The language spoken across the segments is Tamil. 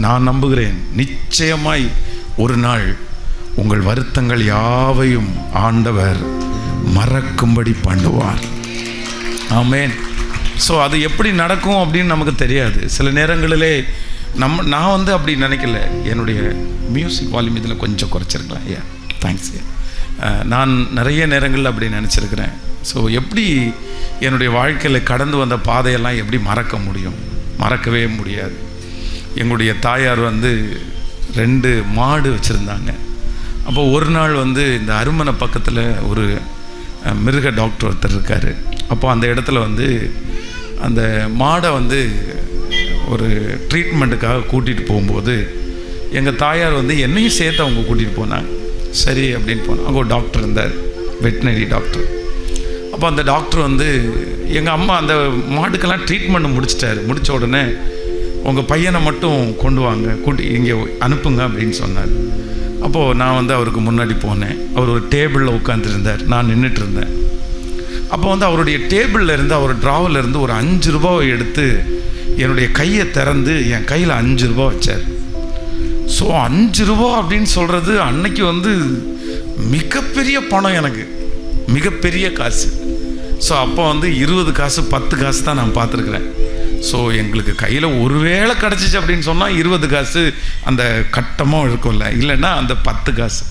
நான் நம்புகிறேன், நிச்சயமாய் ஒரு நாள் உங்கள் வருத்தங்கள் யாவையும் ஆண்டவர் மறக்கும்படி பண்ணுவார். ஆமென். ஸோ அது எப்படி நடக்கும் அப்படின்னு நமக்கு தெரியாது. சில நேரங்களிலே நான் வந்து அப்படி நினைக்கல. என்னுடைய மியூசிக் வால்யூம் இதில் கொஞ்சம் குறைச்சிருக்கலாம். ஐயா தேங்க்ஸ். நான் நிறைய நேரங்களில் அப்படி நினச்சிருக்கிறேன். ஸோ எப்படி என்னுடைய வாழ்க்கையில் கடந்து வந்த பாதையெல்லாம் எப்படி மறக்க முடியும்? மறக்கவே முடியாது. எங்களுடைய தாயார் வந்து 2 மாடு வச்சுருந்தாங்க. அப்போ ஒரு நாள் வந்து இந்த அருமனை பக்கத்தில் ஒரு மிருக டாக்டர் ஒருத்தர் இருக்கார். அப்போ அந்த இடத்துல வந்து அந்த மாடை வந்து ஒரு ட்ரீட்மெண்ட்டுக்காக கூட்டிகிட்டு போகும்போது எங்கள் தாயார் வந்து என்னையும் சேர்த்து அவங்க கூட்டிகிட்டு போனாங்க. சரி அப்படின்னு போனோம். அங்கே ஒரு டாக்டர் இருந்தார், வெட்டினரி டாக்டர். அப்போ அந்த டாக்டர் வந்து எங்கள் அம்மா அந்த மாடுக்கெல்லாம் ட்ரீட்மெண்ட் முடிச்சிட்டாரு. முடித்த உடனே உங்கள் பையனை மட்டும் கொண்டு வாங்க, கூட்டி இங்கே அனுப்புங்க அப்படின்னு சொன்னார். அப்போது நான் வந்து அவருக்கு முன்னாடி போனேன். அவர் ஒரு டேபிளில் உட்காந்துருந்தார், நான் நின்றுட்டு இருந்தேன். அப்போ வந்து அவருடைய டேபிளில் இருந்து அவர் ட்ராவில் இருந்து ஒரு 5 ரூபாவை எடுத்து என்னுடைய கையை திறந்து என் கையில் 5 ரூபா வச்சார். ஸோ 5 ரூபா அப்படின்னு சொல்கிறது அன்னைக்கு வந்து மிகப்பெரிய பணம், எனக்கு மிகப்பெரிய காசு. ஸோ அப்போ வந்து 20 காசு 10 காசு தான் நான் பார்த்துருக்குறேன். ஸோ எங்களுக்கு கையில் ஒரு வேளை கிடச்சிச்சு அப்படின்னு சொன்னால் 20 காசு அந்த கட்டமாக இருக்கும்ல, இல்லைன்னா அந்த 10 காசு.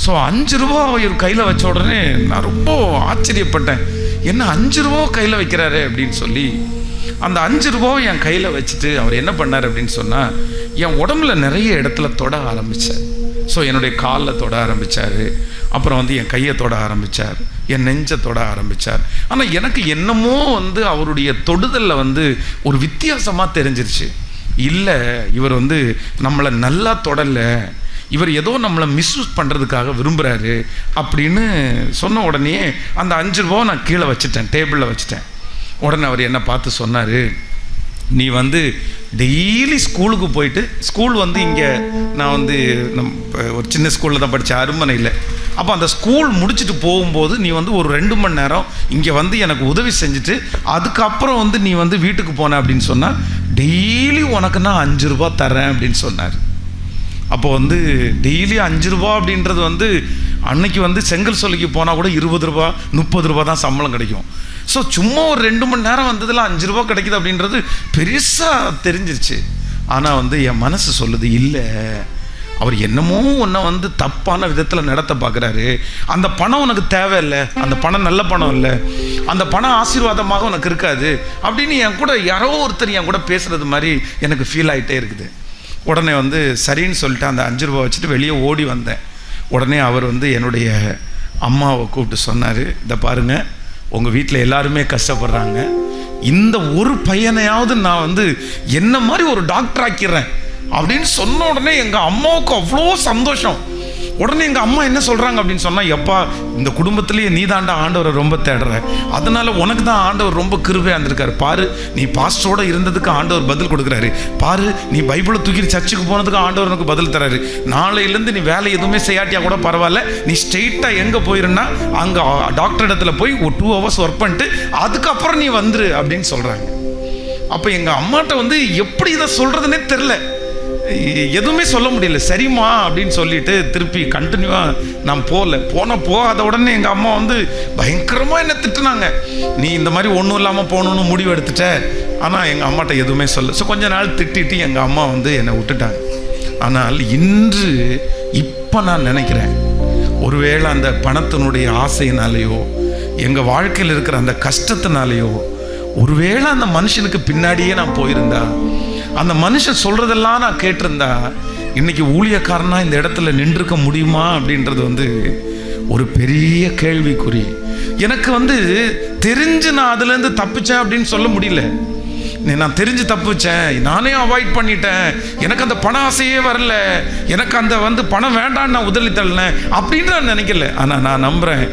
ஸோ 5 ரூபா அவர் கையில் வச்ச உடனே நான் ரொம்ப ஆச்சரியப்பட்டேன். என்ன 5 ரூபா கையில் வைக்கிறாரு அப்படின்னு சொல்லி அந்த 5 ரூபாவை என் கையில் வச்சுட்டு அவர் என்ன பண்ணார் அப்படின்னு சொன்னால் என் உடம்புல நிறைய இடத்துல தொட ஆரம்பித்தார். ஸோ என்னுடைய காலில் தொட ஆரம்பித்தார், அப்புறம் வந்து என் கையை தொட ஆரம்பித்தார், என் நெஞ்சை தொட ஆரம்பித்தார். ஆனால் எனக்கு என்னமோ வந்து அவருடைய தொடுதலில் வந்து ஒரு வித்தியாசமாக தெரிஞ்சிருச்சு. இல்லை, இவர் வந்து நம்மளை நல்லா தொடலை, இவர் ஏதோ நம்மளை மிஸ்யூஸ் பண்ணுறதுக்காக விரும்புகிறாரு அப்படின்னு சொன்ன உடனே அந்த 5 ரூபாவை நான் கீழே வச்சுட்டேன், டேபிளில் வச்சுட்டேன். உடனே அவர் என்ன பார்த்து சொன்னார், நீ வந்து டெய்லி ஸ்கூலுக்கு போயிட்டு, ஸ்கூல் வந்து இங்கே நான் வந்து ஒரு சின்ன ஸ்கூலில் தான் படித்தேன், அருமனையில். அப்போ அந்த ஸ்கூல் முடிச்சுட்டு போகும்போது நீ வந்து ஒரு 2 மணி நேரம் இங்கே வந்து எனக்கு உதவி செஞ்சுட்டு அதுக்கப்புறம் வந்து நீ வந்து வீட்டுக்கு போன அப்படின்னு சொன்னால் டெய்லி உனக்கு நான் 5 ரூபா தரேன் அப்படின்னு சொன்னார். அப்போ வந்து டெய்லி 5 ரூபா அப்படின்றது வந்து அன்னைக்கு வந்து செங்கல் சொல்லிக்கு போனால் கூட 20 ரூபா 30 ரூபா தான் சம்பளம் கிடைக்கும். ஸோ சும்மா ஒரு 2 மணி நேரம் வந்ததில் 5 ரூபா கிடைக்குது அப்படின்றது பெருசாக தெரிஞ்சிருச்சு. ஆனால் வந்து என் மனசு சொல்லுது, இல்லை, அவர் என்னமோ உன்னை வந்து தப்பான விதத்தில் நடத்த பார்க்குறாரு. அந்த பணம் உனக்கு தேவையில்லை, அந்த பணம் நல்ல பணம் இல்லை, அந்த பணம் ஆசீர்வாதமாக உனக்கு இருக்காது அப்படின்னு என் கூட யாரோ ஒருத்தர் என் கூட பேசுகிறது மாதிரி எனக்கு ஃபீல் ஆகிட்டே இருக்குது. உடனே வந்து சரின்னு சொல்லிட்டு அந்த 5 ரூபா வச்சுட்டு வெளியே ஓடி வந்தேன். உடனே அவர் வந்து என்னுடைய அம்மாவை கூப்பிட்டு சொன்னார், இதை பாருங்கள், உங்கள் வீட்டில் எல்லாருமே கஷ்டப்படுறாங்க, இந்த ஒரு பையனையாவது நான் வந்து என்ன மாதிரி ஒரு டாக்டர் ஆக்கிடுறேன் அப்படின்னு சொன்ன உடனே எங்கள் அம்மாவுக்கு அவ்வளோ சந்தோஷம். உடனே எங்கள் அம்மா என்ன சொல்கிறாங்க அப்படின்னு சொன்னால், எப்பா, இந்த குடும்பத்திலேயே நீ தாண்டா ஆண்டவரை ரொம்ப தேடுற, அதனால் உனக்கு தான் ஆண்டவர் ரொம்ப கிருபையாக இருந்திருக்காரு பாரு, நீ பாஸ்டரோடு இருந்ததுக்கு ஆண்டவர் பதில் கொடுக்குறாரு பாரு, நீ பைபிளை தூக்கிட்டு சர்ச்சுக்கு போனதுக்கு ஆண்டவர் உனக்கு பதில் தராரு, நாளையிலேருந்து நீ வேலை எதுவுமே செய்யாட்டியா கூட பரவாயில்ல, நீ ஸ்ட்ரெயிட்டாக எங்கே போயிருன்னா அங்கே டாக்டர் இடத்துல போய் ஒரு 2 hours ஒர்க் பண்ணிட்டு அதுக்கப்புறம் நீ வந்துரு அப்படின்னு சொல்கிறாங்க. அப்போ எங்கள் அம்மாட்ட வந்து எப்படி இதை சொல்கிறதுனே தெரில, எதுவுமே சொல்ல முடியல. சரிம்மா அப்படின்னு சொல்லிட்டு திருப்பி கண்டினியூவாக நான் போகாத உடனே எங்கள் அம்மா வந்து பயங்கரமாக என்ன திட்டுனாங்க, நீ இந்த மாதிரி ஒன்றும் இல்லாமல் போகணுன்னு முடிவு எடுத்துட்ட. ஆனால் எங்கள் அம்மாட்ட எதுவுமே சொல்ல. ஸோ கொஞ்ச நாள் திட்டிட்டு எங்கள் அம்மா வந்து என்னை விட்டுட்டாங்க. ஆனால் இன்று இப்போ நான் நினைக்கிறேன், ஒருவேளை அந்த பணத்தினுடைய ஆசையினாலேயோ எங்கள் வாழ்க்கையில் இருக்கிற அந்த கஷ்டத்தினாலேயோ ஒருவேளை அந்த மனுஷனுக்கு பின்னாடியே நான் போயிருந்தா, அந்த மனுஷன் சொல்கிறதெல்லாம் நான் கேட்டிருந்தா, இன்றைக்கி ஊழியக்காரனா இந்த இடத்துல நின்றுக்க முடியுமா அப்படின்றது வந்து ஒரு பெரிய கேள்விக்குறி. எனக்கு வந்து தெரிஞ்சு நான் அதுலேருந்து தப்பிச்சேன் அப்படின்னு சொல்ல முடியல. நான் தெரிஞ்சு தப்பிச்சேன், நானே அவாய்ட் பண்ணிட்டேன், எனக்கு அந்த பண ஆசையே வரல, எனக்கு அந்த வந்து பணம் வேண்டான்னு நான் உதறி தள்ளினேன் அப்படின்னு நான் நினைக்கல. ஆனால் நான் நம்புகிறேன்,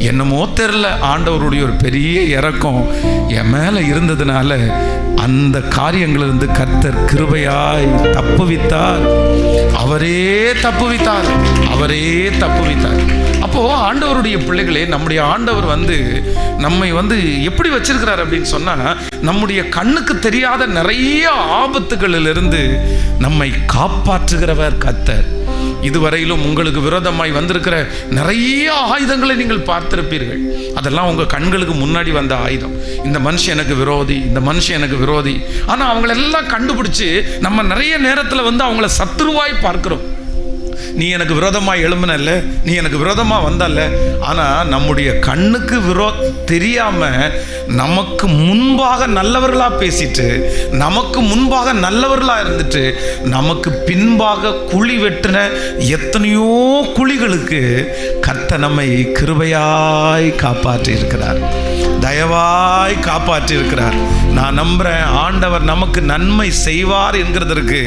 என்னமோ தெரில, ஆண்டவருடைய ஒரு பெரிய இரக்கம் என் மேலே இருந்ததுனால அந்த காரியங்களிலிருந்து கர்த்தர் கிருபையாய் தப்புவித்தார். அவரே தப்புவித்தார். அப்போ அப்போ ஆண்டவருடைய பிள்ளைகளே, நம்முடைய ஆண்டவர் நம்மை எப்படி வச்சிருக்கிறார் அப்படின்னு சொன்னா, நம்முடைய கண்ணுக்கு தெரியாத நிறைய ஆபத்துகளிலிருந்து நம்மை காப்பாற்றுகிறவர் கர்த்தர். இதுவரையிலும் உங்களுக்கு விரோதமாய் வந்திருக்கிற நிறைய ஆயுதங்களை நீங்கள் பார்த்திருப்பீர்கள். அதெல்லாம் உங்க கண்களுக்கு முன்னாடி வந்த ஆயுதம். இந்த மனுஷன் எனக்கு விரோதி, இந்த மனுஷன் எனக்கு விரோதி. ஆனா அவங்களெல்லாம் கண்டுபிடிச்சு நம்ம நிறைய நேரத்துல அவங்கள சத்துருவாய் பார்க்கிறோம். நீ எனக்கு விரோதமாக எழும்பினல்ல, நீ எனக்கு விரோதமாக வந்தல்ல. ஆனால் நம்முடைய கண்ணுக்கு தெரியாம நமக்கு முன்பாக நல்லவர்களாக பேசிட்டு, நமக்கு முன்பாக நல்லவர்களாக இருந்துட்டு, நமக்கு பின்பாக குழி வெட்டின எத்தனையோ குழிகளுக்கு கர்த்தர் நம்மை கிருபையாய் காப்பாற்றி இருக்கிறார், தயவாய் காப்பாற்றி இருக்கிறார். நான் நம்புறேன், ஆண்டவர் நமக்கு நன்மை செய்வார் என்கிறதற்கு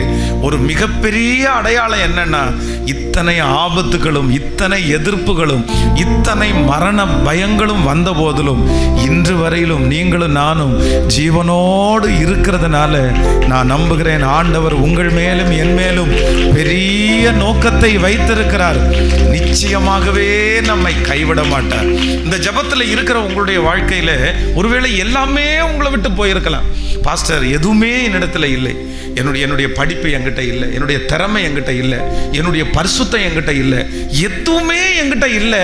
ஒரு மிகப்பெரிய அடையாளம் என்னன்னா, இத்தனை ஆபத்துகளும், இத்தனை எதிர்ப்புகளும், இத்தனை மரண பயங்களும் வந்த போதிலும் இன்று வரையிலும் நீங்களும் நானும் ஜீவனோடு இருக்கிறதுனால நான் நம்புகிறேன், ஆண்டவர் உங்கள் மேலும் என் மேலும் பெரிய நோக்கத்தை வைத்திருக்கிறார். நிச்சயமாகவே நம்மை கைவிட மாட்டார். இந்த ஜெபத்தில் இருக்கிற உங்களுடைய வாழ்க்கையில ஒருவேளை எல்லாமே உங்களை விட்டு போயிருக்கலாம். பாஸ்டர், எதுவுமே என்னிடத்துல இல்லை, என்னுடைய படிப்பு என்கிட்ட இல்லை, என்னுடைய திறமை என்கிட்ட இல்லை, என்னுடைய பரிசுத்தம் என்கிட்ட இல்லை, எதுவுமே என்கிட்ட இல்லை.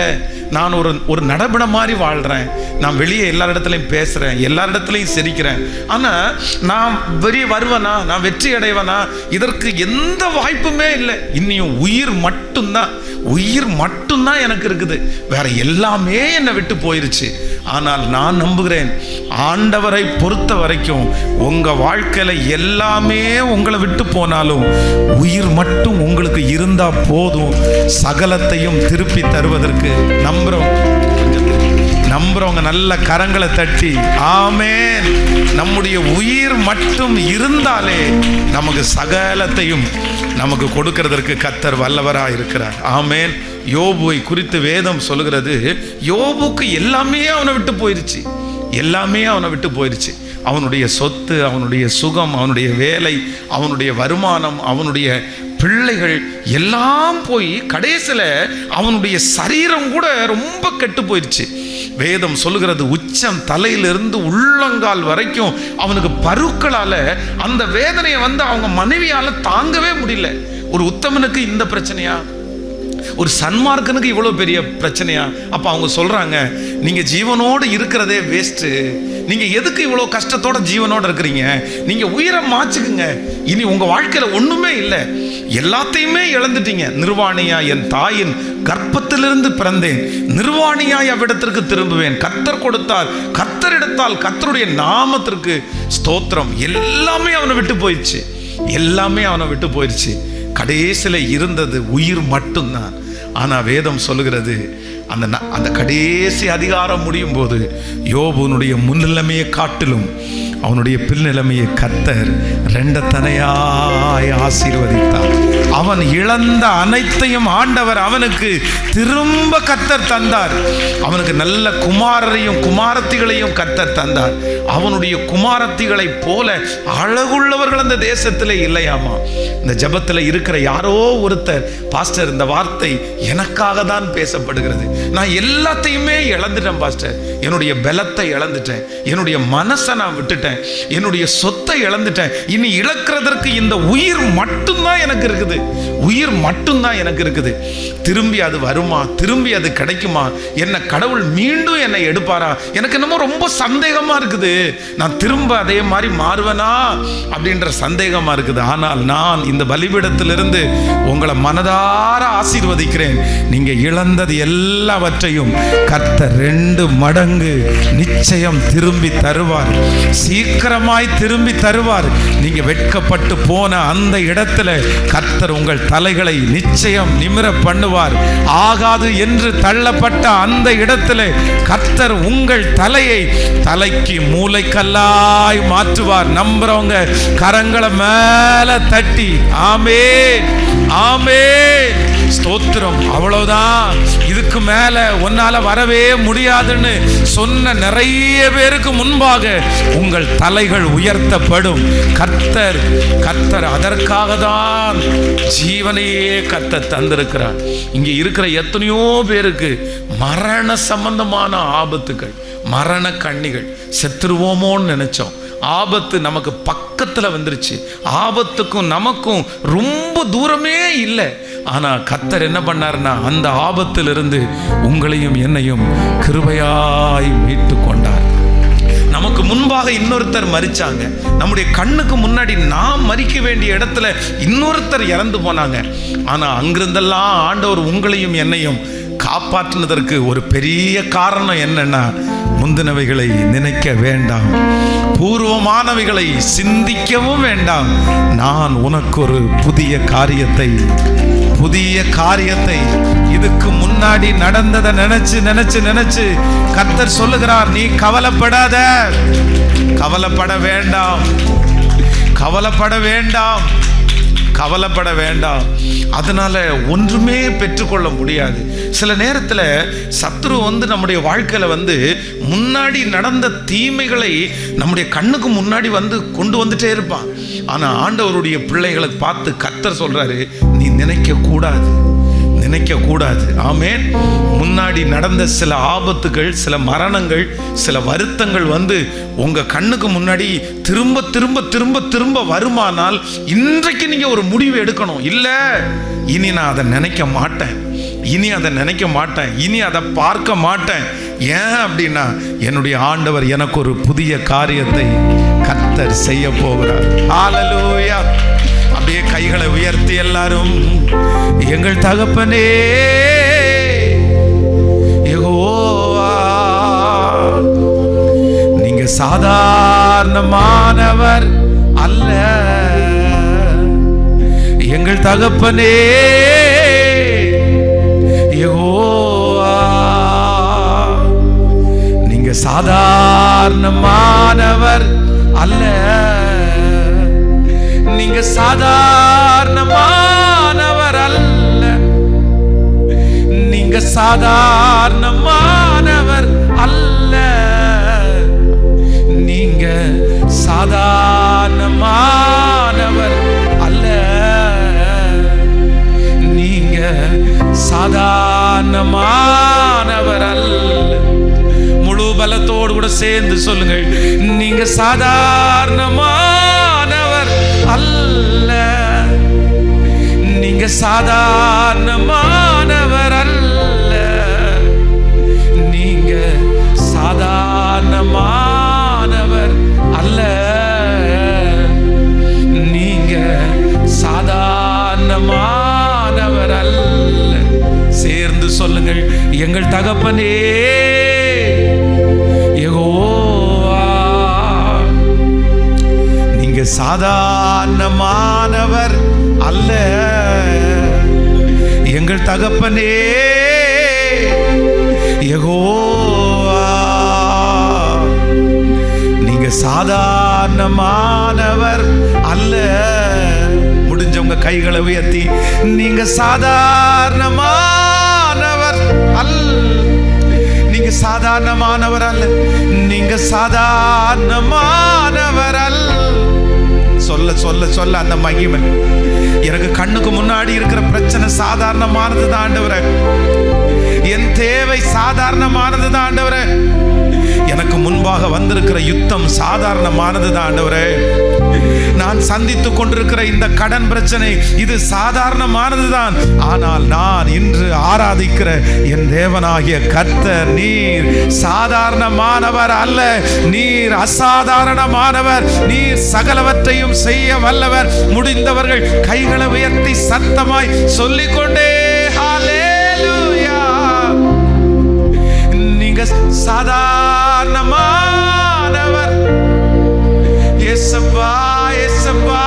நான் ஒரு நடபட மாதிரி வாழ்கிறேன், நான் வெளியே எல்லா இடத்துலையும் பேசுகிறேன், எல்லா இடத்துலையும் சிரிக்கிறேன். ஆனால் நான் வெளியே வருவேனா, நான் வெற்றி அடைவேனா, இதற்கு எந்த வாய்ப்புமே இல்லை. இன்னும் உயிர் மட்டும்தான் எனக்கு இருக்குது, வேற எல்லாமே என்னை விட்டு போயிருச்சு. ஆனால் நான் நம்புகிறேன், ஆண்டவரை பொறுத்த வரைக்கும் உங்க வாழ்க்கையில எல்லாமே உங்களை விட்டு போனாலும் உயிர் மட்டும் உங்களுக்கு இருந்தா போதும், சகலத்தையும் திருப்பி தருவதற்கு. நம்புறவங்க நல்ல கரங்களை தட்டி ஆமென். நம்முடைய உயிர் மட்டும் இருந்தாலே நமக்கு சகலத்தையும் நமக்கு கொடுக்கிறதற்கு கர்த்தர் வல்லவராக இருக்கிறார். ஆமென். யோபுவை குறித்து வேதம் சொல்லுகிறது, யோபுக்கு எல்லாமே அவனை விட்டு போயிருச்சு, எல்லாமே அவனை விட்டு போயிருச்சு. அவனுடைய சொத்து, அவனுடைய சுகம், அவனுடைய வேலை, அவனுடைய வருமானம், அவனுடைய பிள்ளைகள் எல்லாம் போய் கடைசியில் அவனுடைய சரீரம் கூட ரொம்ப கெட்டு போயிடுச்சு. வேதம் சொல்லுகிறது, உச்சம் தலையிலிருந்து உள்ளங்கால் வரைக்கும் அவனுக்கு பருக்களால அந்த வேதனையை அவங்க மனைவியால தாங்கவே முடியல. ஒரு உத்தமனுக்கு இந்த பிரச்சனையா, ஒரு சன்மார்க்கனுக்கு இவ்வளவு பெரிய பிரச்சனையா? அப்ப அவங்க சொல்றாங்க, நீங்க ஜீவனோடு இருக்கிறதே வேஸ்ட், நீங்க எதுக்கு இவ்வளவு கஷ்டத்தோட ஜீவனோட இருக்கிறீங்க? நீங்க உயிரை மாச்சுக்குங்க, இனி உங்க வாழ்க்கையில ஒண்ணுமே இல்லை, எல்லாத்தையுமே இழந்துட்டீங்க. நிர்வாணியா என் தாயின் கர்ப்பத்திலிருந்து பிறந்தேன், நிர்வாணியாய் அவ்விடத்திற்கு திரும்புவேன். கர்த்தர் கொடுத்தார், கர்த்தர் எடுத்தால், கர்த்தருடைய நாமத்திற்கு ஸ்தோத்திரம். எல்லாமே அவனை விட்டு போயிடுச்சு, எல்லாமே அவனை விட்டு போயிடுச்சு. கடைசியில் இருந்தது உயிர் மட்டும்தான். ஆனால் வேதம் சொல்லுகிறது, அந்த கடைசி அதிகாரம் முடியும் போது யோபுனுடைய முன்னிலைமையை காட்டிலும் அவனுடைய பின்னிலைமையை கர்த்தர் இரண்டத்தனையாய் ஆசீர்வதித்தார். அவன் இழந்த அனைத்தையும் ஆண்டவர் அவனுக்கு திரும்ப கர்த்தர் தந்தார். அவனுக்கு நல்ல குமாரரையும் குமாரத்திகளையும் கர்த்தர் தந்தார். அவனுடைய குமாரத்திகளை போல அழகுள்ளவர்கள் அந்த தேசத்திலே இல்லையாமா. இந்த ஜெபத்தில் இருக்கிற யாரோ ஒருத்தர், பாஸ்டர் இந்த வார்த்தை எனக்காக தான் பேசப்படுகிறது, நான் எல்லாத்தையுமே இழந்துட்டேன் பாஸ்டர், என்னுடைய பலத்தை இழந்துட்டேன், என்னுடைய மனசை நான் விட்டுட்டேன், என்னுடைய சொத்தை இழந்துட்டேன், இனி இழக்கிறதற்கு இந்த உயிர் மட்டும்தான் எனக்கு இருக்குது, உயிர் மட்டும்தான் எனக்கு இருக்குது. திரும்பி அது வருமா, திரும்பி அது கிடைக்குமா, என்ன கடவுள் மீண்டும் என்னை எடுப்பாரா, எனக்கு என்னமோ ரொம்ப சந்தேகமா இருக்குது, நான் திரும்ப அதே மாதிரி மாறுவேனா அப்படின்ற சந்தேகமா இருக்குது. ஆனால் நான் இந்த பலிபீடத்திலிருந்து உங்களை மனதார ஆசீர்வதிக்கிறேன். நீங்க இழந்தது எல்லாவற்றையும் கர்த்தர் 2 மடங்கு நிச்சயம் திரும்பி தருவார், சீக்கிரமாய் திரும்பி தருவார். நீங்க வெட்கப்பட்டு போன அந்த இடத்துல கர்த்தர் உங்கள் தலைகளை நிச்சயம் நிமிர பண்ணுவார். ஆகாது என்று தள்ளப்பட்ட அந்த இடத்துல கர்த்தர் உங்கள் தலைக்கு மூளைக்கல்லாய் மாற்றுவார். நம்புறவங்க கரங்களை மேல தட்டி ஆமென், ஆமென். ஸ்தோத்திரம், அவ்வளவுதான், இதுக்கு மேல உன்னால வரவே முடியாதுன்னு சொன்ன நிறைய பேருக்கு முன்பாக உங்கள் தலைகள் உயர்த்தப்படும். கர்த்தர் அதற்காக தான் ஜீவனையே கர்த்தர் தந்திருக்கிறார். இங்கே இருக்கிற எத்தனையோ பேருக்கு மரண சம்பந்தமான ஆபத்துகள், மரண கண்ணிகள், செத்துருவோமோன்னு நினைச்சோம், ஆபத்து நமக்கு பக்கத்தில் வந்துருச்சு, ஆபத்துக்கும் நமக்கும் ரொம்ப தூரமே இல்லை. ஆனால் கர்த்தர் என்ன பண்ணாருன்னா அந்த ஆபத்திலிருந்து உங்களையும் என்னையும் கிருபையாய் மீட்டு கொண்டார். நமக்கு முன்பாக இன்னொருத்தர் மரிச்சாங்க, நம்முடைய கண்ணுக்கு முன்னாடி நாம் மரிக்க வேண்டிய இடத்துல இன்னொருத்தர் இறந்து போனாங்க. ஆனால் அங்கிருந்தெல்லாம் ஆண்டவர் உங்களையும் என்னையும் காப்பாற்றினதற்கு ஒரு பெரிய காரணம் என்னன்னா, முந்தினவைகளை நினைக்க வேண்டாம், பூர்வமானவைகளை சிந்திக்கவும் வேண்டாம், நான் உனக்கு ஒரு புதிய காரியத்தை இதுக்கு முன்னாடி நடந்ததை நினைச்சு நினைச்சு நினைச்சு கர்த்தர் சொல்லுகிறார், நீ கவலைப்படாத, கவலைப்பட வேண்டாம். அதனால ஒன்றுமே பெற்றுக்கொள்ள முடியாது. சில நேரத்தில் சத்துரு நம்முடைய வாழ்க்கையில முன்னாடி நடந்த தீமைகளை நம்முடைய கண்ணுக்கு முன்னாடி கொண்டு வந்துட்டே இருப்பான். ஆனா ஆண்டவருடைய பிள்ளைகளை பார்த்து கர்த்தர் சொல்றாரு, நீ நினைக்க கூடாது. ஆமென். முன்னாடி நடந்த சில ஆபத்துகள், சில மரணங்கள், சில வருத்தங்கள் உங்க கண்ணுக்கு முன்னாடி திரும்ப திரும்ப திரும்ப திரும்ப வருமானால் இன்றைக்கு நீங்க ஒரு முடிவு எடுக்கணும். இல்ல, இனி நான் அதை நினைக்க மாட்டேன், இனி அதை பார்க்க மாட்டேன். ஏன் அப்படின்னா, என்னுடைய ஆண்டவர் எனக்கு ஒரு புதிய காரியத்தை கர்த்தர் செய்ய போகிறார். ஹல்லேலூயா. அப்படியே கைகளை உயர்த்தி எல்லாரும், எங்கள் தகப்பனே யெகோவா, நீங்க சாதாரணமானவர் அல்ல. எங்கள் தகப்பனே யெகோவா, நீங்க சாதாரணமானவர் அல்ல. நீங்க சாதாரணமானவர் அல்ல. நீங்க சாதாரணமானவர் அல்ல. நீங்க சாதாரணமானவர் அல்ல. நீங்க சாதாரணமானவர் அல்ல. முழு பலத்தோடு கூட சேர்ந்து சொல்லுங்கள், நீங்க சாதாரணமானவர் அல்ல. நீங்க சாதாரணமானவர் அல்ல. நீங்க சாதாரணமானவர் அல்ல. நீங்க சாதாரணமானவர் அல்ல. சேர்ந்து சொல்லுங்கள், எங்கள் தகப்பனே யெகோவா, நீங்க சாதாரணமானவர் அல்ல. எங்கள் தகப்பனே யெகோவா, நீங்க சாதாரணமானவர் அல்ல. முடிஞ்சவங்க கைகளை உயர்த்தி, நீங்க சாதாரணமானவர் அல்ல. நீங்க சாதாரணமானவர் அல்ல. நீங்க சாதாரணமானவர் அல்ல. சொல்ல சொல்ல சொல்ல அந்த மகிமை, எனக்கு கண்ணுக்கு முன்னாடி இருக்கிற பிரச்சனை சாதாரணமானது தான் ஆண்டவரே. என் தேவை சாதாரணமானது தான் ஆண்டவரே. எனக்கு முன்பாக வந்திருக்கிற யுத்தம் சாதாரணமானது தான் ஆண்டவரே. நான் சந்தித்துக் கொண்டிருக்கிற இந்த கடன் பிரச்சனை இது சாதாரணமானது தான். ஆனால் நான் இன்று ஆராதிக்கிற என் தேவனாகிய கர்த்தர், நீர் சாதாரணமானவர் அல்ல. நீர் அசாதாரணமானவர். நீர் சகலவற்றையும் செய்ய வல்லவர். முடிந்தவர்கள் கைகளை உயர்த்தி சத்தமாய் சொல்லிக்கொண்டே ஹல்லேலூயா. நீங்க சாதாரணமானவர். இயேசுவா, இயேசுவா,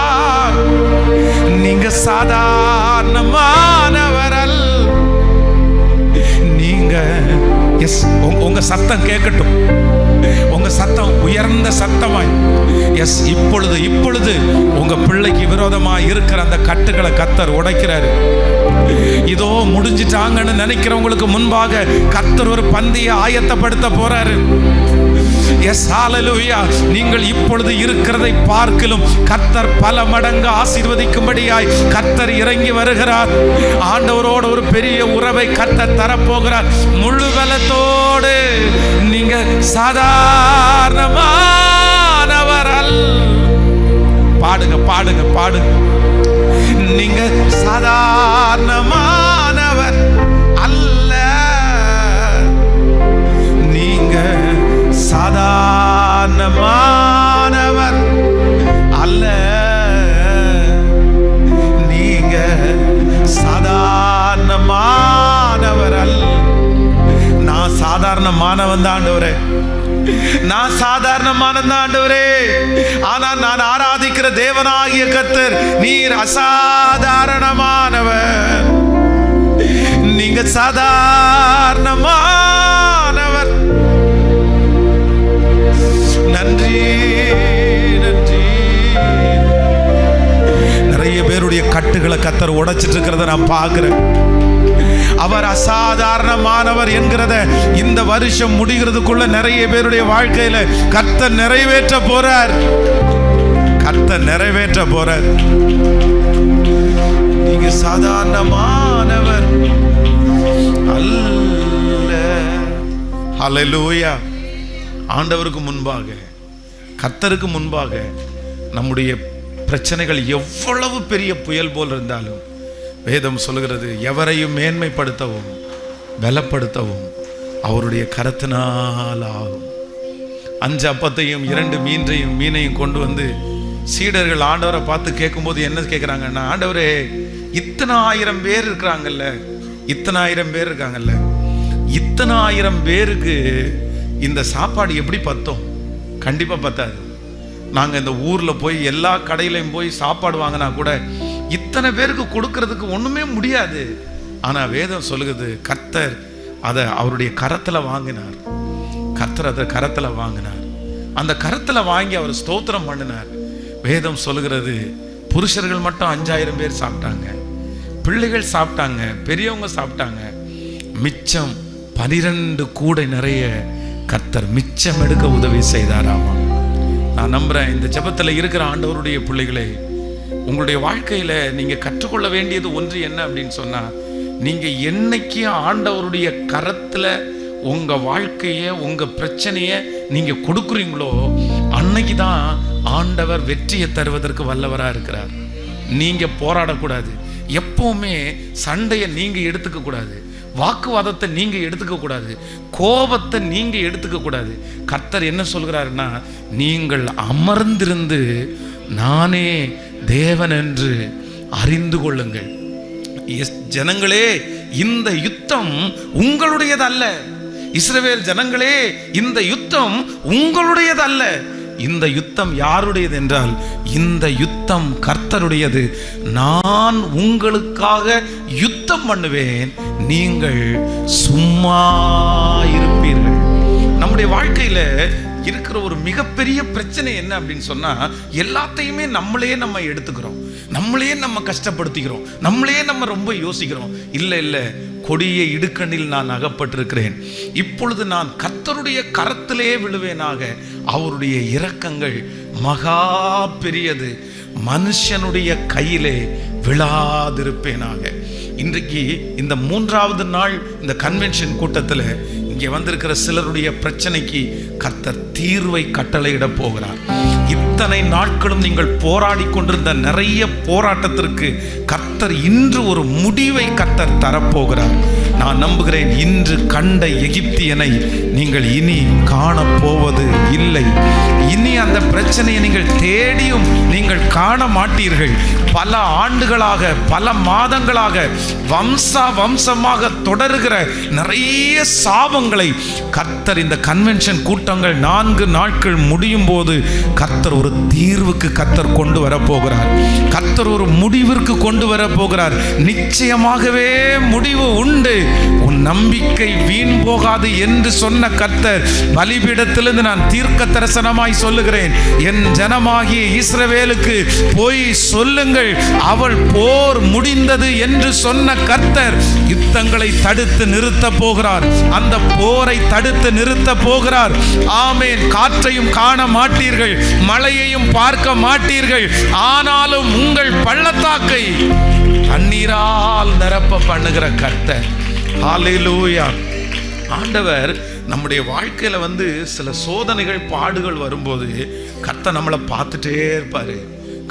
நீங்க சாதாரணமானவர் அல்ல. நீங்க உங்க சத்தம் கேட்கட்டும். உங்க சத்தம் உயர்ந்த சத்தமாய், இப்பொழுது உங்க பிள்ளைக்கு விரோதமாய் இருக்கிற அந்த கட்டுகளை கர்த்தர் உடைக்கிறாரு. இதோ முடிஞ்சிட்டாங்கன்னு நினைக்கிறவங்களுக்கு முன்பாக கர்த்தர் ஒரு பந்தியை ஆயத்தப்படுத்த போறாரு. எஸ், ஹல்லேலூயா. நீங்கள் இப்பொழுது இருக்கிறதை பார்க்கிலும் கர்த்தர் பல மடங்கு ஆசீர்வதிக்கும்படியாய் கர்த்தர் இறங்கி வருகிறார். ஆண்டவரோட ஒரு பெரிய உறவை கர்த்தர் தரப்போகிறார். முழு பலத்தோடு. நீங்க சாதாரணமானவர் அல்ல. பாடுங்க பாடுங்க பாடுங்க. நீங்க சாதாரணமானவர் அல்ல. நீங்க சாதாரணமானவர் அல்ல. நீங்க சாதாரணமானவர் அல்ல. நான் சாதாரணமானவன் தான் ஆண்டவரே, நான் சாதாரணமானவன் தான் ஆண்டவரே. ஆனால் நான் ஆராதிக்கிற தேவனாகிய கர்த்தர் நீர் அசாதாரணமானவர். நீங்க சாதாரணமானவர். நன்றி நன்றி. நிறைய பேருடைய கட்டுகளை கர்த்தர் உடைச்சிட்டு இருக்கிறத நான் பார்க்கிறேன். அவர் அசாதாரணமானவர் என்கிறத இந்த வருஷம் முடிகிறதுக்குள்ள நிறைய பேருடைய வாழ்க்கையில கர்த்தர் நிறைவேற்ற போறார். கர்த்தர் நிறைவேற்ற போறார். நீங்க சாதாரணமானவர் அல்ல. ஹல்லேலூயா. ஆண்டவருக்கு முன்பாக, கர்த்தருக்கு முன்பாக நம்முடைய பிரச்சனைகள் எவ்வளவு பெரிய புயல் போல் இருந்தாலும் வேதம் சொல்கிறது, எவரையும் மேன்மைப்படுத்தவும் பலப்படுத்தவும் அவருடைய கரத்தினால் ஆகும். 5 அப்பத்தையும் 2 மீனையும் கொண்டு வந்து சீடர்கள் ஆண்டவரை பார்த்து கேட்கும்போது என்ன கேட்குறாங்கன்னா, ஆண்டவரே, இத்தனை 1000 பேர் இருக்கிறாங்கல்ல, இத்தனை 1000 பேர் இருக்காங்கல்ல, இத்தனை 1000 பேருக்கு இந்த சாப்பாடு எப்படி பத்தும்? கண்டிப்பாக பத்தாது. நாங்கள் இந்த ஊரில் போய் எல்லா கடையிலையும் போய் சாப்பாடு வாங்கினா கூட இத்தனை பேருக்கு கொடுக்கறதுக்கு ஒன்றுமே முடியாது. ஆனால் வேதம் சொல்லுகிறது, கர்த்தர் அதை அவருடைய கரத்தில் வாங்கினார். கர்த்தர் அதை கரத்தில் வாங்கினார். அந்த கரத்தில் வாங்கி அவர் ஸ்தோத்திரம் பண்ணினார். வேதம் சொல்லுகிறது, புருஷர்கள் மட்டும் 5000 பேர் சாப்பிட்டாங்க, பிள்ளைகள் சாப்பிட்டாங்க, பெரியவங்க சாப்பிட்டாங்க. மிச்சம் 12 கூடை நிறைய கர்த்தர் மிச்சம் எடுக்க உதவி செய்தாராமா. நான் நம்புறேன், இந்த ஜெபத்தில் இருக்கிற ஆண்டவருடைய பிள்ளைகளே, உங்களுடைய வாழ்க்கையில நீங்க கற்றுக்கொள்ள வேண்டியது ஒன்று என்ன அப்படின்னு சொன்னா, நீங்க என்னைக்கு ஆண்டவருடைய கரத்துல உங்க வாழ்க்கைய, உங்க பிரச்சனைய நீங்க கொடுக்குறீங்களோ, அன்னைக்கு தான் ஆண்டவர் வெற்றியை தருவதற்கு வல்லவரா இருக்கிறார். நீங்க போராடக்கூடாது. எப்பவுமே சண்டையை நீங்க எடுத்துக்க கூடாது. வாக்குவாதத்தை நீங்க எடுத்துக்க கூடாது. கோபத்தை நீங்க எடுத்துக்க கூடாது. கர்த்தர் என்ன சொல்கிறாருன்னா, நீங்கள் அமர்ந்திருந்து நானே தேவன் என்று அறிந்து கொள்ளுங்கள். ஜனங்களே, இந்த யுத்தம் உங்களுடையதல்ல. இஸ்ரவேல் ஜனங்களே, இந்த யுத்தம் உங்களுடையதல்ல. இந்த யுத்தம் யாருடையது என்றால், இந்த யுத்தம் கர்த்தருடையது. நான் உங்களுக்காக யுத்தம் பண்ணுவேன், நீங்கள் சும்மா இருப்பீர்கள். நம்முடைய வாழ்க்கையில இருக்கிற ஒரு மிகப்பெரிய பிரச்சனை என்ன அப்படின்னு சொன்னா, எல்லாத்தையுமே நம்ம எடுத்துக்கிறோம், நம்மளே நம்ம கஷ்டப்படுத்திக்கிறோம், நம்மளே நம்ம ரொம்ப யோசிக்கிறோம். இல்லை, கொடிய இடுக்கண்ணில் நான் அகப்பட்டிருக்கிறேன், இப்பொழுது நான் கர்த்தருடைய கரத்திலே விழுவேனாக. அவருடைய இரக்கங்கள் மகா பெரியது, மனுஷனுடைய கையிலே விழாதிருப்பேனாக. இன்றைக்கு இந்த 3வது நாள் இந்த கன்வென்ஷன் கூட்டத்தில் இங்கே வந்திருக்கிற சிலருடைய பிரச்சனைக்கு கர்த்தர் தீர்வை கட்டளையிட போகிறார். இத்தனை நாட்களும் நீங்கள் போராடி கொண்டிருந்த நிறைய போராட்டத்திற்கு கர்த்தர் இன்று ஒரு முடிவை கர்த்தர் தரப்போகிறார். நான் நம்புகிறேன், இன்று கண்ட எகிப்தியனை நீங்கள் இனி காணப்போவது இல்லை. இனி அந்த பிரச்சனையை நீங்கள் தேடியும் நீங்கள் காண மாட்டீர்கள். பல ஆண்டுகளாக, பல மாதங்களாக வம்சமாக தொடருகிற நிறைய சாபங்களை கர்த்தர் இந்த கன்வென்ஷன் கூட்டங்கள் 4 நாட்கள் முடியும் போது கர்த்தர் ஒரு தீர்வுக்கு கர்த்தர் கொண்டு வர போகிறார். கர்த்தர் ஒரு முடிவிற்கு கொண்டு வர போகிறார். நிச்சயமாகவே முடிவு உண்டு. உன் நம்பிக்கை வீண் போகாது என்று சொன்ன கர்த்தர் பலிபீடத்திலிருந்து நான் தீர்க்க தரிசனமாய் சொல்லுகிறேன், என் ஜனமாகிய இஸ்ரவேலுக்கு போய் சொல்லுங்கள், அவள் போர் முடிந்தது என்று சொன்ன கர்த்தர் யுத்தங்களை தடுத்து நிறுத்த போகிறார். அந்த போரை தடுத்து நிறுத்த போகிறார். ஆமென். காற்றையும் காண மாட்டீர்கள், மழையையும் பார்க்க மாட்டீர்கள், ஆனாலும் உங்கள் பள்ளத்தாக்கை தண்ணீரால் நிரப்ப பண்ணுகிற கர்த்தர். ஹல்லேலூயா. ஆண்டவர் நம்முடைய வாழ்க்கையில சில சோதனைகள் பாடுகள் வரும்போது கர்த்தர் நம்மளை பார்த்துட்டே இருப்பாரு.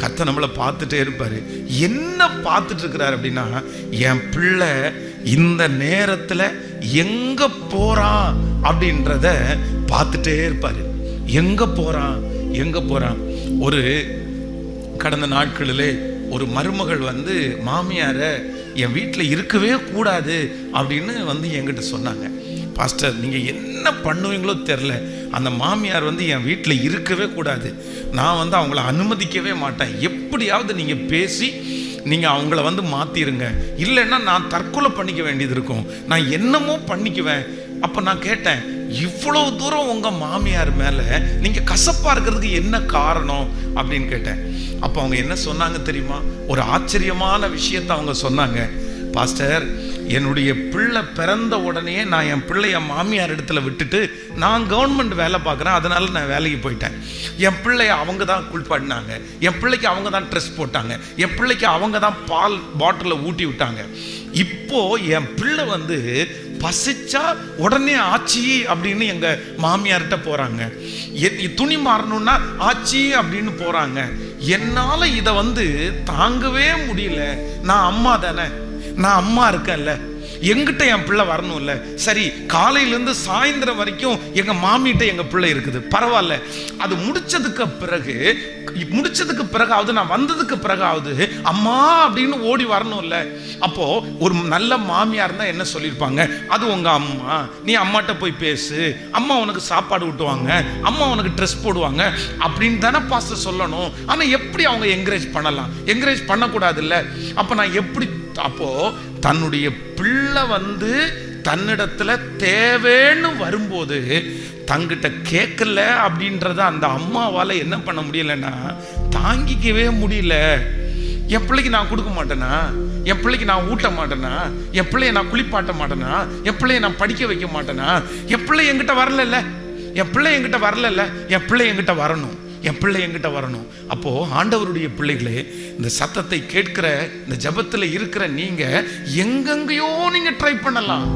கர்த்தர் நம்மளை பார்த்துட்டே இருப்பாரு. என்ன பார்த்துட்டு இருக்கிறார் அப்படின்னா, என் பிள்ளை இந்த நேரத்தில் எங்க போறான் அப்படின்றத பார்த்துட்டே இருப்பாரு. எங்க போறான் எங்க போறான். ஒரு கடந்த நாட்களிலே ஒரு மருமகள் மாமியாரை என் வீட்டில் இருக்கவே கூடாது அப்படின்னு என்கிட்ட சொன்னாங்க. பாஸ்டர், நீங்கள் என்ன பண்ணுவீங்களோ தெரில, அந்த மாமியார் என் வீட்டில் இருக்கவே கூடாது, நான் அவங்கள அனுமதிக்கவே மாட்டேன், எப்படியாவது நீங்கள் பேசி நீங்கள் அவங்கள மாற்றிருங்க, இல்லைன்னா நான் தற்கொலை பண்ணிக்க வேண்டியது இருக்கும், நான் என்னமோ பண்ணிக்குவேன். அப்போ நான் கேட்டேன், இவ்வளோ தூரம் உங்கள் மாமியார் மேலே நீங்கள் கசப்பாக இருக்கிறதுக்கு என்ன காரணம் அப்படின்னு கேட்டேன். அப்போ அவங்க என்ன சொன்னாங்க தெரியுமா? ஒரு ஆச்சரியமான விஷயத்தை அவங்க சொன்னாங்க. பாஸ்டர், என்னுடைய பிள்ளை பிறந்த உடனே நான் என் பிள்ளைய மாமியார் இடத்துல விட்டுட்டு நான் கவர்மெண்ட் வேலை பார்க்குறேன், அதனால நான் வேலைக்கு போயிட்டேன். என் பிள்ளைய அவங்க தான் குளிப்பாட்டினாங்க, என் பிள்ளைக்கு அவங்க தான் ட்ரெஸ் போட்டாங்க, என் பிள்ளைக்கு அவங்க தான் பால் பாட்டிலில் ஊட்டி விட்டாங்க. இப்போ என் பிள்ளை பசிச்சா உடனே ஆச்சி அப்படின்னு எங்க மாமியார்கிட்ட போறாங்க, துணி மாறணும்னா ஆச்சி அப்படின்னு போறாங்க. என்னால இதை தாங்கவே முடியல. நான் அம்மா தானே, நான் அம்மா இருக்கேன்ல, எங்கிட்ட என் பிள்ளை வரணும்ல. சரி, காலையிலேருந்து சாயந்தரம் வரைக்கும் எங்க மாமிகிட்ட எங்க பிள்ளை இருக்குது, பரவாயில்ல. அது முடிச்சதுக்கு பிறகாவது நான் வந்ததுக்கு பிறகாவது அம்மா அப்படின்னு ஓடி வரணும்ல. அப்போ ஒரு நல்ல மாமியார் இருந்தா என்ன சொல்லியிருப்பாங்க? அது உங்க அம்மா, நீ அம்மாட்ட போய் பேசு, அம்மா உனக்கு சாப்பாடு ஊட்டுவாங்க, அம்மா உனக்கு ட்ரெஸ் போடுவாங்க அப்படின்னு தானே பாஸ்டர் சொல்லணும். ஆனா எப்படி அவங்க என்கரேஜ் பண்ணலாம்? என்கரேஜ் பண்ணக்கூடாது இல்ல. அப்ப நான் எப்படி? அப்போ தன்னுடைய பிள்ளை தன்னிடத்துல தேவைன்னு வரும்போது தங்கிட்ட கேட்கல அப்படின்றத அந்த அம்மாவால என்ன பண்ண முடியலன்னா தாங்கிக்கவே முடியல. என் பிள்ளைக்கு நான் கொடுக்க மாட்டேனா? என் பிள்ளைக்கு நான் ஊட்ட மாட்டேனா? என் பிள்ளைய நான் குளிப்பாட்ட மாட்டேனா? என் பிள்ளைய நான் படிக்க வைக்க மாட்டேனா? என் பிள்ளை என்கிட்ட வரல, என் பிள்ளை என்கிட்ட வரல, என் பிள்ளை என்கிட்ட வரணும், என் பிள்ளை என்கிட்ட வரணும். அப்போ ஆண்டவருடைய பிள்ளைகளே, இந்த சத்தத்தை கேட்கிற, இந்த ஜபத்தில் இருக்கிற நீங்க எங்கெங்கயோ நீங்க ட்ரை பண்ணலாம்,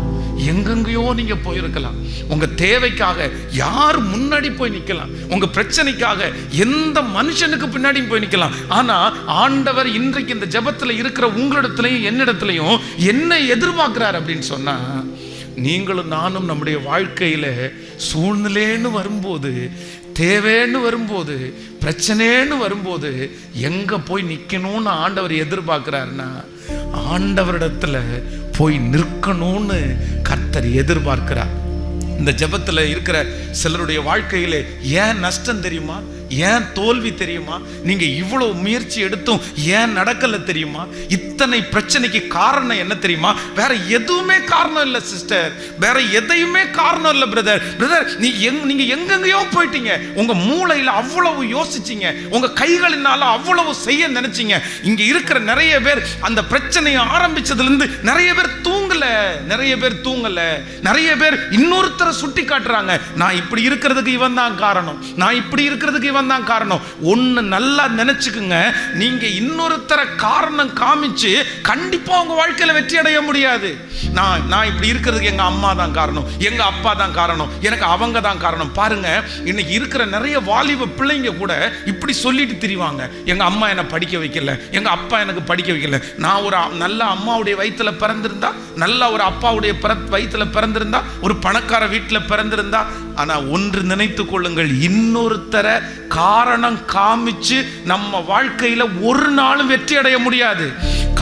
எங்கெங்கயோ நீங்க போயிருக்கலாம். உங்க தேவைக்காக யார் முன்னாடி போய் நிக்கலாம், உங்க பிரச்சனைக்காக எந்த மனுஷனுக்கு பின்னாடி போய் நிக்கலாம். ஆனா ஆண்டவர் இன்றைக்கு இந்த ஜபத்தில் இருக்கிற உங்களிடத்திலையும் என்னிடத்திலையும் என்ன எதிர்பார்க்கிறார் அப்படின்னு சொன்னா, நீங்களும் நானும் நம்முடைய வாழ்க்கையில சூழ்நிலைன்னு வரும்போது, தேவைன்னு வரும்போது, பிரச்சனைன்னு வரும்போது எங்க போய் நிக்கணும்னு ஆண்டவர் எதிர்பார்க்கிறாருன்னா, ஆண்டவரிடத்துல போய் நிற்கணும்னு கர்த்தர் எதிர்பார்க்கிறார். இந்த ஜெபத்துல இருக்கிற சிலருடைய வாழ்க்கையிலே ஏன் நஷ்டம் தெரியுமா? ஏன் தோல்வி தெரியுமா? நீங்க இவ்வளவு முயற்சி எடுத்தும் ஏன் நடக்கல தெரியுமா? இத்தனை பிரச்சனைக்கு காரணம் என்ன தெரியுமா? வேற எதுவுமே காரணம் இல்லை சிஸ்டர், வேற எதையுமே காரணம் இல்லை பிரதர். நீங்க எங்கெங்கயோ போயிட்டீங்க, உங்க மூளையில அவ்வளவு யோசிச்சீங்க, உங்க கைகளினால அவ்வளவு செய்ய நினைச்சீங்க. இங்க இருக்கிற நிறைய பேர் அந்த பிரச்சனையை ஆரம்பிச்சதுல இருந்து நிறைய பேர் தூங்கல, நிறைய பேர் இன்னொருத்தரை சுட்டி காட்டுறாங்க, நான் இப்படி இருக்கிறதுக்கு இவன் தான் காரணம், நான் இப்படி இருக்கிறதுக்கு இவன் தான் காரணம். ஒன்னு நல்லா நினைச்சுக்குங்க, நீங்க இன்னொருத்தர காரணம் காமிச்சு கண்டிப்பா உங்க வாழ்க்கையில வெற்றி அடைய முடியாது. நான் இப்படி இருக்கிறதுக்கு எங்க அம்மா தான் காரணம், எங்க அப்பா தான் காரணம், எனக்கு அவங்க தான் காரணம். பாருங்க, இன்னைக்கு இருக்கிற நிறைய வாலிப பிள்ளைங்க கூட இப்படி சொல்லிட்டு திரிவாங்க, எங்க அம்மா என்னை படிக்க வைக்கல, எங்க அப்பா எனக்கு படிக்க வைக்கல. நான் ஒரு நல்ல அம்மாவுடைய வயிற்றுல பிறந்திருந்தா, நல்ல ஒரு அப்பாவுடைய வயிற்றுல பிறந்திருந்தா, ஒரு பணக்கார வீட்டில் பிறந்திருந்தா. ஆனா ஒன்று நினைத்து கொள்ளுங்கள், இன்னொருத்தர காரணம் காமிச்சு நம்ம வாழ்க்கையில ஒரு நாளும் வெற்றி அடைய முடியாது.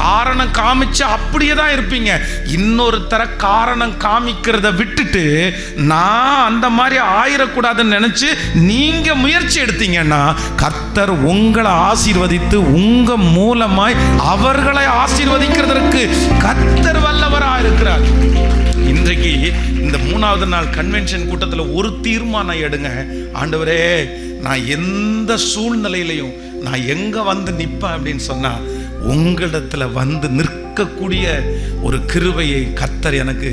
காரணம் காமிச்சு அப்படியே தான் இருப்பீங்க. இன்னொருத்தர காரணம் காமிக்கிறத விட்டுட்டு நான் அந்த மாதிரி ஆயிடக்கூடாதுன்னு நினைச்சு நீங்க முயற்சி எடுத்தீங்கன்னா கர்த்தர் உங்களை ஆசீர்வதித்து உங்க மூலமாய் அவர்களை ஆசீர்வதிக்கிறதற்கு கர்த்தர் வல்லவரா இருக்கிறார். இன்றைக்கு இந்த 3வது நாள் கன்வென்ஷன் கூட்டத்தில் ஒரு தீர்மானம் எடுங்க. ஆண்டவரே, நான் எந்த சூழ்நிலையிலையும் நான் எங்க வந்து நிற்பேன் அப்படின்னு சொன்னா உங்களிடத்துல வந்து நிற்கக்கூடிய ஒரு கிருபையை கர்த்தர் எனக்கு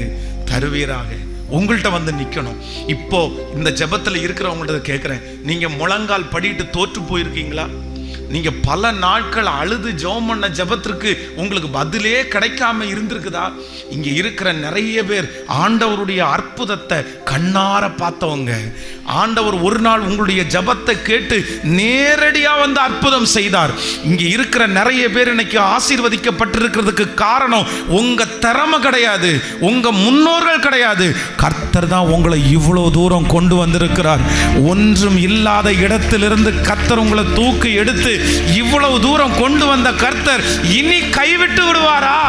தருவீராக. உங்கள்கிட்ட வந்து நிற்கணும். இப்போ இந்த ஜெபத்தில் இருக்கிறவங்கள்ட்ட கேட்குறேன், நீங்க முழங்கால் படிட்டு தோற்று போயிருக்கீங்களா? நீங்க பல நாட்கள் அழுது ஜெபம் பண்ண ஜெபத்திற்கு உங்களுக்கு பதிலே கிடைக்காம இருந்திருக்குதா? இங்க இருக்கிற நிறைய பேர் ஆண்டவருடைய அற்புதத்தை கண்ணார பார்த்தவங்க. ஆண்டவர் ஒரு நாள் உங்களுடைய ஜெபத்தை கேட்டு நேரடியா வந்து அற்புதம் செய்தார். இங்க இருக்கிற நிறைய பேர் இன்னைக்கு ஆசீர்வதிக்கப்பட்டிருக்கிறதுக்கு காரணம் உங்க திறமை கிடையாது, உங்க முன்னோர்கள் கிடையாது. கர்த்தர் தான் உங்களை இவ்வளவு தூரம் கொண்டு வந்திருக்கிறார். ஒன்றும் இல்லாத இடத்திலிருந்து கர்த்தர் உங்களை தூக்கி எடுத்து இவ்வளவு தூரம் கொண்டு வந்த கர்த்தர் இனி கைவிட்டு விடுவாரா?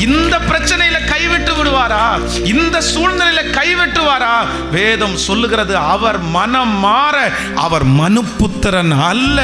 இந்த பிரச்சனையில கைவிட்டு விடுவாரா? இந்த சூழ்நிலையில கைவிட்டுவாரா? வேதம் சொல்லுகிறது, அவர் மனம் மாற அவர் மனுப்புத்திரன் அல்ல.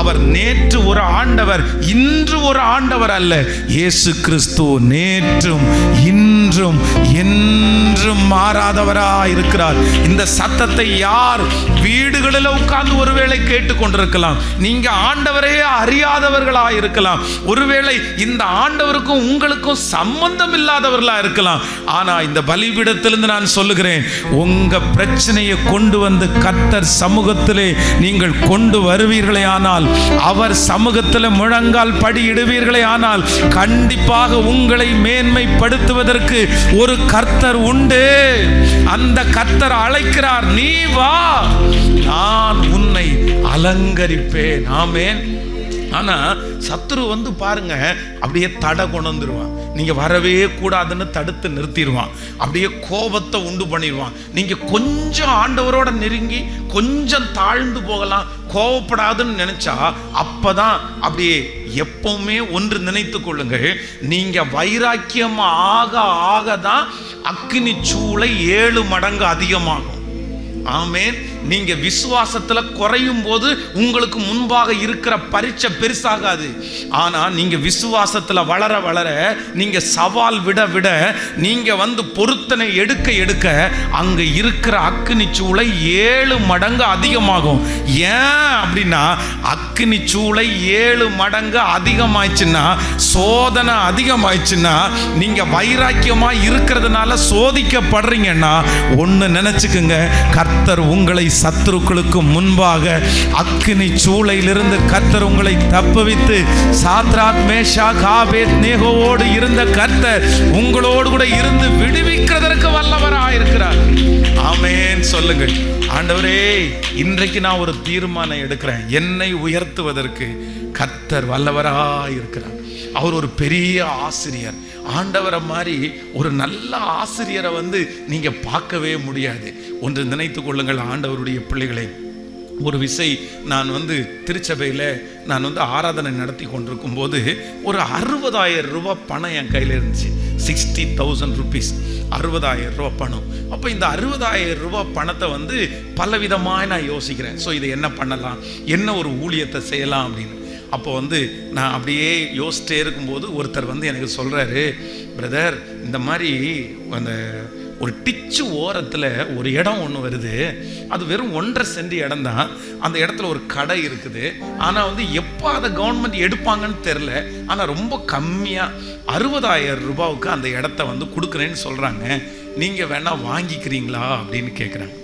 அவர் நேற்று ஒரு ஆண்டவர், இன்று ஒரு ஆண்டவர் அல்ல. இயேசு கிறிஸ்து நேற்றும் இன்றும் என்றும் மாறாதவரா இருக்கிறார். இந்த சத்தத்தை யார் வீடுகளில் உட்கார்ந்து ஒருவேளை கேட்டுக்கொண்டிருக்கலாம். நீங்க ஆண்டவரே அறியாதவர்களா இருக்கலாம். ஒருவேளை இந்த ஆண்டவருக்கும் உங்களுக்கும் சம்பந்தம் இல்லாதவர்களா இருக்கலாம். ஆனா இந்த பலிபீடத்திலிருந்து நான் சொல்லுகிறேன், உங்க பிரச்சனையை கொண்டு வந்து கர்த்தர் சமூகத்திலே நீங்கள் கொண்டு வருவீர்களே ஆனால், அவர் சமூகத்தில் முழங்கால் படியிடுவீர்களே ஆனால், கண்டிப்பாக உங்களை மேன்மைப்படுத்துவதற்கு ஒரு கர்த்தர் உண்டு. அந்த கர்த்தர் அழைக்கிறார், நீ வா, நான் உன்னை அலங்கரிப்பேன். ஆமென். ஆனா சத்துரு வந்து பாருங்க, அப்படியே தடை கொண்டுருவான். நீங்க வரவே கூடாதுன்னு தடுத்து நிறுத்திடுவான். அப்படியே கோபத்தை உண்டு பண்ணிடுவான். நீங்க கொஞ்சம் ஆண்டவரோட நெருங்கி கொஞ்சம் தாழ்ந்து போகலாம், கோபப்படாதுன்னு நினைச்சா அப்பதான் அப்படியே. எப்பவுமே ஒன்று நினைத்து கொள்ளுங்கள், நீங்க வைராக்கியம் ஆக ஆகதான் அக்கினி சூளை 7 மடங்கு அதிகமாகும். ஆமென். நீங்க விசுவாசத்துல குறையும் போது உங்களுக்கு முன்பாக இருக்கிற பரீட்சை பெருசாகாது. ஆனா நீங்க விசுவாசத்துல வளர வளர, நீங்க சவால் விட விட, நீங்க வந்து பொருத்தனை எடுக்க எடுக்க அங்க இருக்கிற அக்கினி சூளை 7 மடங்கு அதிகமாகும். ஏன் அப்படின்னா, அக்கினி சூளை 7 மடங்கு அதிகமாயிடுச்சுன்னா, சோதனை அதிகமாயிடுச்சுன்னா, நீங்க வைராக்கியமா இருக்கிறதுனால சோதிக்கப்படுறீங்கன்னா ஒன்னு நினைச்சுக்குங்க, கர்த்தர் உங்களை சத்துருக்களுக்கு முன்பாக அக்கினி சூளையிலிருந்து கர்த்தர் உங்களை தப்புவித்து, சாத்ராக் மேஷாக் ஆபேத்நேகோவோடு இருந்த கர்த்தர் உங்களோடு கூட இருந்து விடுவிக்கிறதற்கு வல்லவராயிருக்கிறார். ஆமென். சொல்லுங்கள், ஆண்டவரே, இன்றைக்கு நான் ஒரு தீர்மானம் எடுக்கிறேன், என்னை உயர்த்துவதற்கு கர்த்தர் வல்லவராயிருக்கிறார். அவர் ஒரு பெரிய ஆசிரியர். ஆண்டவரை மாதிரி ஒரு நல்ல ஆசிரியரை வந்து நீங்க பார்க்கவே முடியாது. ஒன்று நினைத்து கொள்ளுங்கள், ஆண்டவருடைய பிள்ளைகளை. ஒரு விசை நான் வந்து திருச்சபையில் நான் வந்து ஆராதனை நடத்தி கொண்டிருக்கும் போது ஒரு 60,000 ரூபாய் பணம் என் கையில் இருந்துச்சு. 60,000 rupees, 60,000 ரூபாய் பணம். அப்போ இந்த 60,000 ரூபாய் பணத்தை வந்து பலவிதமாக நான் யோசிக்கிறேன். ஸோ இதை என்ன பண்ணலாம், என்ன ஒரு ஊழியத்தை செய்யலாம் அப்படின்னு. அப்போ வந்து நான் அப்படியே யோசிச்சிட்டே இருக்கும்போது ஒருத்தர் வந்து எனக்கு சொல்கிறாரு, பிரதர், இந்த மாதிரி அந்த ஒரு டிச்சு ஓரத்தில் ஒரு இடம் ஒன்று வருது, அது வெறும் 1.5 சென்ட் இடம் தான். அந்த இடத்துல ஒரு கடை இருக்குது. ஆனால் வந்து எப்போ அதை கவர்மெண்ட் எடுப்பாங்கன்னு தெரில. ஆனால் ரொம்ப கம்மியாக 60,000 ரூபாவுக்கு அந்த இடத்த வந்து கொடுக்குறேன்னு சொல்கிறாங்க. நீங்கள் வேணால் வாங்கிக்கிறீங்களா அப்படின்னு கேட்குறாங்க.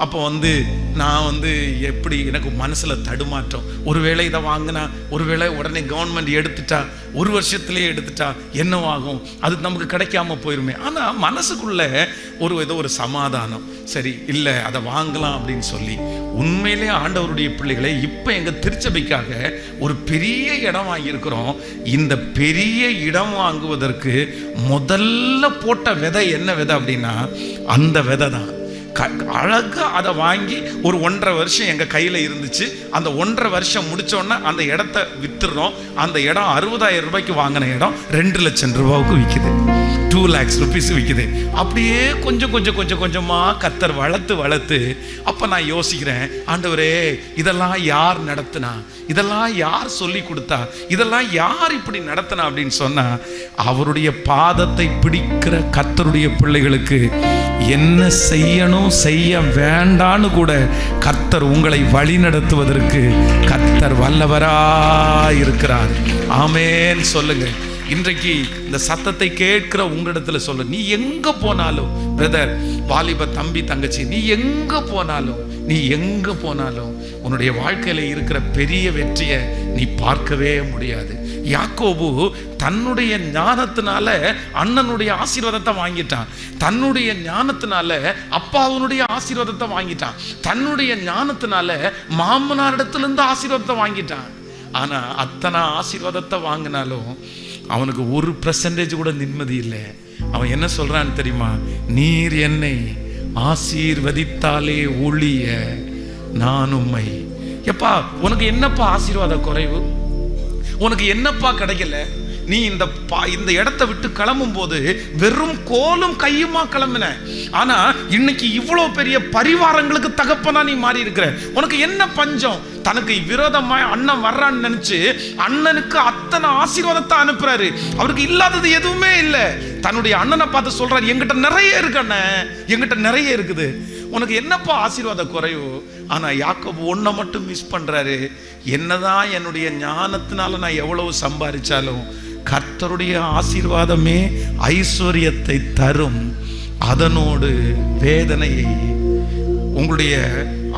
அப்போ வந்து நான் வந்து எப்படி, எனக்கு மனசில் தடுமாற்றம். ஒருவேளை இதை வாங்கினா, ஒருவேளை உடனே கவர்மெண்ட் எடுத்துட்டா, 1 வருஷத்துலேயே எடுத்துட்டா என்னவாகும், அது நமக்கு கிடைக்காம போயிருமே. ஆனால் மனசுக்குள்ளே ஏதோ ஒரு சமாதானம், சரி இல்லை அதை வாங்கலாம் அப்படின்னு சொல்லி. உண்மையிலே ஆண்டவருடைய பிள்ளைகளை, இப்போ எங்கள் திருச்சபைக்காக ஒரு பெரிய இடம் வாங்கியிருக்கிறோம். இந்த பெரிய இடம் வாங்குவதற்கு முதல்ல போட்ட விதை என்ன விதை அப்படின்னா, அந்த விதை தான். அழகாக அதை வாங்கி ஒரு 1.5 வருஷம் எங்கள் கையில் இருந்துச்சு. அந்த 1.5 வருஷம் முடித்தோன்னே அந்த இடத்த விற்றுறோம். அந்த இடம் 60,000 ரூபாய்க்கு வாங்கின இடம் 2 லட்சம் ரூபாவுக்கு விற்கிது. 2 lakhs rupees விற்கிது. அப்படியே கொஞ்சம் கொஞ்சம் கொஞ்சம் கொஞ்சமாக கர்த்தர் வளர்த்து அப்போ நான் யோசிக்கிறேன், ஆண்டவரே இதெல்லாம் யார் நடத்தினா, இதெல்லாம் யார் சொல்லி கொடுத்தா, இதெல்லாம் யார் இப்படி நடத்தினா அப்படின்னு சொன்னா, அவருடைய பாதத்தை பிடிக்கிற கர்த்தருடைய பிள்ளைகளுக்கு என்ன செய்யணும் செய்ய வேண்டான்னு கூட கர்த்தர் உங்களை வழி நடத்துவதற்கு கர்த்தர் வல்லவராயிருக்கிறார். ஆமென் சொல்லுங்க. இன்றைக்கு இந்த சத்தத்தை கேட்கிற உங்களிடத்துல சொல்ல, நீ எங்க போனாலும் பிரதர், வாலிப தம்பி தங்கச்சி, நீ எங்க போனாலும் உன்னுடைய வாழ்க்கையில இருக்கிற பெரிய வெற்றியை நீ பார்க்கவே முடியாது. யாக்கோபு தன்னுடைய ஞானத்தினால அண்ணனுடைய ஆசீர்வாதத்தை வாங்கிட்டான். தன்னுடைய ஞானத்தினால அப்பாவுடைய ஆசீர்வாதத்தை வாங்கிட்டான். தன்னுடைய ஞானத்தினால மாமனாரிடத்திலிருந்து ஆசீர்வாதத்தை வாங்கிட்டான். ஆனா அத்தனை ஆசீர்வாதத்தை வாங்கினாலும் அவனுக்கு 1% கூட நிம்மதி இல்லை. அவன் என்ன சொல்றான்னு தெரியுமா? நீர் என்னை ஆசீர்வதித்தாலே ஒழிய நான் உம்மை. எப்பா உனக்கு என்னப்பா ஆசீர்வாத குறைவு? உனக்கு என்னப்பா கிடைக்கல? நீ இந்த இடத்தை விட்டு கிளம்பும் போது வெறும் கோலும் கையுமா கிளம்பின. ஆனா இன்னைக்கு இவ்வளவு பெரிய பரிவாரங்களுக்கு தகப்பனா நீ மாறி இருக்கிற. உனக்கு என்ன பஞ்சம்? தனக்கு விரோதமா அண்ணன் வர்றான்னு நினைச்சு அண்ணனுக்கு அத்தனை ஆசீர்வாதத்தை அனுப்புறாரு. அவருக்கு இல்லாதது எதுவுமே இல்லை. தன்னுடைய அண்ணனை பார்த்து சொல்றாரு, என்கிட்ட நிறைய இருக்கு அண்ணன், என்கிட்ட நிறைய இருக்குது. உனக்கு என்னப்பா ஆசீர்வாத குறைவு? ஆனா யாக்கோபு ஒன்றை மட்டும் மிஸ் பண்றாரு. என்னதான் என்னுடைய ஞானத்தினால நான் எவ்வளவு சம்பாதிச்சாலும் கர்த்தருடைய ஆசீர்வாதமே ஐஸ்வர்யத்தை தரும். அதனோடு வேதனையை. உங்களுடைய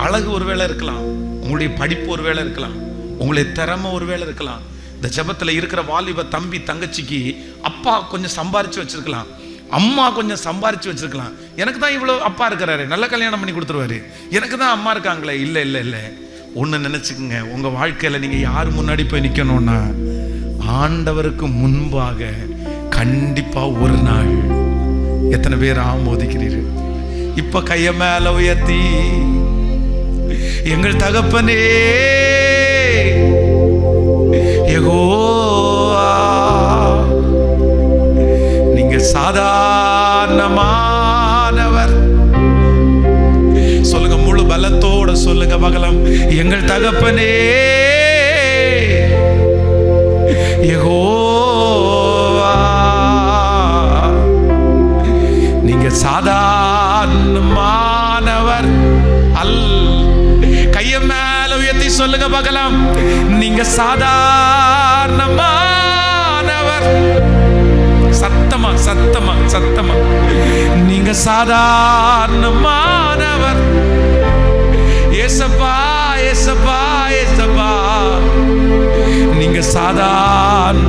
அழகு ஒருவேளை இருக்கலாம், உங்களுடைய படிப்பு ஒருவேளை இருக்கலாம், உங்களுடைய திறமை ஒருவேளை இருக்கலாம். இந்த ஜெபத்தில் இருக்கிற வாலிப தம்பி தங்கச்சிக்கு அப்பா கொஞ்சம் சம்பாரிச்சு வச்சிருக்கலாம், அம்மா கொஞ்சம் சம்பாரிச்சு வச்சிருக்கலாம். எனக்கு தான் இவ்வளோ அப்பா இருக்கிறாரு, நல்ல கல்யாணம் பண்ணி கொடுத்துருவாரு, எனக்கு தான் அம்மா இருக்காங்களே. இல்லை இல்லை இல்லை, ஒன்று நினச்சிக்கோங்க, உங்கள் வாழ்க்கையில் நீங்கள் யார் முன்னாடி போய் நிற்கணும்னா ஆண்டவருக்கு முன்பாக கண்டிப்பாக ஒரு நாள். எத்தனை பேர் ஆமோதிக்கிறீர்கள்? இப்போ கையை மேலே உயர்த்தி, எங்கள் தகப்பனே யெகோவா, நீங்க சாதாரணமானவர். சொல்லுங்க, முழு பலத்தோட சொல்லுங்க பகலம். எங்கள் தகப்பனே யெகோவா, நீங்க சாதாரணமானவர் அல்ல. கைய மேல உயர்த்தி சொல்லுங்க பகலம், நீங்க சாதாரணமானவர். சத்தமா சத்தமா சத்தமா, நீங்க சாதாரணமானவர். ஏசப்பா ஏசப்பா ஏசப்பா, நீங்க சாதாரணமானவர்.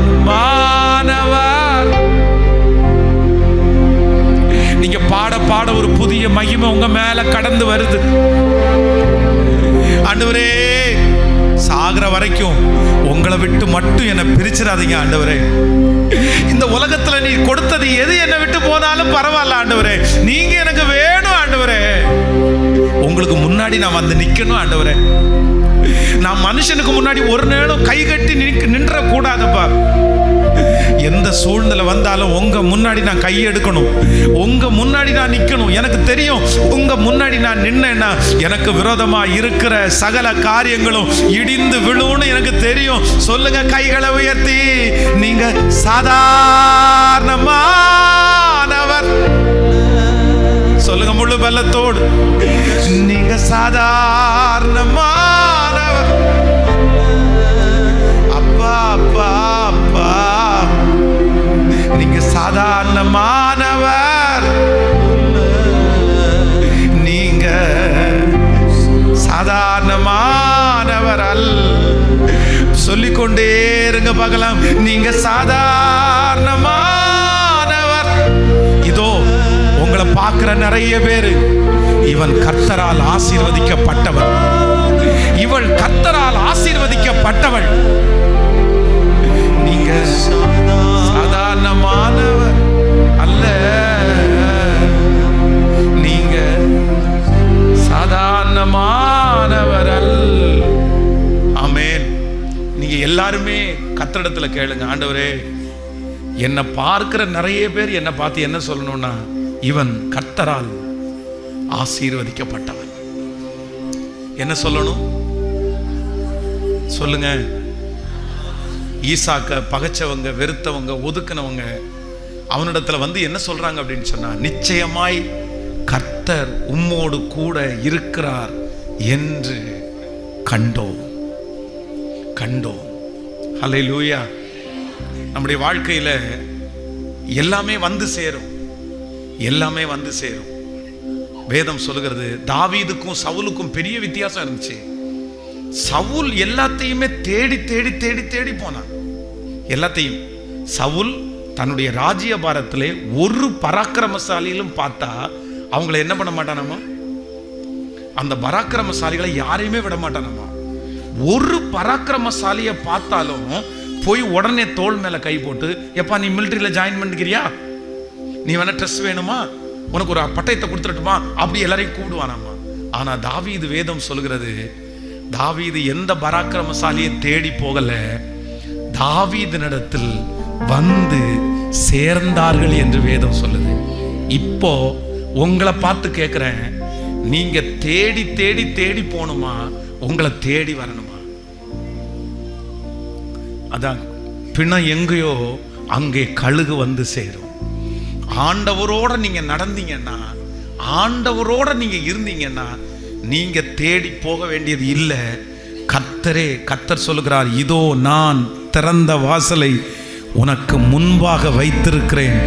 நீங்க பாட பாட ஒரு புதிய மகிமை உங்க மேல கடந்து வருது. ஆண்டவரே, சாகிற வரைக்கும் உங்களை விட்டு மட்டும் என்னை பிரிச்சிடாதீங்க ஆண்டவரே. இந்த உலகத்துல நீ கொடுத்தது எது என்னை விட்டு போனாலும் பரவாயில்ல ஆண்டவரே, நீங்க எனக்கு வேணும் ஆண்டவரே. உங்களுக்கு முன்னாடி நான் வந்து நிக்கணும் ஆண்டவரே. நான் மனுஷனுக்கு முன்னாடி ஒரு நேரம் கை கட்டி நின்ற கூடாதுப்பா. எந்த சூழ்நிலை வந்தாலும் உங்க முன்னாடி நான் கையெடுக்கணும், உங்க முன்னாடி நான் நிக்கணும். எனக்கு தெரியும், உங்க முன்னாடி நான் நின்னேன்னா எனக்கு விரோதமா இருக்கிற சகல காரியங்களும் இடிந்து விழுன்னு எனக்கு தெரியும். சொல்லுங்க கைகளை உயர்த்தி, நீங்க சாதாரணமானவர். சொல்லுங்க முழு பலத்தோடு, நீங்க சாதாரணமானவர். அப்பா அப்பா அப்பா, நீங்க சாதாரணமானவர். நீங்க சாதாரணமானவர் அல்ல. சொல்லிக்கொண்டே இருங்க பார்க்கலாம், நீங்க சாதாரணமானவர். இதோ உங்களை பார்க்கிற நிறைய பேரு, இவன் கர்த்தரால் ஆசீர்வதிக்கப்பட்டவன், இவள் கர்த்தரால் ஆசீர்வதிக்கப்பட்டவள். நீங்க சாதாரணமானவர் அல்ல, நீங்க கர்த்தரிடத்துல கேளுங்க, ஆண்டவரே என்னை பார்க்கிற நிறைய பேர் என்னை பார்த்து என்ன சொல்லணும்னா, இவன் கர்த்தரால் ஆசீர்வதிக்கப்பட்டவன். என்ன சொல்லணும் சொல்லுங்க? ஈசாக்க பகைச்சவங்க, வெறுத்தவங்க, ஒதுக்குனவங்க அவனிடத்துல வந்து என்ன சொல்றாங்க அப்படின்னு சொன்னா, நிச்சயமாய் கர்த்தர் உம்மோடு கூட இருக்கிறார் என்று கண்டோம். ஹல்லேலூயா. நம்முடைய வாழ்க்கையில எல்லாமே வந்து சேரும். வேதம் சொல்லுகிறது, தாவீதுக்கும் சவுலுக்கும் பெரிய வித்தியாசம் இருந்துச்சு. சவுல் எல்லாத்தையுமே தேடி தேடி தேடி தேடி போனான். எல்லாத்தையும் சவுல் தன்னுடைய ராஜ்யபாரத்திலே ஒரு பராக்கிரமசாலியிலும் பார்த்தா அவங்கள என்ன பண்ண மாட்டானாமா, அந்த பராக்கிரமசாலிகளை யாரையுமே விட மாட்டானாமா. ஒரு பராக்கிரமசாலியை பார்த்தாலும் போய் உடனே தோள் மேல கை போட்டு, எப்பா நீ மிலிட்டரியில ஜாயின் பண்ணிக்கிறியா, நீ வேணா ட்ரெஸ் வேணுமா, உனக்கு ஒரு பட்டயத்தை கொடுத்துட்டுமா, அப்படி எல்லாரையும் கூப்பிடுவானாமா. ஆனா தாவீது, வேதம் சொல்கிறது, தாவீது எந்த பராக்கிரமசாலியை தேடி போகல, தாவீதினிடத்தில் வந்து சேர்ந்தார்கள் என்று வேதம் சொல்லுது. இப்போ உங்களை பார்த்து கேட்கிறேன், நீங்க தேடி தேடி தேடி போகணுமா, உங்களை தேடி வரணுமா? அதான் பிணம் எங்கேயோ அங்கே கழுகு வந்து சேரும். ஆண்டவரோட நீங்க நடந்தீங்கன்னா, ஆண்டவரோட நீங்க இருந்தீங்கன்னா, நீங்க தேடி போக வேண்டியது இல்லை. கர்த்தர் சொல்லுகிறார், இதோ நான் திறந்த வாசலை உனக்கு முன்பாக வைத்திருக்கிறேன்,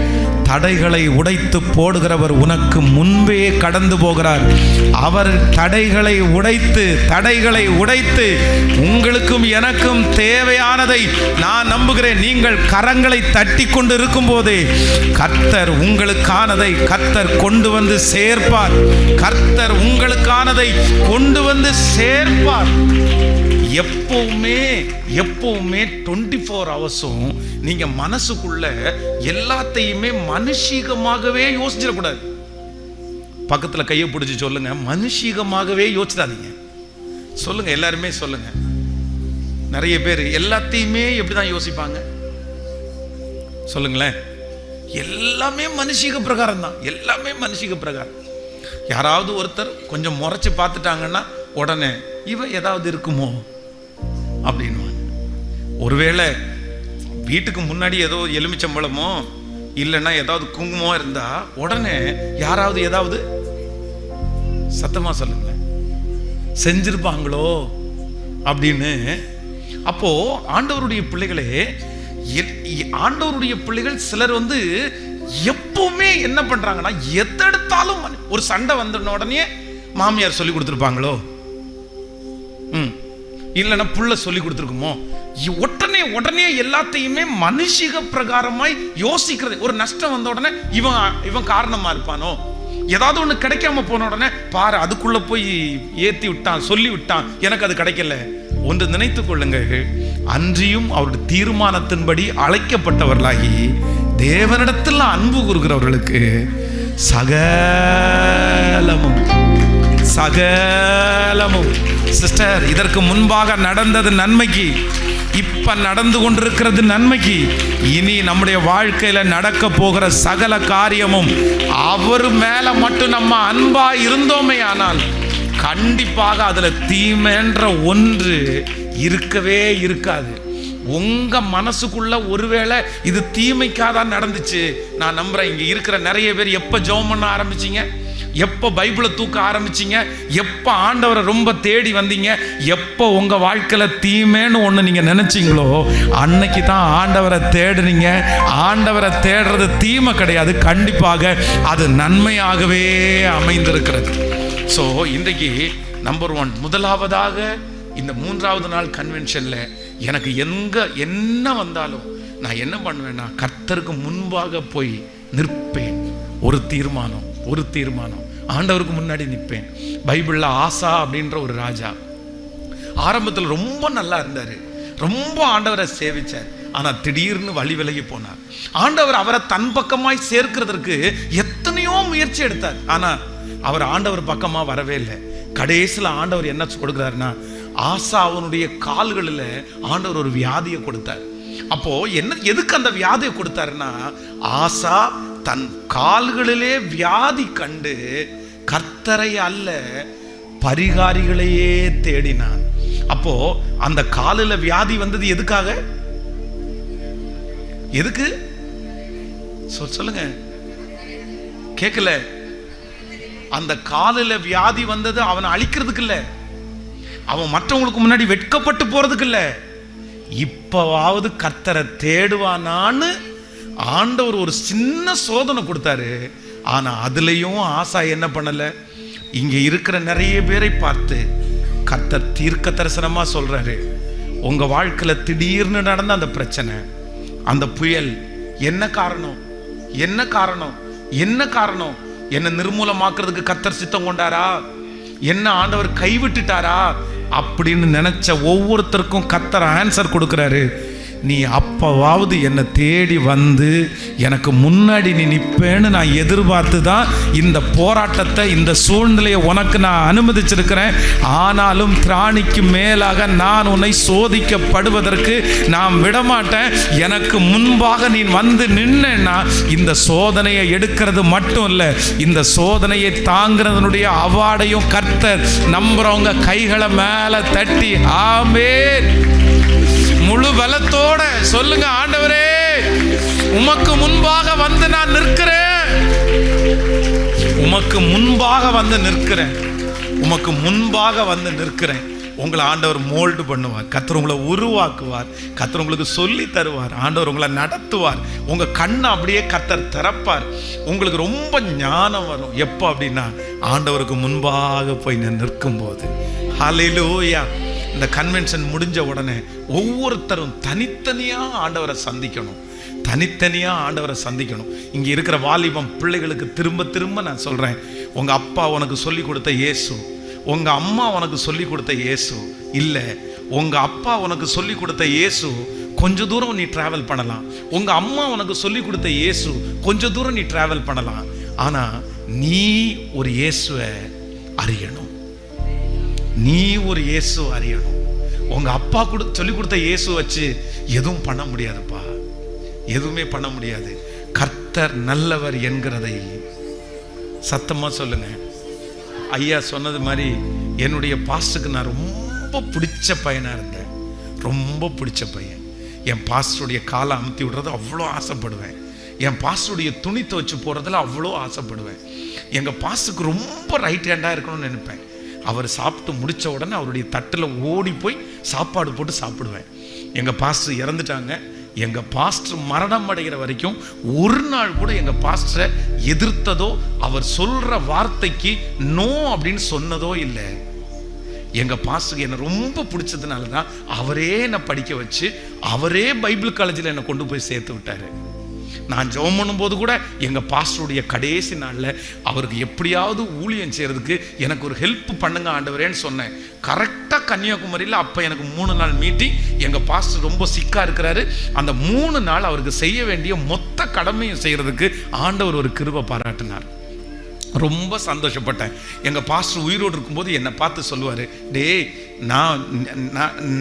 தடைகளை உடைத்து போடுகிறவர் உனக்கு முன்பே கடந்து போகிறார். அவர் தடைகளை உடைத்து உங்களுக்கும் எனக்கும் தேவையானதை நான் நம்புகிறேன். நீங்கள் கரங்களை தட்டி கொண்டு இருக்கும் போதே கர்த்தர் உங்களுக்கானதை கர்த்தர் கொண்டு வந்து சேர்ப்பார். கர்த்தர் உங்களுக்கானதை கொண்டு வந்து சேர்ப்பார். எப்பவுமே 24 ஹவர்ஸும் நீங்க மனசுக்குள்ள எல்லாத்தையுமே மனுஷீகமாகவே யோசிச்சிடக்கூடாது. பக்கத்துல கையை பிடிச்சி சொல்லுங்க, மனுஷீகமாகவே யோசிச்சிடாதீங்க. சொல்லுங்க, எல்லாருமே சொல்லுங்க. நிறைய பேர் எல்லாத்தையுமே எப்படிதான் யோசிப்பாங்க சொல்லுங்களேன்? எல்லாமே மனுஷீக பிரகாரம் தான், எல்லாமே மனுஷீக பிரகாரம். யாராவது ஒருத்தர் கொஞ்சம் முறைச்சு பார்த்துட்டாங்கன்னா உடனே இவன் ஏதாவது இருக்குமோ அப்படின்னு. ஒருவேளை வீட்டுக்கு முன்னாடி ஏதோ எலுமிச்சம்பழமோ இல்லைன்னா ஏதாவது குங்குமோ இருந்தா உடனே யாராவது ஏதாவது சத்தமா சொல்லுங்க செஞ்சிருப்பாங்களோ அப்படின்னு. அப்போ ஆண்டவருடைய பிள்ளைகள் சிலர் வந்து எப்பவுமே என்ன பண்றாங்கன்னா, எதெடுத்தாலும் ஒரு சண்டை வந்த உடனே மாமியார் சொல்லி கொடுத்துருப்பாங்களோ, இல்லைன்னா புள்ள சொல்லி கொடுத்துருக்குமோ, உடனே எல்லாத்தையுமே மனுஷிக பிரகாரமாய் யோசிக்கிறது. ஒரு நஷ்டம் வந்த உடனே இவன் காரணமா இருப்பானோ, ஏதாவது ஒண்ணு கிடைக்காம போன உடனே பாரு அதுக்குள்ள போய் ஏத்தி விட்டான், சொல்லி விட்டான், எனக்கு அது கிடைக்கல. ஒன்று நினைத்துக் கொள்ளுங்கள், அன்றியும் அவருடைய தீர்மானத்தின்படி அழைக்கப்பட்டவர்களாகி தேவனிடத்தில் அன்பு கூறுகிறவர்களுக்கு சகலமும் சிஸ்டர், இதற்கு முன்பாக நடந்தது நன்மைக்கு, இப்ப நடந்து கொண்டிருக்கிறது நன்மைக்கு, இனி நம்முடைய வாழ்க்கையில நடக்க போகிற சகல காரியமும் அவர் மேல மட்டும் நம்ம அன்பா இருந்தோமே ஆனால் கண்டிப்பாக அதுல தீமைன்ற ஒன்று இருக்கவே இருக்காது. உங்க மனசுக்குள்ள ஒருவேளை இது தீமைக்காதான் நடந்துச்சு, நான் நம்புறேன் இங்க இருக்கிற நிறைய பேர் எப்ப ஜெபம் பண்ண ஆரம்பிச்சீங்க, எப்போ பைபிளை தூக்க ஆரம்பிச்சிங்க, எப்போ ஆண்டவரை ரொம்ப தேடி வந்தீங்க, எப்போ உங்கள் வாழ்க்கையில் தீமைன்னு ஒன்று நீங்கள் நினச்சிங்களோ அன்னைக்கு தான் ஆண்டவரை தேடுனீங்க. ஆண்டவரை தேடுறது தீமை கிடையாது, கண்டிப்பாக அது நன்மையாகவே அமைந்திருக்கிறது. ஸோ இன்றைக்கு நம்பர் 1, முதலாவதாக இந்த 3வது நாள் கன்வென்ஷனில் எனக்கு என்ன வந்தாலும் நான் என்ன பண்ணுவேன்னா, கர்த்தருக்கு முன்பாக போய் நிற்பேன். ஒரு தீர்மானம் ஆண்டவருக்கு முன்னாடி நிற்பேன். பைபிள்ல ஆசா அப்படின்ற ஒரு ராஜா ஆரம்பத்தில் ரொம்ப நல்லா இருந்தாரு, ரொம்ப ஆண்டவரை சேவிச்சார். ஆனா திடீர்னு வழி விலகி போனார். ஆண்டவர் அவரை தன் பக்கமாய் சேர்க்கிறதுக்கு எத்தனையோ முயற்சி எடுத்தார். ஆனா அவர் ஆண்டவர் பக்கமா வரவே இல்லை. கடைசியில் ஆண்டவர் என்ன கொடுக்கிறாருன்னா, ஆசா அவனுடைய கால்களில் ஆண்டவர் ஒரு வியாதியை கொடுத்தார். அப்போ என்ன, எதுக்கு அந்த வியாதியை கொடுத்தாருன்னா, ஆசா தன் கால்களிலே வியாதி கண்டு கர்த்தரை அல்ல பரிகாரிகளையே தேடினான். அப்போ அந்த காலில் வியாதி வந்தது எதுக்காக? எதுக்கு சொல்லுங்க, கேட்கல. அந்த காலில் வியாதி வந்தது அவனை அழிக்கிறதுக்கு இல்ல, அவன் மற்றவங்களுக்கு முன்னாடி வெட்கப்பட்டு போறதுக்கு இல்ல, இப்பவாவது கர்த்தரை தேடுவானான்னு ஆண்டவர் ஒரு சின்ன சோதனை கொடுத்தாரு. ஆனா அதுலயும் ஆசா என்ன பண்ணல, இங்க இருக்கிற நிறைய பேரை பார்த்து கர்த்தர் தீர்க்க தரிசனமா சொல்றாரு, உங்க வாழ்க்கையில திடீர்னு நடந்த அந்த பிரச்சனை, அந்த புயல் என்ன காரணம், என்ன காரணம், என்ன காரணம்? என்ன நிர்மூலமாக்குறதுக்கு கர்த்தர் சித்தம் கொண்டாரா? என்ன ஆண்டவர் கைவிட்டுட்டாரா அப்படின்னு நினைச்ச ஒவ்வொருத்தருக்கும் கர்த்தர் ஆன்சர் கொடுக்கிறாரு. நீ அப்பவாவது என்னை தேடி வந்து எனக்கு முன்னாடி நீ நிற்பேன்னு நான் எதிர்பார்த்து தான் இந்த போராட்டத்தை, இந்த சூழ்நிலையை உனக்கு நான் அனுமதிச்சிருக்கிறேன். ஆனாலும் திராணிக்கு மேலாக நான் உன்னை சோதிக்கப்படுவதற்கு நான் விடமாட்டேன். எனக்கு முன்பாக நீ வந்து நின்னா இந்த சோதனையை எடுக்கிறது மட்டும் இல்லை, இந்த சோதனையை தாங்கிறதனுடைய அவார்டையும் கர்த்தர் நம்புறவங்க கைகளை மேல தட்டி ஆமென் முழு பலத்தோட சொல்லுங்க, ஆண்டவரே உமக்கு முன்பாக வந்து நான் நிற்கிறேன், உமக்கு முன்பாக வந்து நிற்கிறேன், உமக்கு முன்பாக வந்து நிற்கிறேன். உங்களை ஆண்டவர் மோல்டு பண்ணுவார், கர்த்தர் உங்களை உருவாக்குவார், கர்த்தர் உங்களுக்கு சொல்லி தருவார், ஆண்டவர் உங்களை நடத்துவார், உங்க கண்ணை அப்படியே கர்த்தர் திறப்பார், உங்களுக்கு ரொம்ப ஞானம் வரும். எப்போ அப்படின்னா ஆண்டவருக்கு முன்பாக போய் நிற்கும் போது. ஹல்லேலூயா. இந்த கன்வென்ஷன் முடிஞ்ச உடனே ஒவ்வொருத்தரும் தனித்தனியா ஆண்டவரை சந்திக்கணும், தனித்தனியா ஆண்டவரை சந்திக்கணும். இங்க இருக்கிற வாலிபம் பிள்ளைகளுக்கு திரும்ப திரும்ப நான் சொல்றேன், உங்க அப்பா உனக்கு சொல்லி கொடுத்த இயேசு, உங்க அம்மா உனக்கு சொல்லி கொடுத்த இயேசு இல்ல, உங்க அப்பா உனக்கு சொல்லி கொடுத்த இயேசு கொஞ்ச தூரம் நீ டிராவல் பண்ணலாம், உங்க அம்மா உனக்கு சொல்லி கொடுத்த இயேசு கொஞ்ச தூரம் நீ டிராவல் பண்ணலாம். ஆனா நீ ஒரு இயேசுவை அறியணும், நீ ஒரு இயேசு அறியணும். உங்க அப்பா சொல்லி கொடுத்த இயேசு வச்சு எதுவும் பண்ண முடியாதுப்பா, எதுவுமே பண்ண முடியாது. கர்த்தர் நல்லவர் என்கிறதை சத்தமா சொல்லுங்க. ஐயா சொன்னது மாதிரி என்னுடைய பாஸ்டருக்கு நான் ரொம்ப பிடிச்ச பையனா இருந்தேன், ரொம்ப பிடிச்ச பையன். என் பாஸ்டருடைய காலை அமுத்தி விடுறது அவ்வளோ ஆசைப்படுவேன், என் பாஸ்டருடைய துணி துவச்சு போறதுல அவ்வளோ ஆசைப்படுவேன். எங்க பாஸ்டருக்கு ரொம்ப ரைட் ஹேண்டா இருக்கணும்னு நினைப்பேன். அவர் சாப்பிட்டு முடித்த உடனே அவருடைய தட்டில் ஓடி போய் சாப்பாடு போட்டு சாப்பிடுவேன். எங்கள் பாஸ்டர் இறந்துட்டாங்க, எங்கள் பாஸ்டர் மரணம் அடைகிற வரைக்கும் ஒரு நாள் கூட எங்கள் பாஸ்டரை எதிர்த்ததோ அவர் சொல்கிற வார்த்தைக்கு நோ அப்படின்னு சொன்னதோ இல்லை. எங்கள் பாஸ்டருக்கு என்னை ரொம்ப பிடிச்சதுனால தான் அவரே என்னை படிக்க வச்சு அவரே பைபிள் காலேஜில் என்னை கொண்டு போய் சேர்த்து விட்டார். நான் ஜெபம் பண்ணும்போது கூட எங்கள் பாஸ்டருடைய கடைசி நாளில் அவருக்கு எப்படியாவது ஊழியம் செய்கிறதுக்கு எனக்கு ஒரு ஹெல்ப் பண்ணுங்க ஆண்டவரேன்னு சொன்னேன். கரெக்டாக கன்னியாகுமரியில் அப்போ எனக்கு 3 நாள் மீட்டிங். எங்கள் பாஸ்டர் ரொம்ப சிக்காக இருக்கிறாரு. அந்த 3 நாள் அவருக்கு செய்ய வேண்டிய மொத்த கடமையும் செய்கிறதுக்கு ஆண்டவர் ஒரு கிருபை பாராட்டினார். ரொம்ப சந்தோஷப்பட்டேன். எங்கள் பாஸ்டர் உயிரோடு இருக்கும்போது என்னை பார்த்து சொல்லுவார், டேய்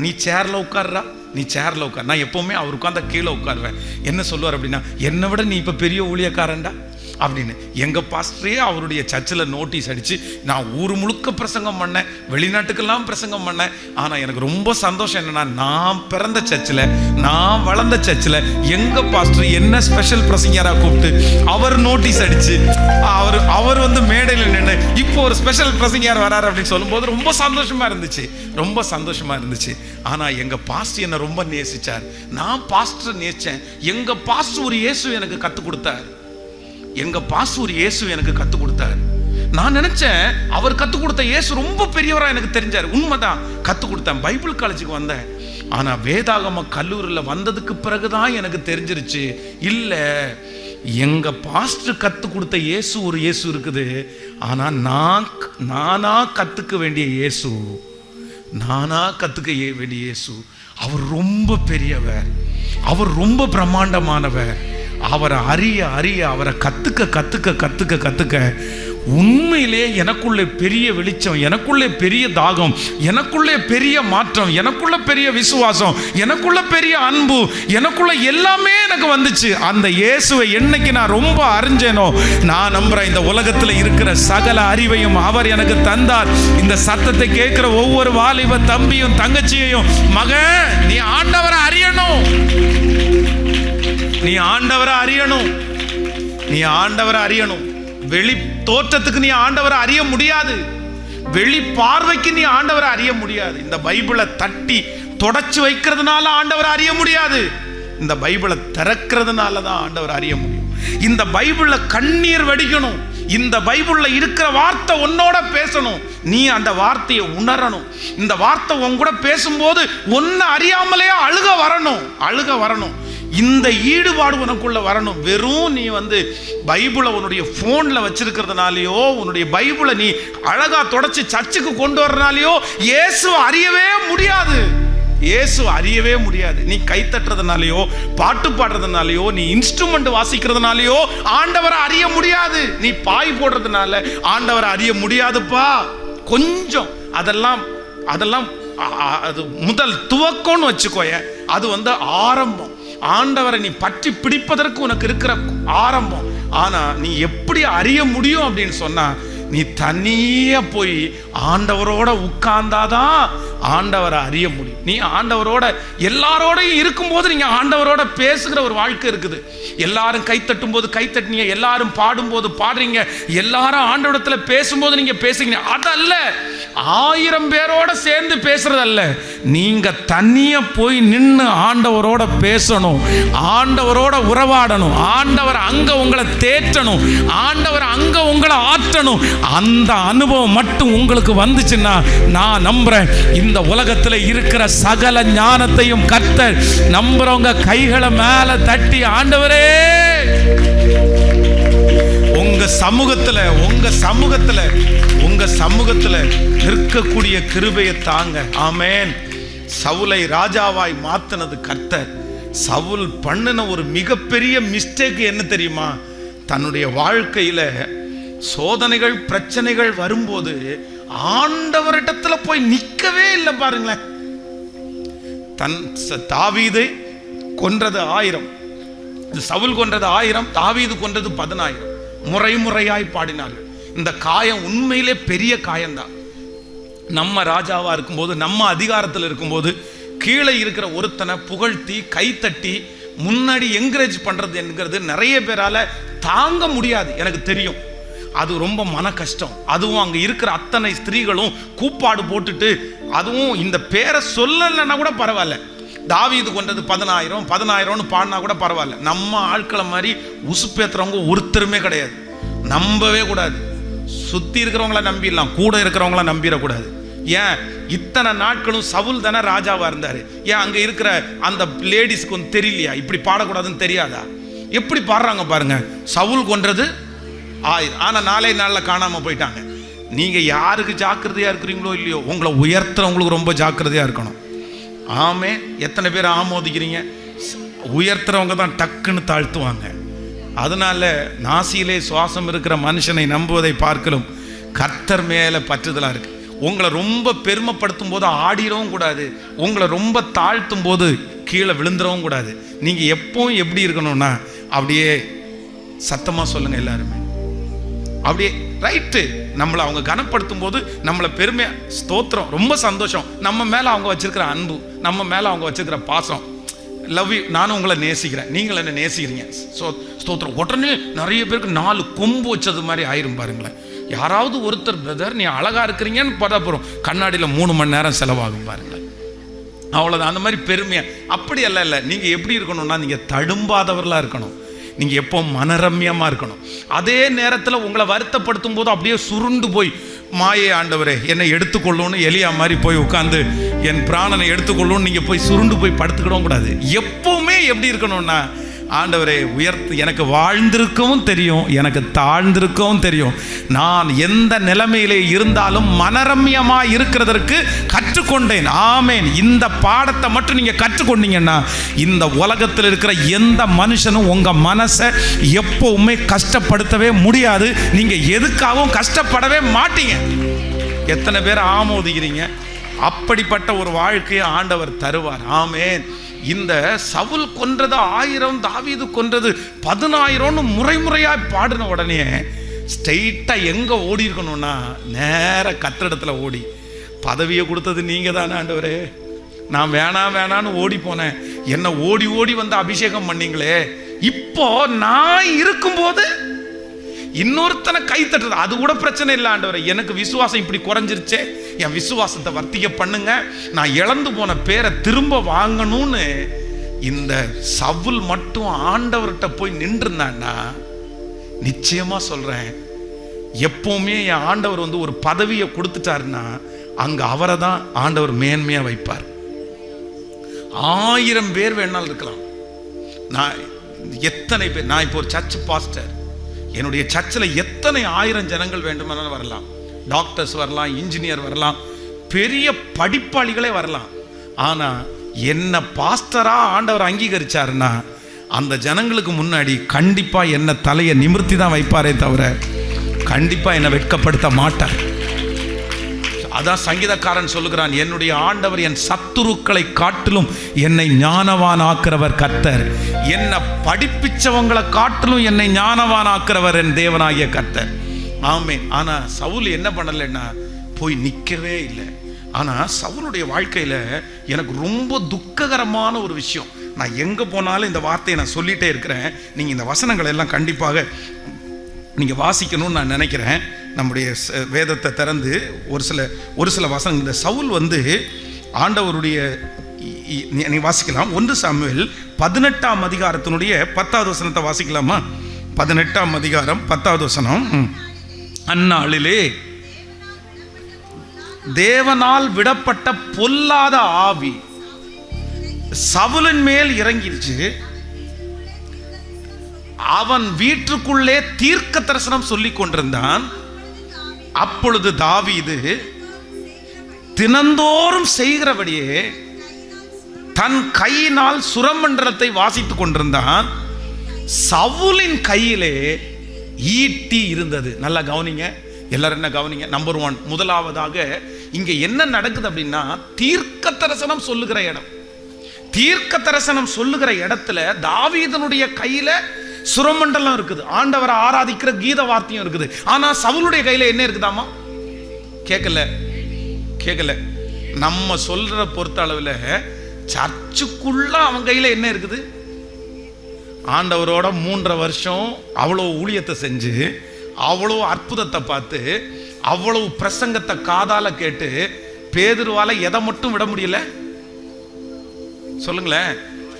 நீ சேரில் உட்கார்றா, நீ சேரில் உட்கார். நான் எப்போவுமே அவர் உட்கார்ந்தா கீழே உட்காருவேன். என்ன சொல்லுவார் அப்படின்னா, என்னை விட நீ இப்போ பெரிய ஊழியக்காரன்டா அப்படின்னு. எங்கள் பாஸ்டரே அவருடைய சர்ச்சில் நோட்டீஸ் அடித்து நான் ஊர் முழுக்க பிரசங்கம் பண்ணேன், வெளிநாட்டுக்கெல்லாம் பிரசங்கம் பண்ணேன். ஆனால் எனக்கு ரொம்ப சந்தோஷம் என்னென்னா, நான் பிறந்த சர்ச்சில், நான் வளர்ந்த சர்ச்சில் எங்கள் பாஸ்டர் என்ன ஸ்பெஷல் பிரசங்கராக கூப்பிட்டு அவர் நோட்டீஸ் அடித்து அவர் வந்து மேடையில் நின்று இப்போ ஒரு ஸ்பெஷல் பிரசங்கர் வராரு அப்படின்னு சொல்லும்போது ரொம்ப சந்தோஷமாக இருந்துச்சு, ரொம்ப சந்தோஷமாக இருந்துச்சு. ஆனால் எங்கள் பாஸ்டர் என்னை ரொம்ப நேசித்தார், நான் பாஸ்டர் நேசித்தேன். எங்கள் பாஸ்டர் ஒரு இயேசு எனக்கு கற்றுக் கொடுத்தார், எங்க பாஸ்டர் இயேசு எனக்கு கற்றுக் கொடுத்தார். நான் நினைச்சேன் அவர் கற்றுக் கொடுத்த இயேசு ரொம்ப பெரியவரா எனக்கு தெரிஞ்சார். உண்மைதான், கற்றுக் கொடுத்தேன். பைபிள் காலேஜுக்கு வந்தேன். ஆனா வேதாகம கல்லூரியில் வந்ததுக்கு பிறகுதான் எனக்கு தெரிஞ்சிருச்சு, இல்ல எங்க பாஸ்டர் கற்றுக் கொடுத்த இயேசு ஒரு இயேசு இருக்குது. ஆனா நானா கத்துக்க வேண்டிய இயேசு, நானா கத்துக்க வேண்டிய இயேசு அவர் ரொம்ப பெரியவர், அவர் ரொம்ப பிரம்மாண்டமானவர். அவரை அறிய அறிய அவரை கத்துக்க கத்துக்க கத்துக்க கத்துக்க உண்மையிலே எனக்குள்ளே பெரிய வெளிச்சம், எனக்குள்ளே பெரிய தாகம், எனக்குள்ளே பெரிய மாற்றம், எனக்குள்ள பெரிய விசுவாசம், எனக்குள்ள பெரிய அன்பு, எனக்குள்ள எல்லாமே எனக்கு வந்துச்சு. அந்த இயேசுவை என்னைக்கு நான் ரொம்ப அறிஞ்சேனோ, நான் நம்புறேன் இந்த உலகத்தில் இருக்கிற சகல அறிவையும் அவர் எனக்கு தந்தார். இந்த சத்தத்தை கேட்கிற ஒவ்வொரு வாலிப தம்பியும் தங்கச்சியையும், மகன் நீ ஆண்டவரை அறியணும், நீ ஆண்டவரை அறியணும், நீ ஆண்டவரை அறியணும். வெளி தோற்றத்துக்கு நீ ஆண்டவரை அறிய முடியாது, வெளி பார்வைக்கு நீ ஆண்டவரை அறிய முடியாது. இந்த பைபிளை தட்டி தொடச்சு வைக்கிறதுனால ஆண்டவரை அறிய முடியாது. இந்த பைபிளை திறக்கிறதுனால தான் ஆண்டவரை அறிய முடியும். இந்த பைபிள்ல கண்ணீர் வடிக்கணும். இந்த பைபிள்ல இருக்கிற வார்த்தை உன்னோட பேசணும். நீ அந்த வார்த்தையை உணரணும். இந்த வார்த்தை உன் கூட பேசும்போது ஒன்னு அறியாமலே அழுக வரணும். இந்த ஈடுபாடு உனக்குள்ள வரணும். வெறும் நீ பைபிளை உன்னுடைய போன்ல வச்சிருக்கிறதுனாலயோ, உன்னுடைய பைபிளை நீ அழகா தொடச்சு சர்ச்சுக்கு கொண்டு வர்றதுனாலயோ இயேசு அறியவே முடியாது. இயேசு அறியவே முடியாது. நீ கை தட்டுறதுனாலயோ, பாட்டு பாடுறதுனாலயோ, நீ இன்ஸ்ட்ருமெண்ட் வாசிக்கிறதுனாலயோ ஆண்டவரை அறிய முடியாது. நீ பாய் போடுறதுனால ஆண்டவரை அறிய முடியாதுப்பா. கொஞ்சம் அதெல்லாம் அது முதல் துவக்கம்னு வச்சுக்கோய. அது ஆரம்பம். ஆண்டவரை நீ பற்றி பிடிப்பதற்கு உனக்கு இருக்கிற ஆரம்பம். ஆனா நீ எப்படி அறிய முடியும் அப்படின்னு சொன்னா, நீ தனியா போய் ஆண்டவரோட உட்கார்ந்தாதான் ஆண்டவரை அறிய முடியும். நீ ஆண்டவரோட எல்லாரோடையும் இருக்கும்போது நீங்க ஆண்டவரோட பேசுகிற ஒரு வாழ்க்கை இருக்குது. எல்லாரும் கை தட்டும் போது கை தட்டினீங்க, எல்லாரும் பாடும்போது பாடுறீங்க, எல்லாரும் ஆண்டவரத்துல பேசும்போது நீங்க பேசுறீங்க. அதல்ல, 1000 பேரோட சேர்ந்து பேசுறது அல்ல. நீங்க தனியா போய் நின்று ஆண்டவரோட பேசணும், ஆண்டவரோட உறவாடணும், ஆண்டவர் அங்க உங்களை தேற்றணும், ஆண்டவர் அங்க உங்களை ஆற்றணும். அந்த அனுபவம் மட்டும் உங்களுக்கு வந்துச்சுன்னா நான் நம்புறேன் இந்த உலகத்துல இருக்கிற சகல ஞானத்தையும் கர்த்தர் நம்புறவங்க கைகளை மேல தட்டி, ஆண்டவரே உங்க சமூகத்துல இருக்கக்கூடிய கிருபையை தாங்க. ஆமென். சவுலை ராஜாவாய் மாத்தினது கர்த்தர். சவுல் பண்ணின ஒரு மிகப்பெரிய மிஸ்டேக் என்ன தெரியுமா? தன்னுடைய வாழ்க்கையில சோதனைகள் பிரச்சனைகள் வரும்போது ஆண்டவரிடத்துல போய் நிக்கவே இல்லை. பாருங்களேன், தாவீது கொன்றது 1000, சவுல் கொன்றது 1000, தாவீது கொன்றது 10000. முறையாய் பாடினார்கள். இந்த காயம் உண்மையிலே பெரிய காயம்தான். நம்ம ராஜாவா இருக்கும்போது, நம்ம அதிகாரத்தில் இருக்கும்போது, கீழே இருக்கிற ஒருத்தனை புகழ்த்தி கைத்தட்டி முன்னாடி என்கரேஜ் பண்றது என்கிறது நிறைய பேரால தாங்க முடியாது. எனக்கு தெரியும், அது ரொம்ப மன கஷ்டம். அதுவும் அங்க இருக்கிற அத்தனை ஸ்திரீகளும் கூப்பாடு போட்டுட்டு, அதுவும் இந்த பேரை சொல்லலைன்னா கூட பரவாயில்ல, தாவீது கொண்டது 10000 பாடினா கூட பரவாயில்ல. நம்ம ஆட்களை மாதிரி உசுப்பேத்துறவங்க ஒருத்தருமே கிடையாது. நம்பவே கூடாது. சுத்தி இருக்கிறவங்கள நம்பிடலாம், கூட இருக்கிறவங்கள நம்பிடக்கூடாது. ஏன் இத்தனை நாட்களும் சவுல் தானே ராஜாவா இருந்தாரு? ஏன் அங்க இருக்கிற அந்த லேடிஸ்க்கு தெரியலையா இப்படி பாடக்கூடாதுன்னு? தெரியாதா? எப்படி பாடுறாங்க பாருங்க. சவுல் கொன்றது 1000, ஆனா 4 நாள்ல காணாம போயிட்டாங்க. நீங்க யாருக்கு ஜாக்கிரதையா இருக்கிறீங்களோ இல்லையோ, உங்களை உயர்த்துறவங்களுக்கு ரொம்ப ஜாக்கிரதையா இருக்கணும். ஆமே. எத்தனை பேர் ஆமோதிக்கிறீங்க? உயர்த்துறவங்க தான் டக்குன்னு தாழ்த்துவாங்க. அதனால நாசியிலே சுவாசம் இருக்கிற மனுஷனை நம்புவதை பார்க்கலும் கர்த்தர் மேல பற்றுதலா இருக்கு. உங்களை ரொம்ப பெருமைப்படுத்தும் போது ஆடிடவும் கூடாது, உங்களை ரொம்ப தாழ்த்தும் போது கீழே விழுந்துடவும் கூடாது. நீங்க எப்பவும் எப்படி இருக்கணும்னா, அப்படியே சத்தமா சொல்லுங்க எல்லாருமே, அப்படியே ரைட்டு. நம்மளை அவங்க கனப்படுத்தும் போது நம்மளை பெருமை ஸ்தோத்திரம், ரொம்ப சந்தோஷம். நம்ம மேல அவங்க வச்சிருக்கிற அன்பு, நம்ம மேல அவங்க வச்சிருக்கிற பாசம், லவ் யூ, நானும் உங்களை நேசிக்கிறேன், நீங்கள் என்ன நேசிக்கிறீங்க, ஸ்தோத்திரம். உடனே நிறைய பேருக்கு 4 கொம்பு வச்சது மாதிரி ஆயிரும். பாருங்களேன், யாராவது ஒருத்தர் பிரதர் நீ அழகா இருக்கிறீங்கன்னு பார்த்தா போறோம், கண்ணாடியில் 3 மணி நேரம் செலவாகும். பாருங்களேன், அவ்வளோதான். அந்த மாதிரி பெருமையா அப்படி அல்ல. நீங்க எப்படி இருக்கணும்னா, நீங்க தழும்பாதவர்களா இருக்கணும். நீங்க எப்போ மனரம்யமா இருக்கணும். அதே நேரத்தில் உங்களை வருத்தப்படுத்தும் போது அப்படியே சுருண்டு போய், மாயே ஆண்டவரே என்னை எடுத்துக்கொள்ளும்னு எலியா மாதிரி போய் உட்காந்து என் பிராணனை எடுத்துக்கொள்ளும்னு நீங்க போய் சுருண்டு போய் படுத்துக்கிடவும் கூடாது. எப்பவுமே எப்படி இருக்கணும்னா, ஆண்டவரே உயர்த்து, எனக்கு வாழ்ந்திருக்கவும் தெரியும், எனக்கு தாழ்ந்திருக்கவும் தெரியும். நான் எந்த நிலைமையிலே இருந்தாலும் மனரம்யமாக இருக்கிறதற்கு கற்றுக்கொண்டேன். ஆமேன். இந்த பாடத்தை மட்டும் நீங்கள் கற்றுக்கொண்டீங்கன்னா இந்த உலகத்தில் இருக்கிற எந்த மனுஷனும் உங்கள் மனசை எப்பவுமே கஷ்டப்படுத்தவே முடியாது. நீங்கள் எதுக்காகவும் கஷ்டப்படவே மாட்டீங்க. எத்தனை பேர் ஆமோதிக்கிறீங்க? அப்படிப்பட்ட ஒரு வாழ்க்கையை ஆண்டவர் தருவார். ஆமேன். இந்த சவுல் கொன்றது 1000, தாவீது கொன்றது 10,000 முறையாக பாடின உடனே ஸ்ட்ரெயிட்டா எங்க ஓடி இருக்கணும்னா நேர கத்திடத்துல ஓடி, பதவியை கொடுத்தது நீங்க தானே ஆண்டவரே, நான் வேணான்னு ஓடி போனேன், என்ன ஓடி ஓடி வந்து அபிஷேகம் பண்ணீங்களே, இப்போ நான் இருக்கும்போது இன்னொருத்தனை கை தட்டுறது அது கூட பிரச்சனை இல்லை ஆண்டவரே, எனக்கு விசுவாசம் இப்படி குறைஞ்சிருச்சே, என் விசுவாசத்தை வர்த்திக்க பண்ணுங்க, நான் இழந்து போன பேரை திரும்ப வாங்கணும்னு இந்த சவுல் மட்டும் ஆண்டவர்கிட்ட போய் நின்றுருந்தான்னா, நிச்சயமா சொல்றேன், எப்பவுமே என் ஆண்டவர் வந்து ஒரு பதவியை கொடுத்துட்டாருன்னா அங்க அவரை தான் ஆண்டவர் மேன்மையா வைப்பார். 1000 பேர் வேணாலும் இருக்கலாம். நான் எத்தனை பேர், நான் இப்போ ஒரு சர்ச் பாஸ்டர், என்னுடைய சர்ச்சில் எத்தனை 1000 ஜனங்கள் வேண்டுமானாலும் வரலாம், டாக்டர்ஸ் வரலாம், இன்ஜினியர் வரலாம், பெரிய படிப்பாளிகளே வரலாம். ஆனால் என்ன பாஸ்டரா ஆண்டவர் அங்கீகரிச்சாருன்னா அந்த ஜனங்களுக்கு முன்னாடி கண்டிப்பாக என்ன தலையை நிமிர்த்தி தான் வைப்பாரே தவிர கண்டிப்பாக என்னை வெட்கப்படுத்த மாட்டார். அதான் சங்கீதக்காரன் சொல்லுகிறான், என்னுடைய ஆண்டவர் என் சத்துருக்களை காட்டிலும் என்னை ஞானவான் ஆக்கிறவர் கர்த்தர், என்னை படிப்பிச்சவங்களை காட்டிலும் என்னை ஞானவான் ஆக்கிறவர் என் தேவனாகிய கர்த்தர். ஆமென். ஆனா சவுல் என்ன பண்ணலைன்னா போய் நிற்கவே இல்லை. ஆனா சவுலுடைய வாழ்க்கையில எனக்கு ரொம்ப துக்ககரமான ஒரு விஷயம், நான் எங்க போனாலும் இந்த வார்த்தையை நான் சொல்லிட்டே இருக்கிறேன், நீங்க இந்த வசனங்களை எல்லாம் கண்டிப்பாக நீங்க வாசிக்கணும்னு நான் நினைக்கிறேன். நம்முடைய வேதத்தை திறந்து ஒரு சில வசனங்கள், இந்த சவுல் வந்து ஆண்டவருடைய, நீ வாசிக்கலாம் 1 சாமுவேல் 18ஆம் அதிகாரத்தினுடைய 10வது வசனத்தை வாசிக்கலாமா? 18ஆம் அதிகாரம் 10வது வசனம். அந்நாளிலே தேவனால் விடப்பட்ட பொல்லாத ஆவி சவுலின் மேல் இறங்கிருச்சு, அவன் வீட்டுக்குள்ளே தீர்க்க தரிசனம் சொல்லிக் கொண்டிருந்தான். அப்பொழுது தாவீது தினந்தோறும் செய்கிறபடியே தன் கையினால் சுரமண்டலத்தை வாசித்துக் கொண்டிருந்தான். சவுலின் கையிலே ஈட்டி இருந்தது. நல்லா கவனிங்க, எல்லாரும் என்ன கவனிங்க. நம்பர் 1, முதலாவதாக இங்க என்ன நடக்குது அப்படின்னா, தீர்க்க தரிசனம் சொல்லுகிற இடம், தீர்க்க தரிசனம் சொல்லுகிற இடத்துல தாவீதனுடைய கையில சுரமண்டலம் இருக்குது, ஆண்டவரை ஆராதிக்கிற கீத வார்த்தையும் இருக்குது. ஆனா சவுலுடைய கையில என்ன இருக்குதாமா? கேட்கல. நம்ம சொல்ற பொறுத்த அளவுல சர்ச்சுக்குள்ள அவன் கையில என்ன இருக்குது? ஆண்டவரோட 3.5 வருஷம் அவ்வளவு ஊழியத்தை செஞ்சு, அவ்வளவு அற்புதத்தை பார்த்து, அவ்வளவு பிரசங்கத்தை காதால கேட்டு, பேதுருவால எதை மட்டும் விட முடியல சொல்லுங்களேன்?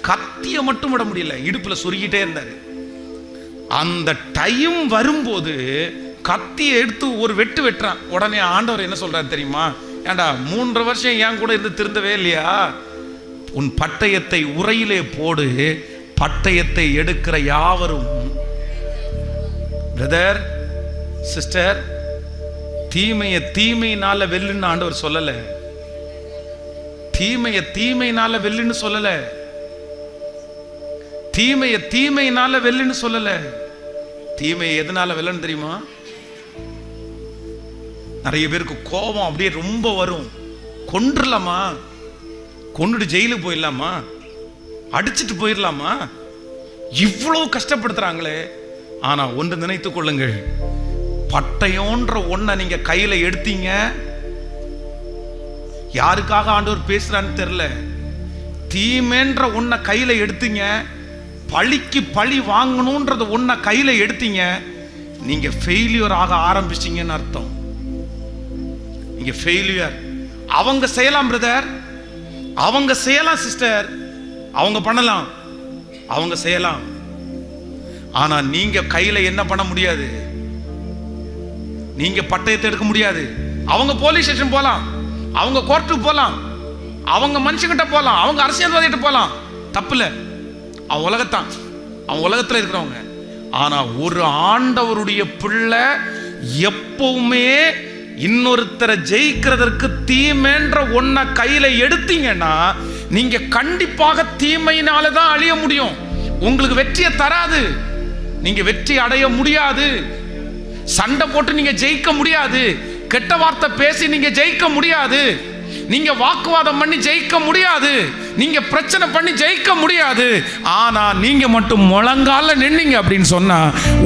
கத்திய மட்டும் விட முடியல, இடுப்புல சொருகிட்டே இருந்தாரு. அந்த டைம் வரும்போது கத்தியை எடுத்து ஒரு வெட்டு வெட்டுறான். உடனே ஆண்டவர் என்ன சொல்றாரு தெரியுமா? ஏண்டா 3.5 வருஷம் என் கூட இருந்து திருந்தவே இல்லையா? உன் பட்டயத்தை உரையிலே போடு, பட்டயத்தை எடுக்கிற யாவரும். பிரதர் சிஸ்டர், தீமையை தீமையினால வெல்லுன்னு ஆண்டவர் சொல்லல, தீமையை தீமையினால வெல்லுன்னு சொல்லல, தீமையை தீமையினால வெல்லுன்னு சொல்லல. தீமையை எதனால வெல்லன்னு தெரியுமா? நிறைய பேருக்கு கோபம் அப்படியே ரொம்ப வரும். கொன்றுலாமா? கொன்னுட்டு ஜெயிலுக்கு போயிடலாமா? அடிச்சுட்டு போயிடலாமா? இவ்வளவு கஷ்டப்படுத்துறாங்களே. ஆனா ஒன்று நினைத்துக் கொள்ளுங்கள், பட்டயோன்ற ஒன்றை நீங்க கையில எடுத்தீங்க, யாருக்காக ஆண்டவர் பேசுறான்னு தெரியல, தீமைன்ற ஒன்றை கையில எடுத்தீங்க, பழிக்கு பழி வாங்கணும்ன்றது ஒன்றை கையில எடுத்தீங்க, நீங்க ஃபெயிலியர் ஆக ஆரம்பிச்சிங்கன்னு அர்த்தம். நீங்க ஃபெயிலியர். அவங்க செய்யலாம் பிரதர், அவங்க செய்யலாம் சிஸ்டர், அவங்க பண்ணலாம், அவங்க செய்யலாம். ஆனா நீங்க கையில என்ன பண்ண முடியாது? நீங்க பட்டயத்தை எடுக்க முடியாது. அவங்க போலீஸ் ஸ்டேஷன் போலாம், அவங்க கோர்ட்டுக்கு போலாம், அவங்க மனுஷங்கிட்ட போலாம், அவங்க அரசியல்வாதிகிட்ட போலாம், தப்புல. அவன் உலகத்தான், அவன் உலகத்தில் இருக்கிறவங்க. ஆனா ஒரு ஆண்டவருடைய பிள்ளை எப்பவுமே இன்னொருத்தரை ஜெயிக்கிறதற்கு தீமைன்ற ஒன்ன கையில எடுத்தீங்கன்னா நீங்க கண்டிப்பாக தீமையினால தான் அழிய முடியும். உங்களுக்கு வெற்றியை தராது, நீங்க வெற்றி அடைய முடியாது. சண்டை போட்டு நீங்க ஜெயிக்க முடியாது, கெட்ட வார்த்தை பேசி நீங்க ஜெயிக்க முடியாது, நீங்க வாக்குவாதம் பண்ணி ஜெயிக்க முடியாது, நீங்க பிரச்சனை பண்ணி ஜெயிக்க முடியாது. ஆனா நீங்க மட்டும் முழங்கால நின்னீங்க அப்படின்னு சொன்னா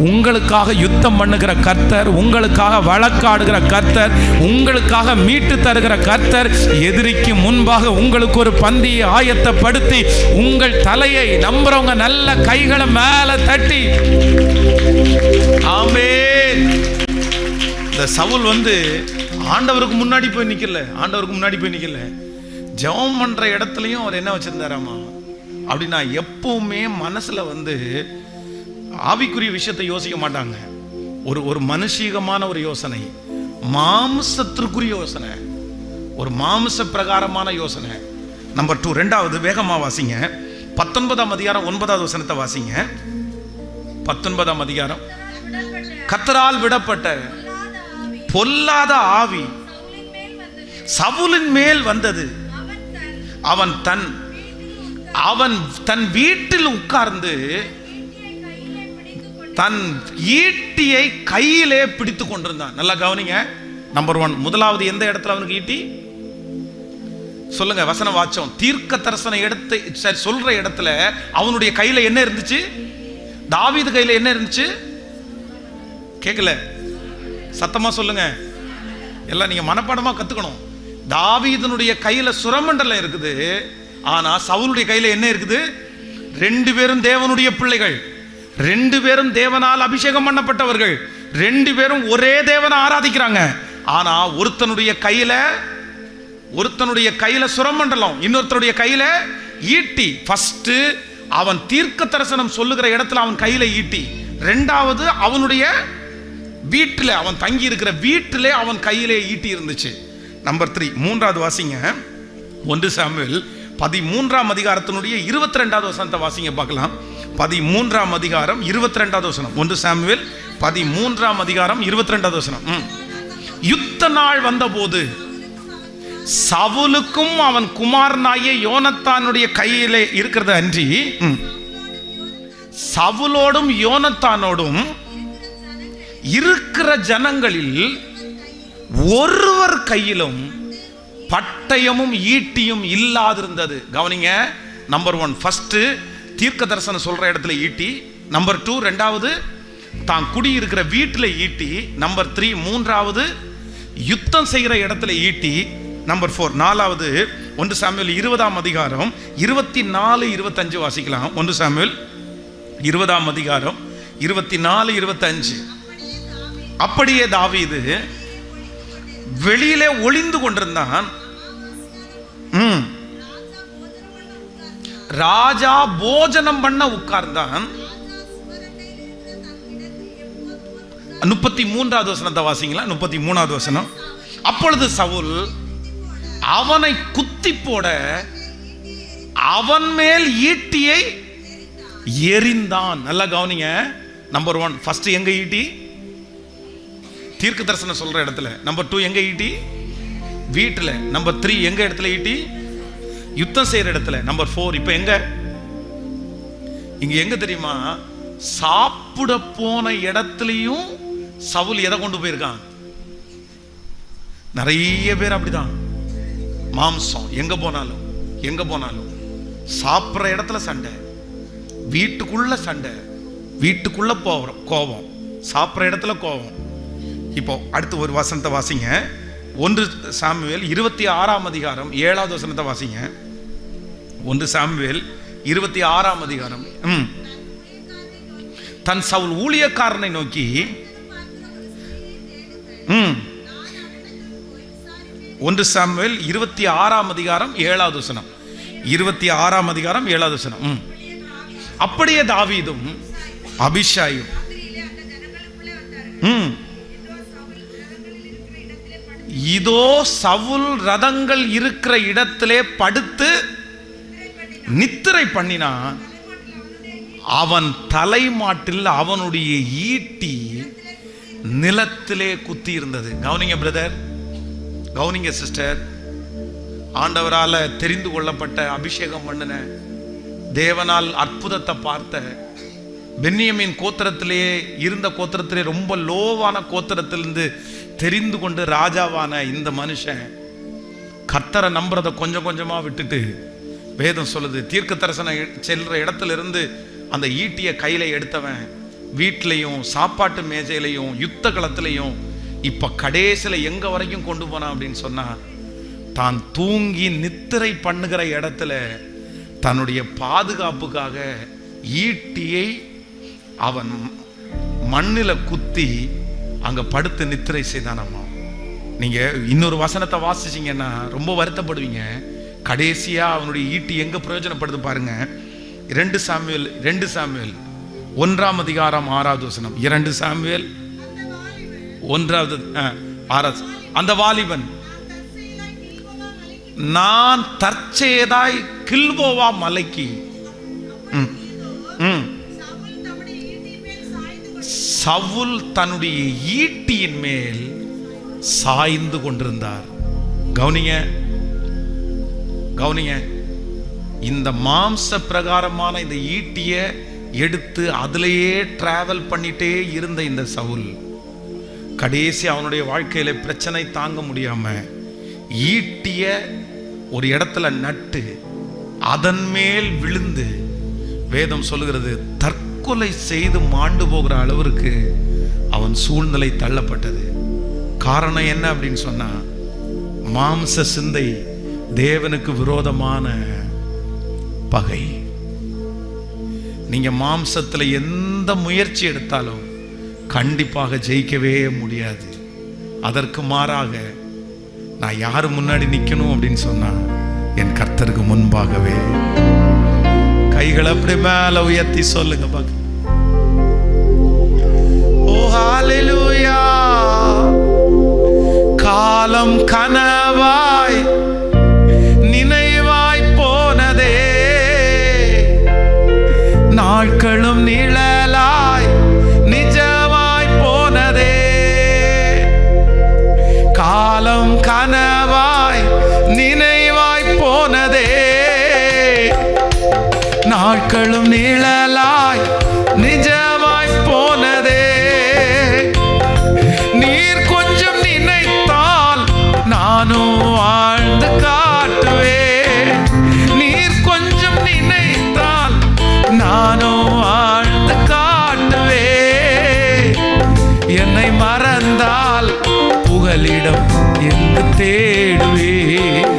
உங்களுக்காக யுத்தம் பண்ணுகிற கர்த்தர், உங்களுக்காக வழக்காடுகிற கர்த்தர், உங்களுக்காக மீட்டு தருகிற கர்த்தர் எதிரிக்கு முன்பாக உங்களுக்கு ஒரு பந்தியை ஆயத்தப்படுத்தி உங்கள் தலையை நம்புறவங்க நல்ல கைகளை மேல தட்டி ஆமென். இந்த சவுல் ஆண்டவருக்கு முன்னாடி போய் நிக்கல, ஜெபம் பண்ற இடத்துலயும் அவர் என்ன வச்சிருந்தாராமா அப்படின்னா, எப்பவுமே மனசுல ஆவிக்குரிய விஷயத்தை யோசிக்க மாட்டாங்க. ஒரு மனுஷீகமான ஒரு யோசனை, மாம்சத்திற்குரிய யோசனை, ஒரு மாம்ச பிரகாரமான யோசனை. நம்பர் 2, ரெண்டாவது வேகமா வாசிங்க. 19ஆம் அதிகாரம் 9வது வசனத்தை வாசிங்க. 19ஆம் அதிகாரம். கர்த்தரால் விடப்பட்ட பொல்லாத ஆவி சவுலின் மேல் வந்தது. அவன் தன் வீட்டில் உட்கார்ந்து தன் ஈட்டியை கையிலே பிடித்துக் கொண்டிருந்தான். நல்லா கவனிங்க. நம்பர் 1, முதலாவது எந்த இடத்துல அவனுக்கு ஈட்டி சொல்லுங்க, வசனம் வாச்சோம். தீர்க்க தரிசன எடுத்து சொல்ற இடத்துல அவனுடைய கையில என்ன இருந்துச்சு? தாவீது கையில என்ன இருந்துச்சு? கேட்கல, சத்தமா சொல்லுங்க. எல்லாம் நீங்க மனப்பாடமா கத்துக்கணும். தாவீதனுடைய கையில சுரமண்டலம் இருக்குது, ஆனா சவுலுடைய கையில என்ன இருக்குது? 2 பேரும் தேவனுடைய பிள்ளைகள், 2 பேரும் தேவனால் அபிஷேகம் பண்ணப்பட்டவர்கள், 2 பேரும் ஒரே தேவனை ஆராதிக்கிறாங்க. ஆனா ஒருத்தனுடைய கையில சுரமண்டலம், இன்னொருத்தருடைய கையில ஈட்டி. ஃபர்ஸ்ட் அவன் தீர்க்க தரிசனம் சொல்லுகிற இடத்துல அவன் கையில ஈட்டி, 2வது அவனுடைய வீட்டில், அவன் தங்கி இருக்கிற வீட்டிலே அவன் கையிலே ஈட்டி இருந்துச்சு. நம்பர் 3, மூன்றாவது வாசிங்க. 1 சாமுவேல் 13ஆம் அதிகாரத்தினுடைய 22வது வசனத்தை வாசிங்க பார்க்கலாம். 13ஆம் அதிகாரம் 22வது வசனம். 1 சாமுவேல் 13ஆம் அதிகாரம் 22வது வசனம். யுத்த நாள் வந்தபோது சவுலுக்கும் அவன் குமாரனாகிய யோனத்தானுடைய கையிலே இருக்கிறது அன்றி சவுலோடும் யோனத்தானோடும் இருக்கிற ஜனங்களில் ஒருவர் கையிலும் பட்டயமும் ஈட்டியும் இல்லாதிருந்தது. கவனிங்க. நம்பர் 1 ஃபர்ஸ்ட் தீர்க்க தரிசனம் சொல்ற இடத்துல ஈட்டி. நம்பர் 2 ரெண்டாவது தான் குடியிருக்கிற வீட்டில் ஈட்டி. நம்பர் 3 மூன்றாவது யுத்தம் செய்கிற இடத்துல ஈட்டி. நம்பர் 4 நாலாவது 1 சாமுவேல் 20ஆம் அதிகாரம் 24 25 வாசிக்கலாம். 1 சாமுவேல் 20ஆம் அதிகாரம் 24 25. அப்படியே தாவீது வெளியிலே ஒளிந்து கொண்டிருந்தான். ராஜா போஜனம் பண்ண உட்கார்ந்தான். 33வது வசனத்தை வாசிங்களா. 33வது வசனம். அப்பொழுது சவுல் அவனை குத்தி போட அவன் மேல் ஈட்டியை எறிந்தான். நல்லா கவனிங்க. நம்பர் 1 ஃபர்ஸ்ட் எங்க ஈட்டி? தீர்க்க தரிசனம் சொல்ற இடத்துல. நம்பர் 2 எங்க ஈட்டி? வீட்டுல. நம்பர் 3 எங்க இடத்துல ஈட்டி? யுத்தம் செய்யற இடத்துல. நம்பர் 4 இப்ப எங்க தெரியுமா? சாப்பிட போன இடத்துலயும் சவுல் எதை கொண்டு போயிருக்கான்? நிறைய பேர் அப்படிதான். மாம்சம் எங்க போனாலும் சாப்பிட்ற இடத்துல சண்டை, வீட்டுக்குள்ள சண்டை, வீட்டுக்குள்ள கோபம், சாப்பிட்ற இடத்துல கோபம். இப்போ அடுத்து ஒரு வசனத்தை வாசிங்க. 1 சாமுவேல் 26ஆம் அதிகாரம் 7வது வசனத்தை வாசிங்க. 1 சாமுவேல் 26ஆம் அதிகாரம். தன் சவுல் ஊழியக்காரனை நோக்கி 1 சாமுவேல் 26ஆம் அதிகாரம் 7வது வசனம். 26ஆம் அதிகாரம் 7வது வசனம். அப்படியே தாவீதும் அபிஷாயும் இதோ சவுல் ரதங்கள் இருக்கிற இடத்திலே படுத்து நித்திரை பண்ணினான். அவன் தலைமாட்டில் அவனுடைய ஈட்டி நிலத்திலே குத்தி இருந்தது. கவனிங்க பிரதர், கவனிங்க சிஸ்டர். ஆண்டவரால் தெரிந்து கொள்ளப்பட்ட, அபிஷேகம் பண்ணின, தேவனால் அற்புதத்தை பார்த்த, பென்யமீன் கோத்திரத்திலேயே இருந்த கோத்திரத்திலே ரொம்ப லோவான கோத்திரத்திலிருந்து தெரிந்து கொண்டு ராஜாவான இந்த மனுஷன் கர்த்தரை நம்புறதை கொஞ்சம் கொஞ்சமா விட்டுட்டு, வேதம் சொல்லுது, தீர்க்க தரிசனம் செல்ற இடத்துல இருந்து அந்த ஈட்டிய கையில எடுத்தவன் வீட்லையும் சாப்பாட்டு மேஜையிலையும் யுத்த களத்திலையும் இப்ப கடைசியில எங்க வரைக்கும் கொண்டு போனான் அப்படின்னு சொன்னா, தான் தூங்கி நித்திரை பண்ணுகிற இடத்துல தன்னுடைய பாதுகாப்புக்காக ஈட்டியை அவன் மண்ணில குத்தி அங்க படுத்து நித்திரை செய்தானம்மா. நீங்க இன்னொரு வசனத்தை வாசிச்சீங்கன்னா ரொம்ப வருத்தப்படுவீங்க. கடைசியா அவனுடைய ஈட்டி எங்க பிரயோஜனப்படுது பாருங்க. 2 சாமுவேல் 1ஆம் அதிகாரம் 6வது வசனம். 2 சாமுவேல் 1வது 6. அந்த வாலிபன், நான் தற்செயலாய் கில்போவா மலைக்கு சவுல் தன்னுடைய ஈட்டியின் மேல் சாய்ந்து கொண்டிருந்தார். கவனிங்க, கவனிங்க. இந்த மாம்ச பிரகாரமான இந்த ஈட்டிய எடுத்து அதிலேயே டிராவல் பண்ணிட்டே இருந்த இந்த சவுல் கடைசி அவனுடைய வாழ்க்கையில பிரச்சனை தாங்க முடியாம ஈட்டிய ஒரு இடத்துல நட்டு அதன் மேல் விழுந்து, வேதம் சொல்லுகிறது, தற்கொலை செய்து மாண்டு போகிற அளவிற்கு அவன் சூழ்நிலை தள்ளப்பட்டது. காரணம் என்ன அப்படின்னு சொன்னா, மாம்ச சிந்தை, தேவனுக்கு விரோதமான பகை. நீங்க மாம்சத்துல எந்த முயற்சி எடுத்தாலும் கண்டிப்பாக ஜெயிக்கவே முடியாது. அதற்கு மாறாக நான் யாரு முன்னாடி நிக்கணும் அப்படின்னு சொன்னா, என் கர்த்தருக்கு முன்பாகவே. கைகளை அப்படி மேல உயர்த்தி சொல்லுங்க பாக்க. ஓ ஹalleluya. காலம் கனவாய் நினைவாய் போனதே, நாட்களும் நிழலாய் நிஜமாய் போனதே. காலம் கனவாய் நினைவாய் போனதே, நாட்களும் நிழலாய் நிஜமாய் போனதே. நீர் கொஞ்சம் நினைத்தால் நானும் வாழ்ந்து காட்டுவேன். நீர் கொஞ்சம் நினைத்தால் நானும் வாழ்ந்து காட்டுவேன். என்னை மறந்தால் புகலிடம் எங்கு தேடுவேன்.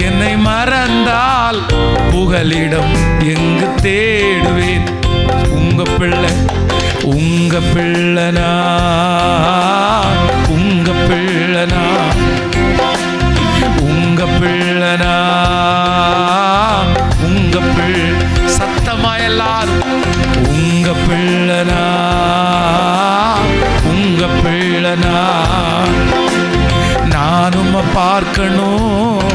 என்னை மறந்தால் புகலிடம் எங்கு தேடுவேன். உங்க பிள்ளை, உங்க பிள்ளனா, உங்க பிள்ளனா, உங்க பிள்ளனா, உங்க பிள்ளை. சத்தமா எல்லாரும், உங்க பிள்ளனா, உங்க பிள்ளனா. நானும் பார்க்கணும்,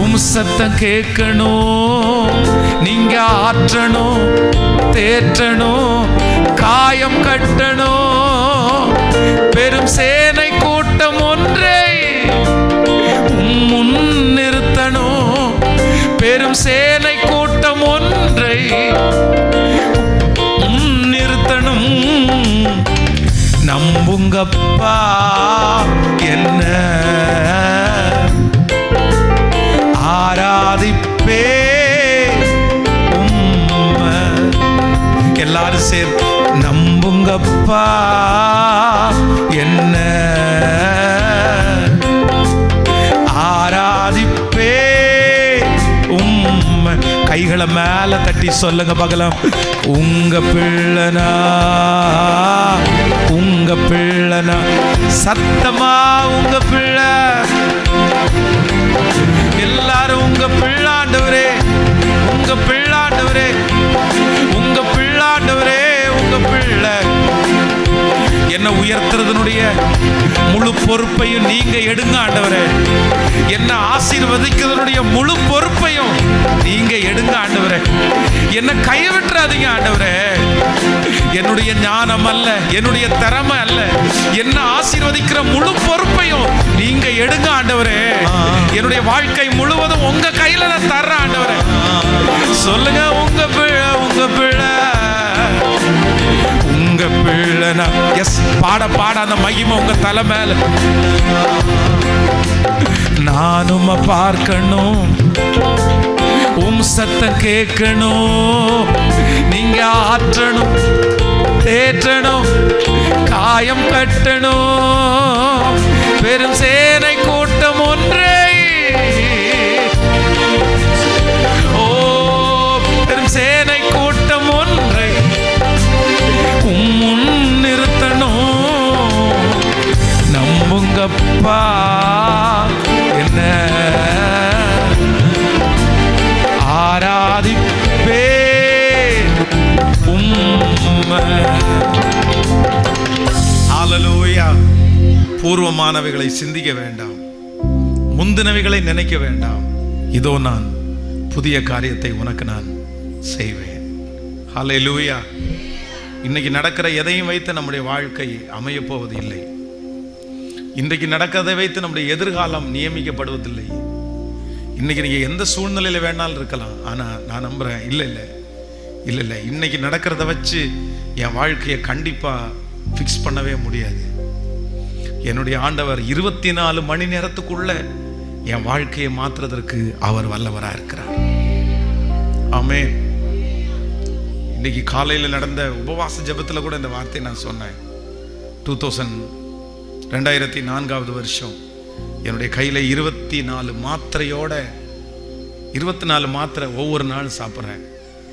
உம் சத்தம் கேட்கணும். நீங்க ஆற்றணும், தேற்றணும், காயம் கட்டணும். பெரும் சேனை கூட்டம் ஒன்றை முன் நிறுத்தணும். பெரும் சேனை கூட்டம் ஒன்றை நிறுத்தணும். நம்புங்கப்பா என்ன ஆராதிப்பே உம்மை. எல்லாரும் சேர்ந்து நம்புங்கப்பா என்ன ஆராதிப்பே உம்மை. கைகளை மேல தட்டி சொல்லுங்க பார்க்கலாம். உங்க பிள்ளனா, உங்க பிள்ளனா. சத்தமா உங்க பிள்ளை. எல்லாரும் உங்க பிள்ளாண்டவரே, உங்க பிள்ளாண்டவரே, உங்க பிள்ளாண்டவரே, உங்க பிள்ளை. என்ன உயர்த்துறதனுடைய முழு பொறுப்பையும் நீங்க எடுங்க ஆண்டவரே. என்ன ஆசீர்வதிக்கிறதனுடைய முழு பொறுப்பையும் நீங்க எடுங்க ஆண்டவரே. என்ன கைவிட்டுறாதீங்க ஆண்டவரே. என்னுடைய ஞானம் அல்ல, என்னுடைய திறமை அல்ல, என்ன ஆசீர்வதிக்கிற முழு பொறுப்பையும் நீங்க எடுங்க ஆண்டவரே. என்னுடைய வாழ்க்கை முழுவதும் உங்க கையில நான் தர்றேன் ஆண்டவரே. சொல்லுங்க, உங்க பிள்ளை, உங்க பிள்ளை, உங்க பிள்ளைனா எஸ். பாட பாட அந்த மகிமை உங்க தலை மேல. நானும் பார்க்கணும், சத்தம் கேட்கணும், நீங்க ஆற்றணும், தேற்றணும், காயம் கட்டணும். பெரும் சேனை கூட்டம் ஒன்றே, ஓ பெரும் சேனை கூட்டம் ஒன்றை முன் நிறுத்தணும். நம்புங்கப்பா என்ன ஆராதிப்பே உம்மை. ஹல்லேலூயா. பூர்வமானவைகளை சிந்திக்க வேண்டாம், முந்தினவைகளை நினைக்க வேண்டாம். இதோ நான் புதிய காரியத்தை உனக்கு நான் செய்வேன். ஹல்லேலூயா. இன்னைக்கு நடக்கிற எதையும் வைத்து நம்முடைய வாழ்க்கை அமைய போவது இல்லை. இன்றைக்கு நடக்கிறதை வைத்து நம்முடைய எதிர்காலம் நியமிக்கப்படுவதில்லை. இன்னைக்கு நீங்க எந்த சூழ்நிலையில வேணாலும் இருக்கலாம். ஆனா நான் நம்புறேன், இல்லை இல்லை இல்லை இல்லை, இன்னைக்கு நடக்கிறத வச்சு என் வாழ்க்கையை கண்டிப்பா ஃபிக்ஸ் பண்ணவே முடியாது. என்னுடைய ஆண்டவர் 24 மணி நேரத்துக்குள்ள என் வாழ்க்கையை மாற்றுறதற்கு அவர் வல்லவராக இருக்கிறார். ஆமென். இன்னைக்கு காலையில் நடந்த உபவாச ஜெபத்தில் கூட இந்த வார்த்தையை நான் சொன்னேன். 2004 வருஷம் என்னுடைய கையில் 24 மாத்திரையோட 24 மாத்திரை ஒவ்வொரு நாள் சாப்பிட்றேன்.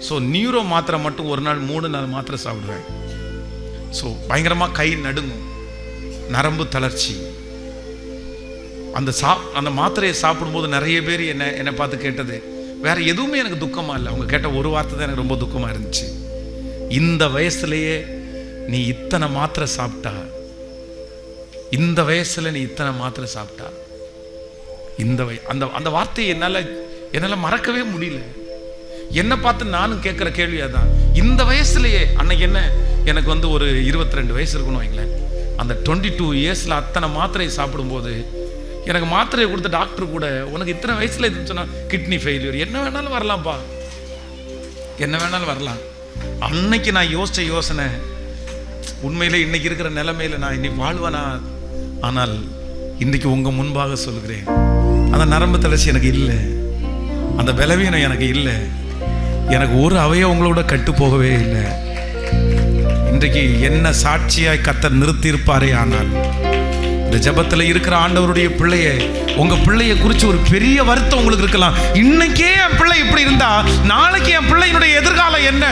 ஸோ நியூரோ மாத்திரை மட்டும் ஒரு நாள் 3-4 மாத்திரை சாப்பிடுவேன். ஸோ பயங்கரமாக கை நடுங்கும், நரம்பு தளர்ச்சி. அந்த மாத்திரையை சாப்பிடும்போது நிறைய பேர் என்னை பார்த்து கேட்டது, வேற எதுவுமே எனக்கு துக்கமா இல்லை, அவங்க கேட்ட ஒரு வார்த்தை தான் எனக்கு ரொம்ப துக்கமாக இருந்துச்சு. இந்த வயசுலேயே நீ இத்தனை மாத்திரை சாப்பிட்டா, இந்த வயசுல நீ இத்தனை மாத்திரை சாப்பிட்டா, அந்த வார்த்தையை என்னால் மறக்கவே முடியல. என்னை பார்த்து நானும் கேட்குற கேள்வி அதான். இந்த வயசுலயே அன்னைக்கு எனக்கு ஒரு 22 வயசு இருக்கணும் வைங்களேன். அந்த 22 இயர்ஸ்ல அத்தனை மாத்திரையை சாப்பிடும்போது எனக்கு மாத்திரையை கொடுத்த டாக்டர் கூட, உனக்கு இத்தனை வயசுல இதுன்னு சொன்னா கிட்னி ஃபெயிலியர், என்ன வேணாலும் வரலாம்ப்பா, என்ன வேணாலும் வரலாம். அன்னைக்கு நான் யோசிச்ச யோசனை, உண்மையிலே இன்னைக்கு இருக்கிற நிலைமையில நான் இன்னைக்கு வாழ்வேனா? ஆனால் இன்னைக்கு உங்க முன்பாக சொல்கிறேன், அந்த நரம்பு தளர்ச்சி எனக்கு இல்லை, அந்த பலவீனம் எனக்கு இல்லை, எனக்கு ஒரு அவயவங்களோட கட்டு போகவே இல்லை. இன்றைக்கு என்ன சாட்சியாய் கர்த்தர் நிறுத்தியிருப்பாரே. ஆனால் இந்த ஜெபத்தில் இருக்கிற ஆண்டவருடைய பிள்ளையை, உங்க பிள்ளையை குறித்து ஒரு பெரிய வருத்தம் உங்களுக்கு இருக்கலாம். இன்னைக்கே என் பிள்ளை இப்படி இருந்தா நாளைக்கு என் பிள்ளையினுடைய எதிர்காலம் என்ன,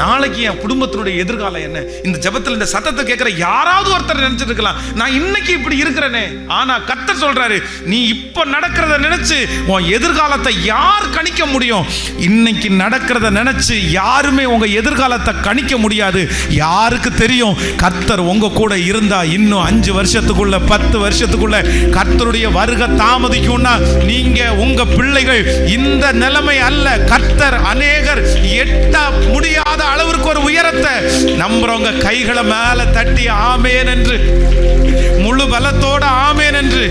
நாளைக்கு என் குடும்பத்தினுடைய எதிர்காலம் என்ன? இந்த ஜெபத்தில் இந்த சத்தத்தை கேட்கிற யாராவது ஒருத்தர் நினைச்சிட்டு இருக்கலாம், நான் இன்னைக்கு இப்படி இருக்கிறேனே. ஆனா கர்த்தர் சொல்றாரு, நீ இப்ப நடக்கிறத நினைச்சு உன் எதிர்காலத்தை யார் கணிக்க முடியும்? இன்னைக்கு நடக்கிறத நினைச்சு யாருமே உங்க எதிர்காலத்தை கணிக்க முடியாது. யாருக்கு தெரியும்? கர்த்தர் உங்க கூட இருந்தா இன்னும் 5 வருஷத்துக்குள்ள 10 வருஷத்துக்குள்ள கர்த்தருடைய வருகை தாமதிக்கும்னா நீங்க உங்க பிள்ளைகள் இந்த நிலைமை அல்ல. கர்த்தர் அநேகர் எட்ட முடியாத அளவிற்கு ஒரு உயரத்தை நம்புறவங்க கைகளை மேல தட்டி ஆமேன் என்று, முழு பலத்தோட ஆமேன் என்று.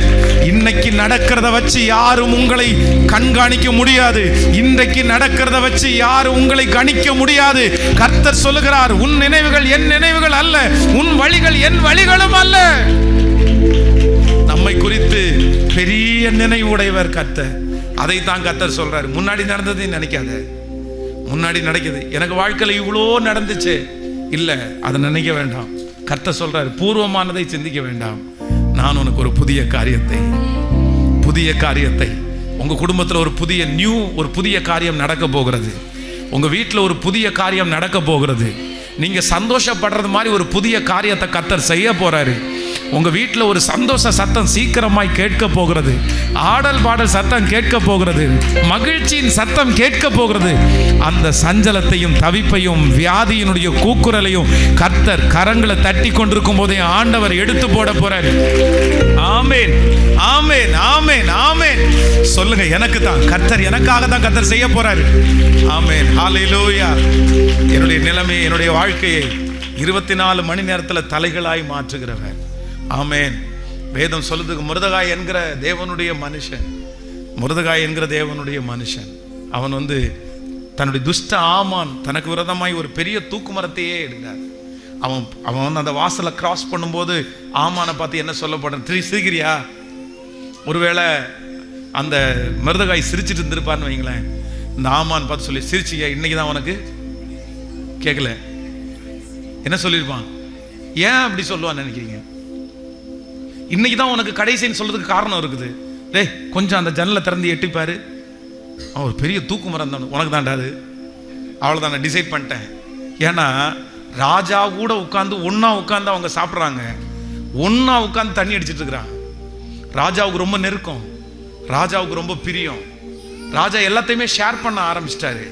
இன்னைக்கு நடக்கிறத வச்சு யாரும் உங்களை கண்காணிக்க முடியாது. இன்றைக்கு நடக்கிறத வச்சு யாரும் உங்களை கணிக்க முடியாது. கர்த்தர் சொல்லுகிறார், உன் நினைவுகள் என் நினைவுகள் அல்ல, உன் வழிகள் என் வழிகளும் அல்ல. நம்மை குறித்து பெரிய நினைவுடையவர் கர்த்தர். அதைத்தான் கர்த்தர் சொல்றாரு. முன்னாடி நடந்ததை நினைக்காத, முன்னாடி நடக்குது. எனக்கு வாழ்க்கையில் இவ்வளோ நடந்துச்சு இல்லை, அதை நினைக்க வேண்டாம். கர்த்தர் சொல்றாரு, பூர்வமானதை சிந்திக்க வேண்டாம். நான் உனக்கு ஒரு புதிய காரியத்தை உங்க குடும்பத்தில் ஒரு புதிய காரியம் நடக்க போகிறது. உங்க வீட்டில் ஒரு புதிய காரியம் நடக்க போகிறது. நீங்க சந்தோஷப்படுறது மாதிரி ஒரு புதிய காரியத்தை கர்த்தர் செய்ய போறாரு. உங்க வீட்டில் ஒரு சந்தோஷ சத்தம் சீக்கிரமாய் கேட்க போகிறது. ஆடல் பாடல் சத்தம் கேட்க போகிறது. மகிழ்ச்சியின் சத்தம் கேட்க போகிறது. அந்த சஞ்சலத்தையும் தவிப்பையும் வியாதியினுடைய கூக்குரலையும் கர்த்தர் கரங்களை தட்டி கொண்டிருக்கும் போதே ஆண்டவர் எடுத்து போட போறார். ஆமென், ஆமென், ஆமென், ஆமென். சொல்லுங்க, எனக்கு தான் கர்த்தர், எனக்காக தான் கர்த்தர் செய்ய போறாரு. ஆமென், ஹல்லேலூயா. என்னுடைய நிலைமை, என்னுடைய வாழ்க்கையை 24 மணி நேரத்தில் தலைகளாய் மாற்றுகிறவர். ஆமென். வேதம் சொல்லுறதுக்கு முருதகாய் என்கிற தேவனுடைய மனுஷன், முருதகாய் என்கிற தேவனுடைய மனுஷன், அவன் தன்னுடைய துஷ்ட ஆமான் தனக்கு விரோதமாய் ஒரு பெரிய தூக்கு மரத்தையே எடுத்தார். அவன் அந்த வாசலை கிராஸ் பண்ணும்போது ஆமானை பார்த்து என்ன சொல்லப்படுற, சிரிக்கிறியா? ஒருவேளை அந்த மருதகாய் சிரிச்சிட்டு இருந்திருப்பான்னு வைங்களேன், இந்த ஆமான் பார்த்து சொல்லி, சிரிச்சியா? இன்னைக்கு தான் உனக்கு கேட்கல, என்ன சொல்லியிருப்பான்? ஏன் அப்படி சொல்லுவான்னு நினைக்கிறீங்க? இன்னைக்கு தான் உனக்கு கடைசின்னு சொல்றதுக்கு காரணம் இருக்குது. டேய், கொஞ்சம் அந்த ஜன்னலை திறந்து எட்டிப்பாரு, அவன் ஒரு பெரிய தூக்கு மரம் தான் உனக்கு தான்டா அது. அவ்வளோதான், நான் டிசைட் பண்ணிட்டேன். ஏன்னா ராஜா கூட உட்காந்து ஒன்னா உட்காந்து அவங்க சாப்பிட்றாங்க, ஒன்னா உட்காந்து தண்ணி அடிச்சிட்டு இருக்கிறான். ராஜாவுக்கு ரொம்ப நெருக்கம், ராஜாவுக்கு ரொம்ப பிரியம். ராஜா எல்லாத்தையுமே ஷேர் பண்ண ஆரம்பிச்சிட்டாரு.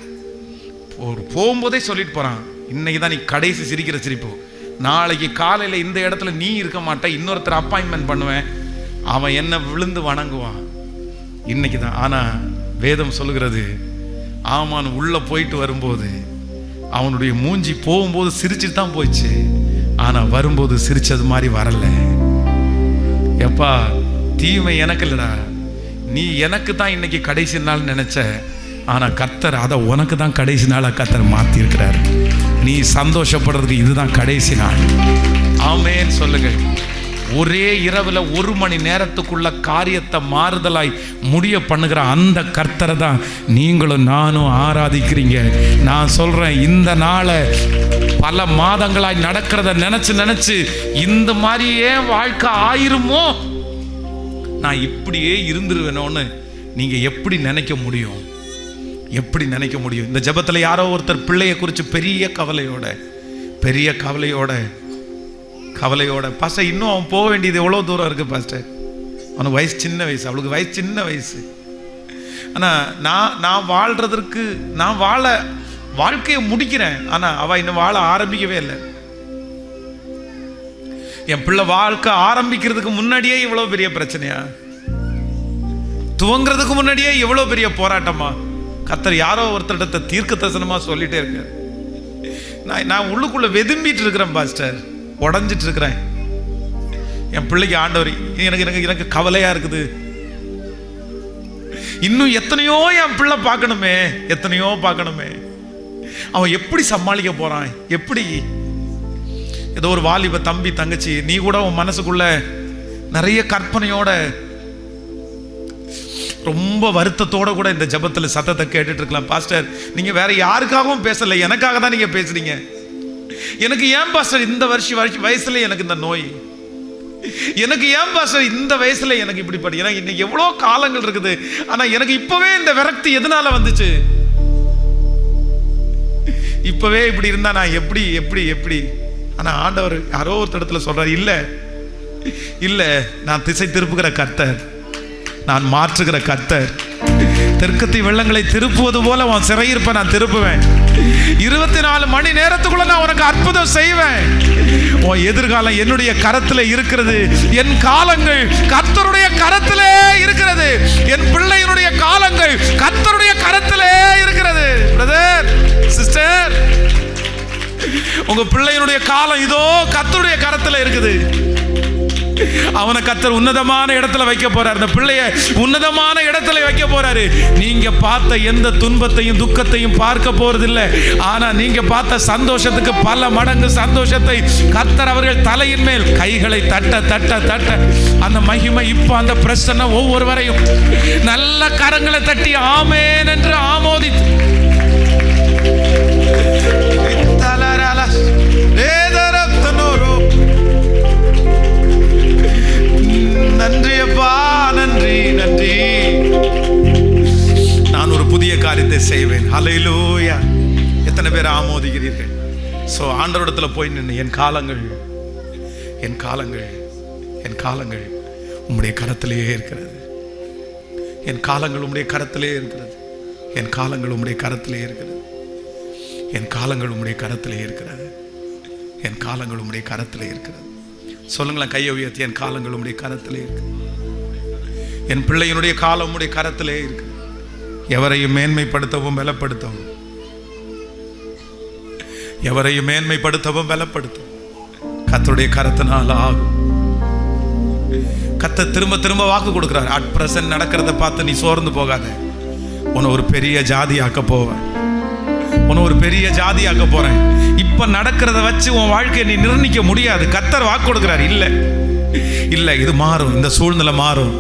போகும்போதே சொல்லிட்டு போறான், இன்னைக்கு தான் நீ கடைசி சிரிக்கிற சிரிப்பு. நாளைக்கு காலையில் இந்த இடத்துல நீ இருக்க மாட்ட, இன்னொருத்தர் அப்பாயின்மெண்ட் பண்ணுவேன், அவன் என்ன விழுந்து வணங்குவான். இன்னைக்கு தான். ஆனா வேதம் சொல்லுகிறது, ஆமான் உள்ள போயிட்டு வரும்போது அவனுடைய மூஞ்சி போகும்போது சிரிச்சுட்டு தான் போயிடுச்சு, ஆனா வரும்போது சிரிச்சது மாதிரி வரல. எப்பா, தீமை எனக்கு இல்லடா, நீ எனக்கு தான் இன்னைக்கு கடைசி நாள் நினைச்ச, ஆனா கர்த்தர் அதை உனக்கு தான் கடைசி நாளா கர்த்தர் மாத்தி இருக்கிறார். நீ சந்தோஷப்படுறதுக்கு இதுதான் கடைசி நாள். ஆமென் சொல்லுங்க. ஒரே இரவுல 1 மணி நேரத்துக்குள்ள காரியத்தை மாறுதலாய் முடிய பண்ணுகிற அந்த கர்த்தரை தான் நீங்களும் நானும் ஆராதிக்கிறீங்க. நான் சொல்றேன், இந்த நாளை பல மாதங்களாய் நடக்கிறத நினைச்சு இந்த மாதிரியே வாழ்க்கை ஆயிருமோ, நான் இப்படியே இருந்துருவேனோன்னு நீங்க எப்படி நினைக்க முடியும்? எப்படி நினைக்க முடியும்? இந்த ஜெபத்தில் யாரோ ஒருத்தர் பிள்ளையை குறித்து பெரிய கவலையோட பாஸ்டர், இன்னும் அவன் போக வேண்டியது எவ்வளோ தூரம் இருக்கு பாஸ்டர், அவனுக்கு வயசு சின்ன வயசு, அவளுக்கு வயசு சின்ன வயசு. ஆனால் நான் வாழ்றதற்கு நான் வாழ்க்கையை முடிக்கிறேன், ஆனால் அவள் இன்னும் வாழ ஆரம்பிக்கவே இல்லை. என் பிள்ளை வாழ்க்கை ஆரம்பிக்கிறதுக்கு முன்னாடியே இவ்வளோ பெரிய பிரச்சனையா, துவங்குறதுக்கு முன்னாடியே எவ்வளோ பெரிய போராட்டமா? கர்த்தர் யாரோ ஒருத்தரிடத்தை தீர்க்க தரிசனமா சொல்லிட்டே இருக்க. நான் உள்ளுக்குள்ள வெதும்பிட்டு இருக்கிறேன் பாஸ்டர், உடஞ்சிட்டு இருக்கிறேன். என் பிள்ளைக்கு ஆண்டவர், எனக்கு கவலையா இருக்குது. இன்னும் எத்தனையோ என் பிள்ளை பார்க்கணுமே, எத்தனையோ பார்க்கணுமே. அவன் எப்படி சமாளிக்க போறான்? எப்படி? ஏதோ ஒரு வாலிப தம்பி தங்கச்சி, நீ கூட உன் மனசுக்குள்ள நிறைய கற்பனையோட ரொம்ப வருத்தத்தோட கூட இந்த ஜெபத்தில் சத்தத்தை கேட்டுட்டு இருக்கலாம். பாஸ்டர், நீங்க வேற யாருக்காகவும் பேசல, எனக்காக தான் நீங்க பேசுறீங்க. எனக்கு ஏன் பாஸ்டர் இந்த வயசுல எனக்கு இந்த நோய்? எனக்கு ஏன் பாஸ்டர் இந்த வயசுல எனக்கு இப்படி படி? எனக்கு இன்னைக்கு எவ்வளோ காலங்கள் இருக்குது, ஆனா எனக்கு இப்பவே இந்த விரக்தி எதனால வந்துச்சு? இப்பவே இப்படி இருந்தா நான் எப்படி எப்படி எப்படி? ஆனா ஆண்டவர் யாரோ ஒரு இடத்துல சொல்றாரு, இல்ல நான் திசை திருப்புகிற கர்த்தர், நான் மாற்றுகிற கர்த்தர். தெற்கத்தி வெள்ளங்களை திருப்புவது போல உன் சிறையிருப்ப நான் திருப்புவேன். 24 மணி நேரத்துக்குள்ள நான் உனக்கு அற்புதம் செய்வேன். உன் எதிர்காலம் என்னுடைய கரத்துல இருக்கிறது. என் காலங்கள் கர்த்தருடைய கரத்திலே இருக்கிறது. என் பிள்ளையினுடைய காலங்கள் கர்த்தருடைய கரத்திலே இருக்கிறது. பிரதர், சிஸ்டர், உங்க பிள்ளையினுடைய காலம் இதோ கர்த்தருடைய கரத்துல இருக்குது. அவனை கர்த்தர் உன்னதமான இடத்துல வைக்க போறாரு. அந்த பிள்ளைய உன்னதமான இடத்துல வைக்க போறாரு. நீங்க பார்த்த எந்த துன்பத்தையும் துக்கத்தையும் பார்க்க போறதில்லை. ஆனா நீங்க பார்த்த சந்தோஷத்துக்கு பல மடங்கு சந்தோஷத்தை கர்த்தர் அவர்கள் தலையின் மேல் கைகளை தட்ட தட்ட தட்ட அந்த மகிமை இப்ப அந்த பிரசன்னம் ஒவ்வொருவரையும் நல்ல கரங்களை தட்டி ஆமென் என்று ஆமோதித்து நன்றி அப்பா, நன்றி நன்றி. நான் ஒரு புதிய காரியத்தை செய்வேன். ஹல்லேலூயா. எத்தனை பேர் ஆமோதிக்கிறீர்கள்? சோ ஆண்டவரிடத்துல போய் நின்று என் காலங்கள் என் காலங்கள் உம்முடைய கரத்திலேயே இருக்கிறது. என் காலங்கள் உம்முடைய கரத்திலே இருக்கிறது. என் காலங்கள் உம்முடைய கரத்திலே இருக்கிறது. என் காலங்கள் உம்முடைய கரத்திலே இருக்கிறது. என் காலங்கள் உம்முடைய கரத்திலே இருக்கிறது. சொல்லுங்களேன் கையை உயர்த்தி, என் காலங்கள் உம்முடைய கரத்திலே இருக்கிறது. என் பிள்ளையினுடைய காலம் உம்முடைய கரத்திலே இருக்கிறது. எவரையும் மேன்மைப்படுத்தவும் பலப்படுத்தவும், எவரையும் மேன்மைப்படுத்தவும் பலப்படுத்தவும் கர்த்தருடைய கரத்தினால் ஆகும். கர்த்தர் திரும்ப திரும்ப வாக்கு கொடுக்கிறார். அட் பிரசன்ட் நடக்கிறத பார்த்து நீ சோர்ந்து போகாத. உன்னை ஒரு பெரிய ஜாதி ஆக்க போவேன். உன்னை ஒரு பெரிய ஜாதி ஆக்க போறேன். இப்ப நடக்கிறத வச்சு உன் வாழ்க்கையை நீ நிர்ணயிக்க முடியாது. கர்த்தர் வாக்கு கொடுக்கிறார். இல்ல இது மாறும். இந்த சூழ்நிலை மாறும்.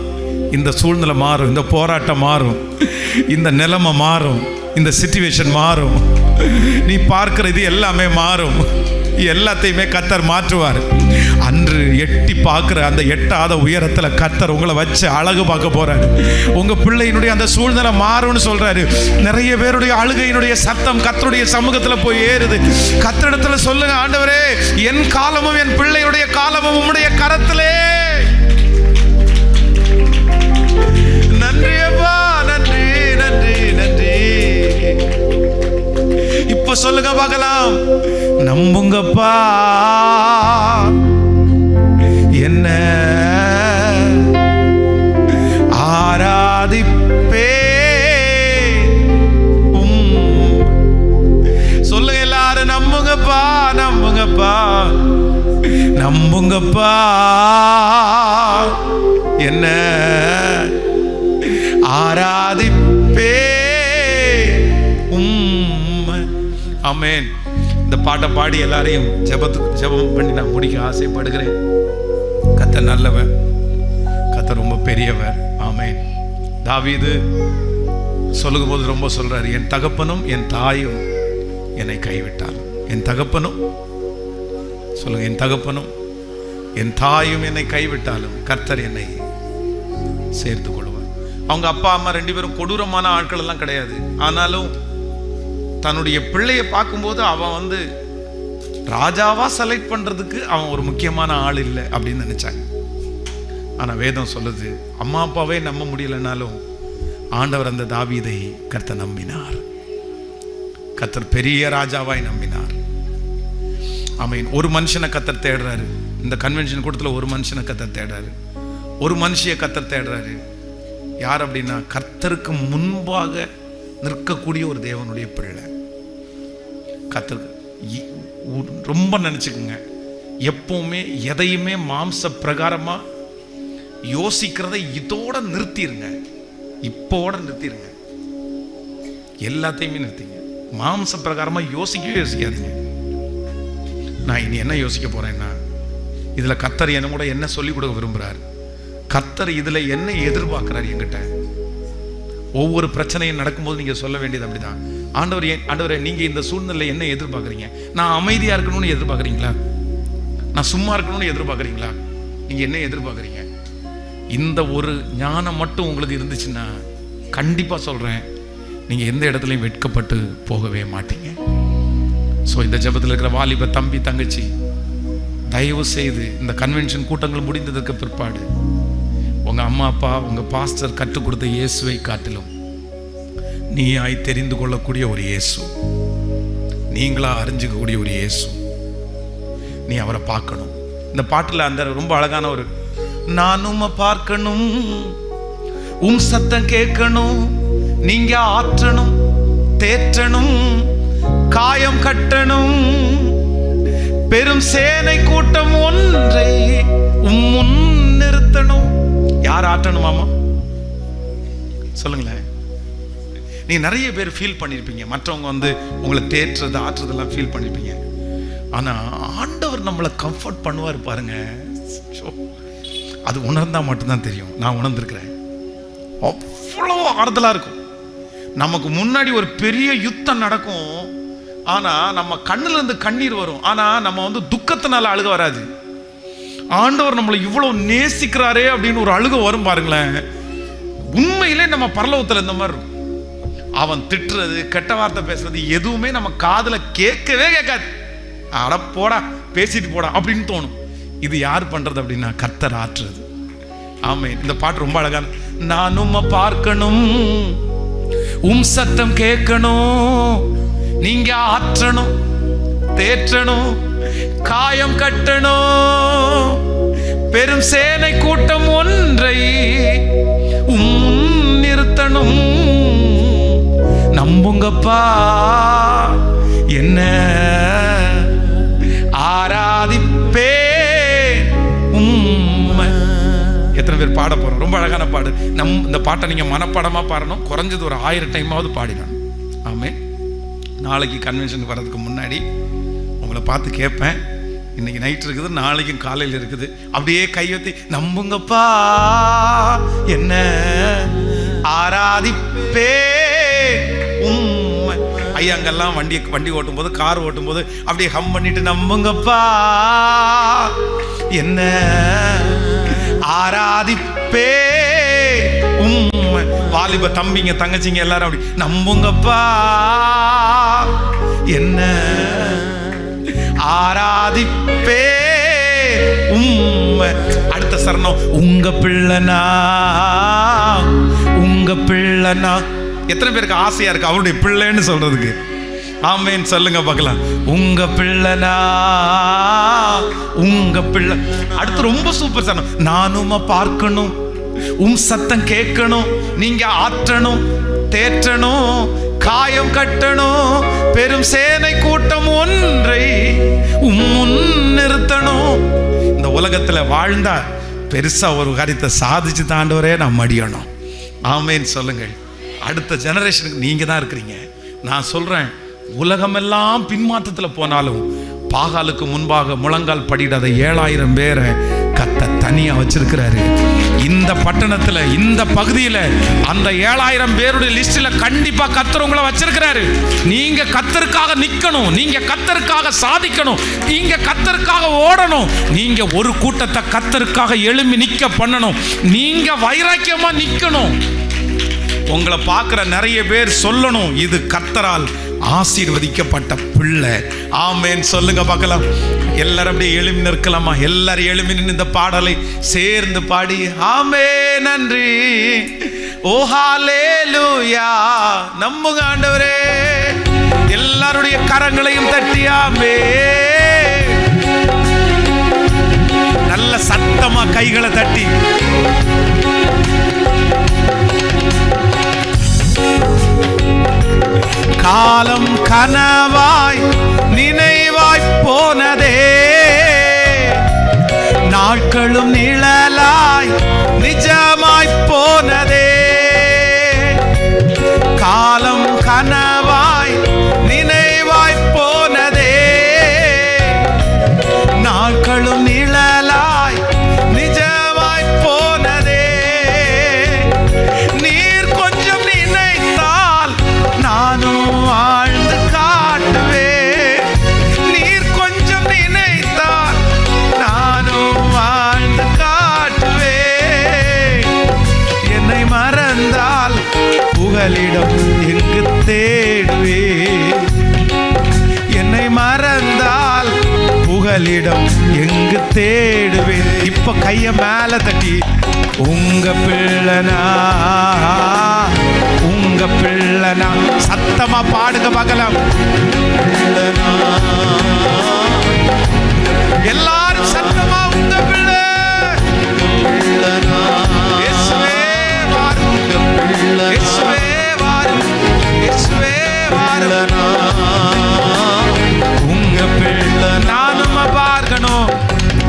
இந்த சூழ்நிலை மாறும். இந்த போராட்டம் மாறும். இந்த நிலைமை மாறும். இந்த சிச்சுவேஷன் மாறும். நீ பார்க்கிற இது எல்லாமே மாறும். எல்லாத்தையுமே கர்த்தர் மாற்றுவார். அன்று எட்டி பார்க்கிற அந்த எட்டாத உயரத்தில் கர்த்தர் உங்களை வச்சு அழகு பார்க்க போறாரு. உங்க பிள்ளையினுடைய அந்த சூழ்நிலை மாறும்னு சொல்றாரு. நிறைய பேருடைய அழுகையினுடைய சத்தம் கர்த்தருடைய சமூகத்தில் போய் ஏறுது. கர்த்தரிடத்துல சொல்லுங்க, ஆண்டவரே என் காலமும் என் பிள்ளையுடைய காலமும் உம்முடைய கரத்திலே. நன்றி அப்பா, நன்றி நன்றி நன்றி. இப்ப சொல்லுங்க பார்க்கலாம். நம்புங்கப்பா என்ன ஆராதிப்பே. சொல்லுங்க எல்லாரும், நம்புங்கப்பா நம்புங்கப்பா நம்புங்கப்பா என்ன ஆராதிப்பே. ஆமென். இந்த பாட்டை பாடி எல்லாரையும் ஜெபம் பண்ணி நான் முடிக்க ஆசைப்படுகிறேன். கர்த்தர் நல்லவர். கர்த்தர் ரொம்ப பெரியவர். ஆமென். தாவீது சொல்லும் போது ரொம்ப சொல்றாரு, என் தகப்பனும் என் தாயும் என்னை கைவிட்டார். என் தகப்பனும் சொல்லுங்க, என் தகப்பனும் என் தாயும் என்னை கைவிட்டாலும் கர்த்தர் என்னை சேர்த்து கொள்வார். அவங்க அப்பா அம்மா ரெண்டு பேரும் கொடூரமான ஆட்கள் எல்லாம் கிடையாது. ஆனாலும் தன்னுடைய பிள்ளையை பார்க்கும்போது அவன் ராஜாவா செலக்ட் பண்றதுக்கு அவன் ஒரு முக்கியமான ஆள் இல்லை அப்படின்னு நினைச்சாங்க. ஆனா வேதம் சொல்லுது, அம்மா அப்பாவே நம்ப முடியலனாலும் ஆண்டவர் அந்த தாவீதை கர்த்தர் நம்பினார். கர்த்தர் பெரிய ராஜாவாய் நம்பினார். ஆமென். ஒரு மனுஷனை கர்த்தர் தேடுறாரு. இந்த கன்வென்ஷன் கூட்டத்தில் ஒரு மனுஷனை கர்த்தர் தேடுறாரு. ஒரு மனுஷியை கர்த்தர் தேடுறாரு. யார் அப்படின்னா, கர்த்தருக்கு முன்பாக நிற்கக்கூடிய ஒரு தேவனுடைய பிள்ளை. கர்த்தருக்கு ரொம்ப நினைச்சுக்குங்க, எப்பவுமே எதையுமே மாம்ச பிரகாரமா யோசிக்கிறத இதோட நிறுத்திடுங்க. இப்போட நிறுத்திடுங்க. எல்லாத்தையுமே நிறுத்திங்க. மாம்ச பிரகாரமா யோசிக்கவே யோசிக்காதீங்க. நான் இனி என்ன யோசிக்க போறேன்னா, இதுல கர்த்தர் என்ன கூட என்ன சொல்லிக் கொடுக்க விரும்புறாரு, கர்த்தர் இதுல என்ன எதிர்பார்க்கிறார் என்கிட்ட. ஒவ்வொரு பிரச்சனையும் நடக்கும்போது நீங்க சொல்ல வேண்டியது அப்படிதான், ஆண்டவரே நீங்க இந்த சூழ்நிலை என்ன எதிர்பார்க்குறீங்க? நான் அமைதியா இருக்கணும்னு எதிர்பார்க்குறீங்களா? நான் சும்மா இருக்கணும்னு எதிர்பார்க்குறீங்களா? நீங்க என்ன எதிர்பார்க்குறீங்க? இந்த ஒரு ஞானம் மட்டும் உங்களுக்கு இருந்துச்சுன்னா கண்டிப்பா சொல்றேன், நீங்க எந்த இடத்துலையும் வெட்கப்பட்டு போகவே மாட்டீங்க. ஸோ இந்த ஜெபத்தில் இருக்கிற வாலிப தம்பி தங்கச்சி, தயவு செய்து இந்த கன்வென்ஷன் கூட்டங்கள் முடிந்ததற்கு பிற்பாடு உங்க அம்மா அப்பா உங்க பாஸ்டர் கற்றுக் கொடுத்த இயேசுவை காட்டிலும் நீயாய் தெரிந்து கொள்ளக்கூடிய ஒரு இயேசு, நீங்களா அறிஞ்சிக்கக்கூடிய ஒரு இயேசு, நீ அவரை பார்க்கணும். இந்த பாட்டுல அந்த ரொம்ப அழகான ஒரு, நானும் பார்க்கணும், உம் சத்தம் கேட்கணும், நீங்க ஆற்றணும், தேற்றணும், காயம் கட்டணும், பெரும் சேனை கூட்டம் ஒன்றை முன் நிறுத்தணும். யார் ஆற்றணுமாமா? சொல்லுங்களேன். நீ நிறைய பேர் ஃபீல் பண்ணியிருப்பீங்க, மற்றவங்க உங்களை தேற்றுறது ஆற்றுறதெல்லாம் ஃபீல் பண்ணியிருப்பீங்க. ஆனா ஆண்டவர் நம்மளை கம்ஃபர்ட் பண்ணுவார் பாருங்க. அது உணர்ந்தா மட்டும்தான் தெரியும். நான் உணர்ந்திருக்கிறேன். அவ்வளோ ஆறுதலா இருக்கும். நமக்கு முன்னாடி ஒரு பெரிய யுத்தம் நடக்கும், ஆனா நம்ம கண்ணுல இருந்து கண்ணீர் வரும், ஆனா நம்ம துக்கத்தினால அழுக வராது. ஆண்டவர் நம்மளை இவ்வளவு நேசிக்கிறாரே அப்படின்னு ஒரு அழுக வரும் பாருங்களேன். உண்மையிலே நம்ம பரலோகத்துல இந்த மாதிரி இருக்கும். அவன் திட்டுறது, கெட்ட வார்த்தை பேசுறது எதுவுமே நம்ம காதுல கேட்கவே கேட்காது. அட போடா, பேசிட்டு போடா அப்படின்னு தோணும். இது யார் பண்றது அப்படின்னா கர்த்தர் ஆற்றுறது. ஆமென். இந்த பாட்டு ரொம்ப அழகான. நான் உம்மை பார்க்கணும், உம் சத்தம் கேட்கணும், நீங்க ஆற்றணும், தேற்றணும், காயம் கட்டணும், பெரும் சேனை கூட்டம் ஒன்றை நிறுத்தணும். நம்புங்கப்பா என்ன ஆராதிப்பே உம்மை. எத்தனை பேர் பாட போறோம்? ரொம்ப அழகான பாடு. இந்த பாட்டை நீங்க மனப்பாடமா பாடணும். குறைஞ்சது ஒரு 1000 டைமாவது பாடிடணும். ஆமே. நாளைக்கு கன்வென்ஷனுக்கு வர்றதுக்கு முன்னாடி உங்களை பார்த்து கேட்பேன். இன்னைக்கு நைட் இருக்குது, நாளைக்கும் காலையில் இருக்குது. அப்படியே கையெத்தி நம்புங்கப்பா என்ன ஆராதிப்பே உம்மை. ஐயா அங்கெல்லாம் வண்டி ஓட்டும் போது, கார் ஓட்டும் போது அப்படியே ஹம் பண்ணிட்டு நம்புங்கப்பா என்ன ஆராதிப்பே உம்மை. வாலிப தம்பிங்க தங்கச்சிங்க எல்லாரும் அப்படி நம்புங்கப்பா என்ன ஆராதிப்பே உம்மை. அடுத்த சரணம் உங்க பிள்ளைனா, உங்க பிள்ளைனா. எத்தனை பேருக்கு ஆசையா இருக்கு அவருடைய பிள்ளைன்னு சொல்றதுக்கு? ஆமேன் சொல்லுங்க பார்க்கலாம். உங்க பிள்ளைனா, உங்க பிள்ளை. அடுத்து ரொம்ப சூப்பர் சரணம். நானும் பார்க்கணும், உம் சத்தம் கேட்கணும், நீங்க ஆற்றணும், தேற்றணும், காயம் கட்டணும், பெரும் சேனை கூட்டம் ஒன்றை நிறுத்தணும். இந்த உலகத்துல வாழ்ந்தா பெருசா ஒரு காரியத்தை சாதிச்சு தாண்டவரே நாம் மடியணும். ஆமேன்னு சொல்லுங்கள். அடுத்த ஜெனரேஷனுக்கு நீங்க தான் இருக்கிறீங்க. நான் சொல்றேன், உலகமெல்லாம் பின்மாற்றத்தில் போனாலும் பாகாலுக்கு முன்பாக முழங்கால் படிடாத 7000 பேரை கர்த்தர் தனியா வச்சிருக்கிறாரு. இந்த பட்டணத்துல, இந்த பகுதியில அந்த 7000 பேருடைய லிஸ்ட்ல கண்டிப்பா கர்த்தர் உங்களை வச்சிருக்கிறாரு. நீங்க கர்த்தருக்காக நிக்கணும், நீங்க கர்த்தருக்காக சாதிக்கணும், நீங்க கர்த்தருக்காக ஓடணும். நீங்க ஒரு கூட்டத்தை கர்த்தருக்காக எழும்பி நிக்க பண்ணணும். நீங்க வைராக்கியமா நிக்கணும். உங்களை பார்க்கிற நிறைய பேர் சொல்லணும், இது கர்த்தரால் ஆசீர்வதிக்கப்பட்ட பிள்ளை. ஆமேன் சொல்லுங்க பார்க்கலாம். எல்லாரும் அப்படியே எழுப்பி நிற்கலாமா? எல்லாரும் எழுப்பி நின்று இந்த பாடலை சேர்ந்து பாடி ஆமே நன்றி ஓ ஹல்லேலூயா நம்புங்க ஆண்டவரே. எல்லாருடைய கரங்களையும் தட்டி ஆமே. நல்ல சத்தமா கைகளை தட்டி காலம் கனவாய் நினைவாய் போனதே, நாட்களும் நிழலாய் நிஜமாய் போனதே. காலம் கனவாய் நினைவாய் போனதே, நாட்களும் நிழலாய் நிஜமாய் போனதே. நீர் கொஞ்சம் நினைத்தால் நானும் வாழ்ந்து காட்டுவேன். நீர் கொஞ்சம் நினைத்தால் நானும் வாழ்ந்து காட்டுவேன். என்னை மறந்தால் புகலிடம் எங்கு தேடுவேன். என்னை மறந்தால் புகலிடம் எங்கு தேடுவேன். இப்ப கைய மேல தட்டி உங்க பிள்ளைனா, உங்க பிள்ளைனா சத்தமா பாடுங்க பார்க்கலாம். எல்லாரும் சத்தமா உங்க பிள்ளை. இயேசுவே வாரும், இயேசுவே வாரும், இயேசுவே வாரும். உங்க பிள்ளை நானும் பார்க்கணும்,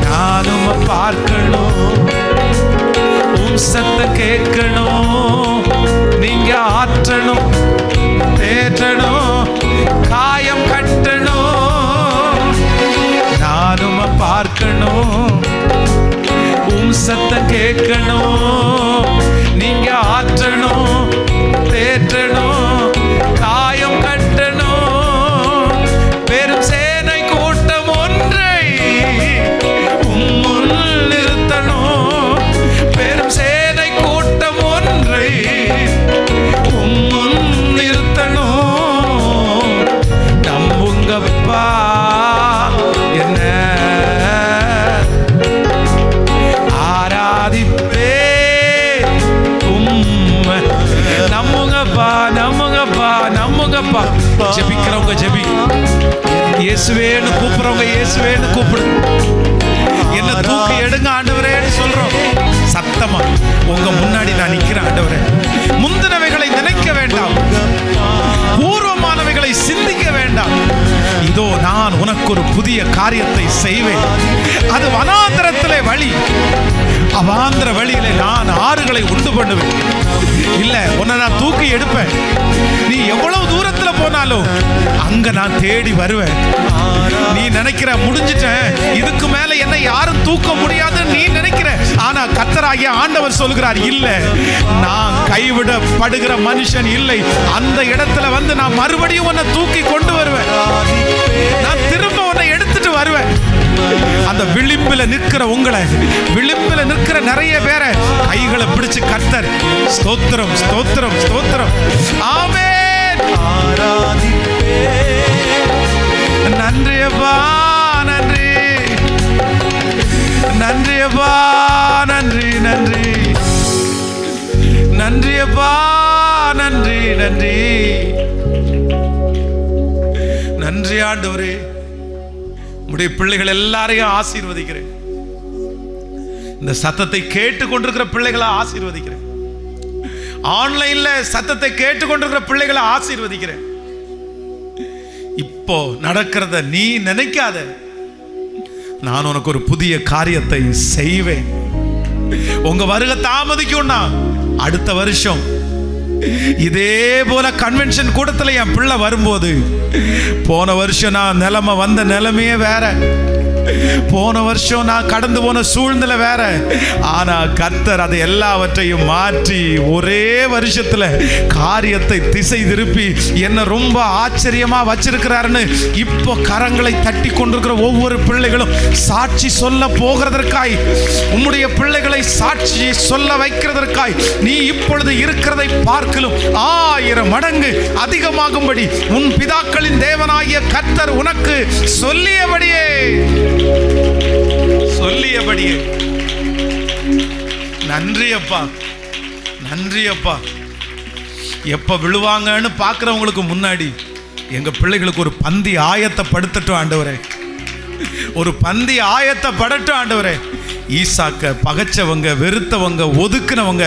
நானும் பார்க்கணும், உம் சத்தம் கேட்கணும், நீங்க ஆற்றணும், தேற்றணும், காயம் கட்டணும். நானும் பார்க்கணும், உம் சத்தம் கேட்கணும், நீங்க ஆற்றணும், தேற்றணும், காயம் கட்டணும், பெரும் சேனை கூட்டம் ஒன்றை உம்முன் நிறுத்தணும். பெரும் சேனை கூட்டம் ஒன்றை உம்முன் நிறுத்தணும். நம்புங்கப்பா என்ன ஜெபிக்கிறவங்க ஜெபி, இயேசுவேன்னு கூப்பிடுறவங்க இயேசுவேன்னு கூப்பிடு. என்ன தூக்கி எடுங்க ஆண்டவரேன்னு சொல்றோம். சத்தமா உங்க முன்னாடி நான் நிக்கிறேன் ஆண்டவரே. முந்தினவைகளை நினைக்க வேண்டாம், பூர்வமானவைகளை சிந்திக்க வேண்டாம். இதோ நான் உனக்கு ஒரு புதிய காரியத்தை செய்வேன். அது வனாந்திரத்திலே வழி, அவாந்திர வழியிலே நான் ஆறுகளை உண்டு பண்ணுவேன். இல்ல உன்னை நான் தூக்கி எடுப்பேன். நீ எவ்வளவு தூரத்துல போனாலும் அங்க நான் தேடி வருவேன். நீ நினைக்கிற முடிஞ்சிட்டேன், இதுக்கு மேல என்ன யாரும் தூக்க முடியாதுன்னு நீ நினைக்கிற. ஆனா கர்த்தராகிய ஆண்டவர் சொல்கிறார், இல்ல, நான் கைவிடப்படுகிற மனுஷன் இல்லை. அந்த இடத்துல வந்து நான் மறுபடியும் உன்னை தூக்கி கொண்டு வருவேன். நான் திரும்ப உன்னை எடுத்துட்டு வருவேன். அந்த விளிம்பில நிற்கிற உங்களை, விளிம்பில நிற்கிற நிறைய பேரை கைகளை பிடிச்சு கர்த்தர் ஸ்தோத்திரம் ஸ்தோத்திரம் ஸ்தோத்திரம் ஆமென் நன்றி அப்பா, நன்றி நன்றி அப்பா, நன்றி நன்றி நன்றி அப்பா, நன்றி நன்றி நன்றி ஆண்டவரே. உம்முடைய பிள்ளைகள் எல்லாரையும் ஆசீர்வதிக்கிறேன். இந்த சத்தத்தை கேட்டுக்கொண்டிருக்கிற பிள்ளைகளை ஆசீர்வதிக்கிறேன். ஆன்லைன்ல சத்தத்தை கேட்டுக்கொண்டிருக்கிற பிள்ளைகளை ஆசீர்வதிக்கிறேன். இப்போ நடக்கிறத நீ நினைக்காத, நான் உனக்கு ஒரு புதிய காரியத்தை செய்வேன். உங்க வருகை தாமதிக்கும்னா அடுத்த வருஷம் இதே போல கன்வென்ஷன் கூட்டத்தில் என் பிள்ளை வரும்போது, போன வருஷம் நான் நிலைமை வந்த நிலைமையே வேற, போன வருஷம் நான் கடந்து போன சூழ்நிலை வேற. ஆனா கர்த்தர் அதை எல்லாவற்றையும் மாற்றி ஒரே வருஷத்துல காரியத்தை திசை திருப்பி என்ன ரொம்ப ஆச்சரியமா வச்சிருக்கிறாருன்னு இப்போ கரங்களை தட்டி கொண்டிருக்கிற ஒவ்வொரு பிள்ளைகளும் சாட்சி சொல்ல போகிறதற்காய், உம்முடைய பிள்ளைகளை சாட்சி சொல்ல வைக்கிறதற்காய் நீ இப்பொழுது இருக்கிறதை பார்க்கலும் 1000 மடங்கு அதிகமாகும்படி உன் பிதாக்களின் தேவனாகிய கர்த்தர் உனக்கு சொல்லியபடியே நன்றி அப்பா, நன்றி அப்பா. எப்ப விழுவாங்கன்னு பார்க்கிறவங்களுக்கு முன்னாடி எங்க பிள்ளைகளுக்கு ஒரு பந்தி ஆயத்தப்படுத்தட்டும் ஆண்டவரே, ஒரு பந்தி ஆயத்தப்படட்டும் ஆண்டவரே. ஈசாக்க பகைச்சவங்க, வெறுத்தவங்க, ஒதுக்குனவங்க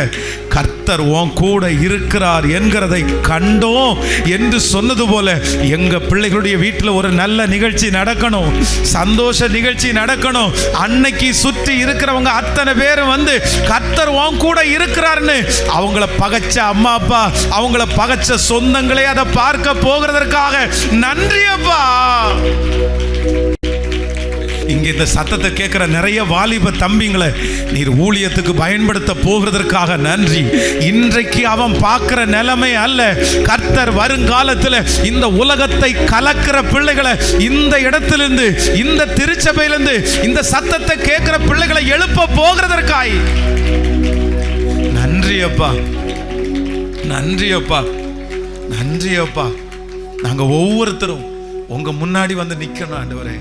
கர்த்தர் உன் கூட இருக்கிறார் என்கிறதை கண்டோம் என்று சொன்னது போல எங்க பிள்ளைகளுடைய வீட்டில் ஒரு நல்ல நிகழ்ச்சி நடக்கணும், சந்தோஷ நிகழ்ச்சி நடக்கணும். அன்னைக்கு சுற்றி இருக்கிறவங்க அத்தனை பேரும் வந்து கர்த்தர் உன் கூட இருக்கிறார்னு அவங்கள பகைச்ச அம்மா அப்பா, அவங்கள பகைச்ச சொந்தங்களே அதை பார்க்க போகிறதற்காக நன்றி அப்பா. இங்க இந்த சத்தத்தை கேட்கிற நிறைய வாலிப தம்பிங்களை நீர் ஊழியத்துக்கு பயன்படுத்த போகிறதற்காக நன்றி. இன்றைக்கு அவன் பார்க்கிற நிலைமை அல்ல, கர்த்தர் வருங்காலத்தில் இந்த உலகத்தை கலக்கிற பிள்ளைகளை இந்த இடத்திலிருந்து, இந்த திருச்சபையிலிருந்து இந்த சத்தத்தை கேட்கிற பிள்ளைகளை எழுப்ப போகிறதற்காய் நன்றி அப்பா, நன்றி அப்பா, நன்றி அப்பா. நாங்க ஒவ்வொருத்தரும் உங்க முன்னாடி வந்து நிக்கணும் ஆண்டவரே,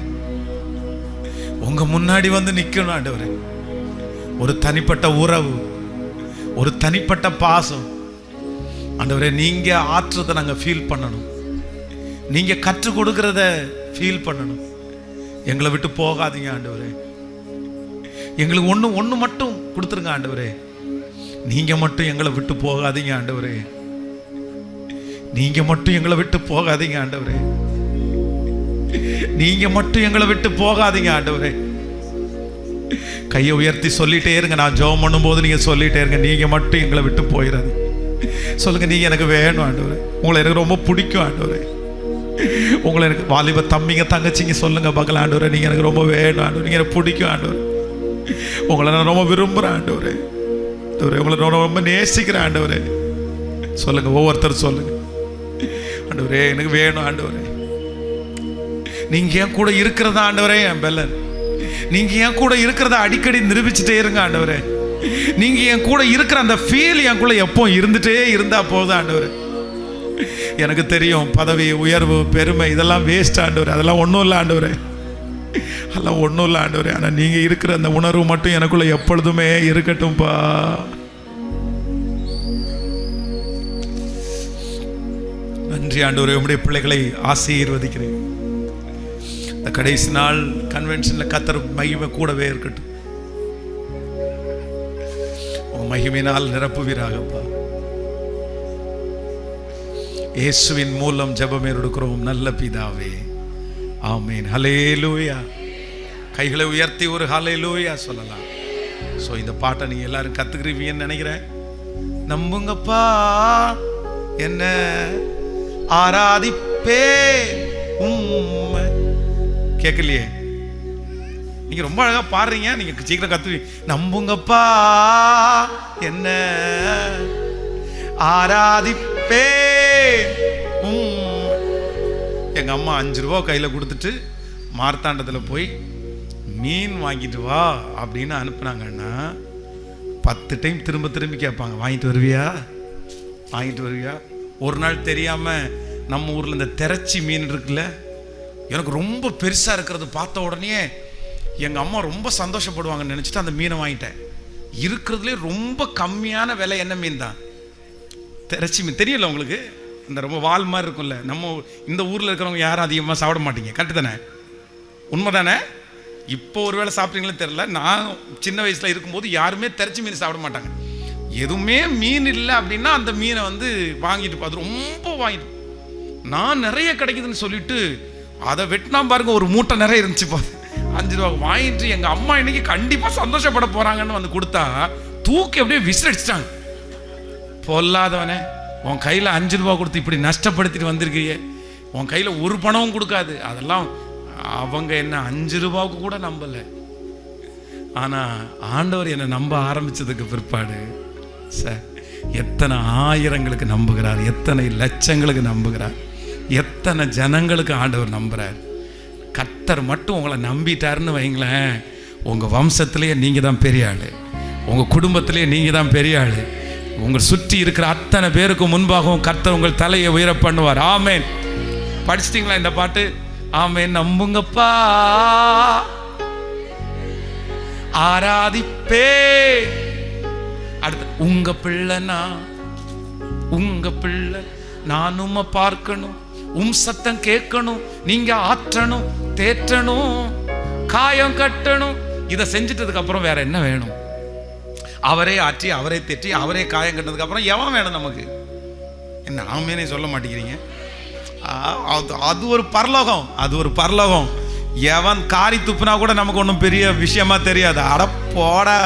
உங்க முன்னாடி வந்து நிக்கணும் ஆண்டவரே. ஒரு தனிப்பட்ட உறவு, ஒரு தனிப்பட்ட பாசம் ஆண்டவரே, நீங்க ஆற்றுறதை நாங்க ஃபீல் பண்ணணும், நீங்க கற்றுக் கொடுக்கறத ஃபீல் பண்ணணும். எங்களை விட்டு போகாதீங்க ஆண்டவரே. எங்களுக்கு ஒண்ணு மட்டும் கொடுத்துருங்க ஆண்டவரே, நீங்க மட்டும் எங்களை விட்டு போகாதீங்க ஆண்டவரே, நீங்க மட்டும் எங்களை விட்டு போகாதீங்க ஆண்டவரே, நீங்க மட்டும் எங்களை விட்டு போகாதீங்க ஆண்டவரே. கையை உயர்த்தி சொல்லிட்டே இருங்க. நான் ஜெபம் பண்ணும்போது நீங்க சொல்லிட்டே இருங்க, நீங்க மட்டும் எங்களை விட்டு போயிடாது. சொல்லுங்க, நீங்க எனக்கு வேணும் ஆண்டவரே, உங்களை எனக்கு ரொம்ப பிடிக்கும் ஆண்டவரே, உங்களை எனக்கு வாலிப தம்பிங்க தங்கச்சிங்க சொல்லுங்க பார்க்கலாம் ஆண்டவரே, நீங்க எனக்கு ரொம்ப வேணும் ஆண்டவரே, நீங்க எனக்கு பிடிக்கும் ஆண்டவரே, உங்களை நான் ரொம்ப விரும்புகிறேன் ஆண்டவரே, உங்களை ரொம்ப நேசிக்கிறேன் ஆண்டவரே. சொல்லுங்க, ஒவ்வொருத்தரும் சொல்லுங்க, ஆண்டவரே எனக்கு வேணும் ஆண்டவரே, நீங்க என் கூட இருக்கிறதா ஆண்டவரே என் பெல்லன், நீங்க என் கூட இருக்கிறத அடிக்கடி நிரூபிச்சுட்டே இருங்க ஆண்டவரே, நீங்க என் கூட இருக்கிற அந்த ஃபீல் என் கூட எப்போ இருந்துட்டே இருந்தா போதும் ஆண்டவரே. எனக்கு தெரியும் பதவி, உயர்வு, பெருமை இதெல்லாம் வேஸ்ட் ஆண்டவரே, அதெல்லாம் ஒன்றும் இல்லை ஆண்டவரே, அதெல்லாம் ஒன்றும் இல்லை ஆண்டவரே. ஆனால் நீங்க இருக்கிற அந்த உணர்வு மட்டும் எனக்குள்ள எப்பொழுதுமே இருக்கட்டும்பா. நன்றி நன்றி ஆண்டவரே, உம்முடைய பிள்ளைகளை ஆசீர்வதிக்கிறேன். இந்த கடைசி நாள் கன்வென்ஷன்ல கர்த்தர் மகிமை கூடவே இருக்கட்டும். உங்க மகிமையினால் நிரப்புவீராகப்பா. இயேசுவின் மூலம் ஜெபம் எடுக்கிறோம் நல்ல பிதாவே, ஆமென். ஹல்லேலூயா. கைகளை உயர்த்தி ஒரு ஹல்லேலூயா சொல்லலாம். ஸோ இந்த பாட்டை நீங்க எல்லாரும் கத்துக்கிறீங்கன்னு நினைக்கிறேன். நம்புங்கப்பா என்ன ஆராதிப்பே உம்மை. கேட்கலையே, நீங்க ரொம்ப அழகா பாடுறீங்க, நீங்க சீக்கிரம் கத்துவீங்க. நம்புங்கப்பா என்ன ஆராதிப்பே எங்க அம்மா 5 ரூபா கையில கொடுத்துட்டு மார்த்தாண்டத்தில் போய் மீன் வாங்கிட்டு வா அப்படின்னு அனுப்புனாங்கன்னா 10 டைம் திரும்ப திரும்பி கேட்பாங்க, வாங்கிட்டு வருவியா, வாங்கிட்டு வருவியா. ஒரு நாள் தெரியாம நம்ம ஊர்ல இந்த திரச்சி மீன் இருக்குல்ல, எனக்கு ரொம்ப பெருசா இருக்கிறது பார்த்த உடனே எங்க அம்மா ரொம்ப சந்தோஷப்படுவாங்கன்னு நினைச்சிட்டு அந்த மீனை வாங்கிட்டேன். இருக்கிறதுலே ரொம்ப கம்மியான விலை என்ன மீன் தான், திரச்சி மீன். தெரியல உங்களுக்கு, இந்த ரொம்ப வால் மாதிரி இருக்கும்ல. நம்ம இந்த ஊரில் இருக்கிறவங்க யாரும் அதிகமாக சாப்பிட மாட்டீங்க, கரெக்டு தானே? உண்மை தானே? இப்போ ஒரு வேளை சாப்பிட்றீங்களே தெரியல. நான் சின்ன வயசில் இருக்கும்போது யாருமே திரச்சி மீன் சாப்பிட மாட்டாங்க. எதுவுமே மீன் இல்லை அப்படின்னா அந்த மீனை வந்து வாங்கிட்டு பார்த்து ரொம்ப வாங்கிட்டு, நான் நிறைய கிடைக்குதுன்னு சொல்லிட்டு அதை வெட்டினா பாருங்க, ஒரு மூட்டை நிறைய இருந்துச்சு பாரு, 5 ரூபா வாங்கிட்டு எங்கள் அம்மா இன்னைக்கு கண்டிப்பாக சந்தோஷப்பட போகிறாங்கன்னு வந்து கொடுத்தா தூக்கி அப்படியே விசிலடிச்சிட்டாங்க. பொல்லாதவனே, உன் கையில் 5 ரூபா கொடுத்து இப்படி நஷ்டப்படுத்திட்டு வந்திருக்கியே, உன் கையில் ஒரு பணமும் கொடுக்காது. அதெல்லாம் அவங்க என்ன 5 ரூபாவுக்கு கூட நம்பலை. ஆனால் ஆண்டவர் என்னை நம்ப ஆரம்பித்ததுக்கு பிற்பாடு சார் எத்தனை ஆயிரங்களுக்கு நம்புகிறார், எத்தனை லட்சங்களுக்கு நம்புகிறார், எத்தனை ஜனங்களுக்கு ஆண்டவர் நம்புகிறார். கர்த்தர் மட்டும் உங்களை நம்பிட்டாருன்னு வைங்களேன், உங்கள் வம்சத்திலேயே நீங்கள் தான் பெரிய ஆள், உங்கள் குடும்பத்திலேயே நீங்கள் தான் பெரிய ஆள். உங்கள் சுற்றி இருக்கிற அத்தனை பேருக்கு முன்பாகவும் கர்த்தர் உங்கள் தலையை உயர பண்ணுவார். ஆமேன். படிச்சிட்டிங்களா இந்த பாட்டு? ஆமேன். நம்புங்கப்பா ஆராதிப்பே. அடுத்து, உங்க பிள்ளைனா உங்க பிள்ளை, நான் உம்மை பார்க்கணும், சத்தம் கேட்கணும், நீங்க ஆற்றணும், தேற்றணும், காயம் கட்டணும். இதை செஞ்சிட்டதுக்கு அப்புறம் வேற என்ன வேணும்? அவரே ஆற்றி, அவரே தேற்றி, அவரே காயம் கட்டதுக்கு அப்புறம் எவன் வேணும் நமக்கு? என்ன ஆமேனே சொல்ல மாட்டேங்கிறீங்க? அது ஒரு பரலோகம், அது ஒரு பரலோகம். எவன் காரி துப்புனா கூட நமக்கு ஒன்றும் பெரிய விஷயமா தெரியாது. அட போடா,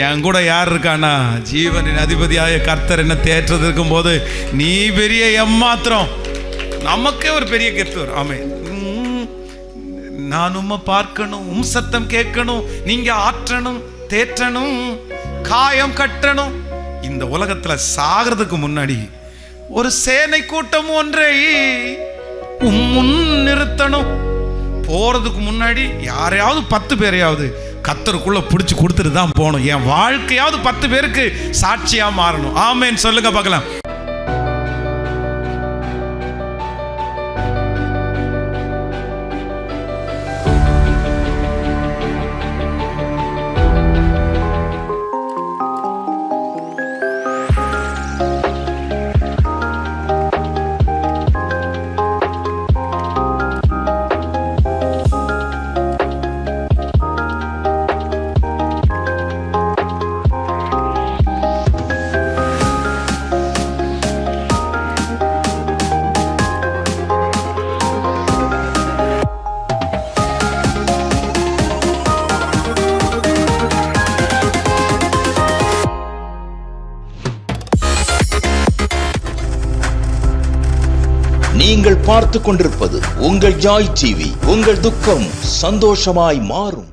என் கூட யார் இருக்கானா? ஜீவனின் அதிபதியாக கர்த்தர் என்ன தேற்றது இருக்கும் போது நீ பெரிய எம்மாத்திரம், நமக்கே ஒரு பெரிய கெத்து வரும். ஆமே. நான் உம்மை பார்க்கணும், சத்தம் கேட்கணும், நீங்க ஆற்றணும், தேற்றணும், காயம் கட்டணும். இந்த உலகத்துல சாகிறதுக்கு முன்னாடி ஒரு சேனை கூட்டம் ஒன்றை முன் நிறுத்தணும். போறதுக்கு முன்னாடி யாரையாவது 10 பேரையாவது கர்த்தருக்குள்ள பிடிச்சு கொடுத்துட்டு தான் போகணும். என் வாழ்க்கையாவது 10 பேருக்கு சாட்சியா மாறணும். ஆமேன் சொல்லுங்க பார்க்கலாம். நீங்கள் பார்த்துக் கொண்டிருப்பது உங்கள் ஜாய் டிவி. உங்கள் துக்கம் சந்தோஷமாய் மாறும்.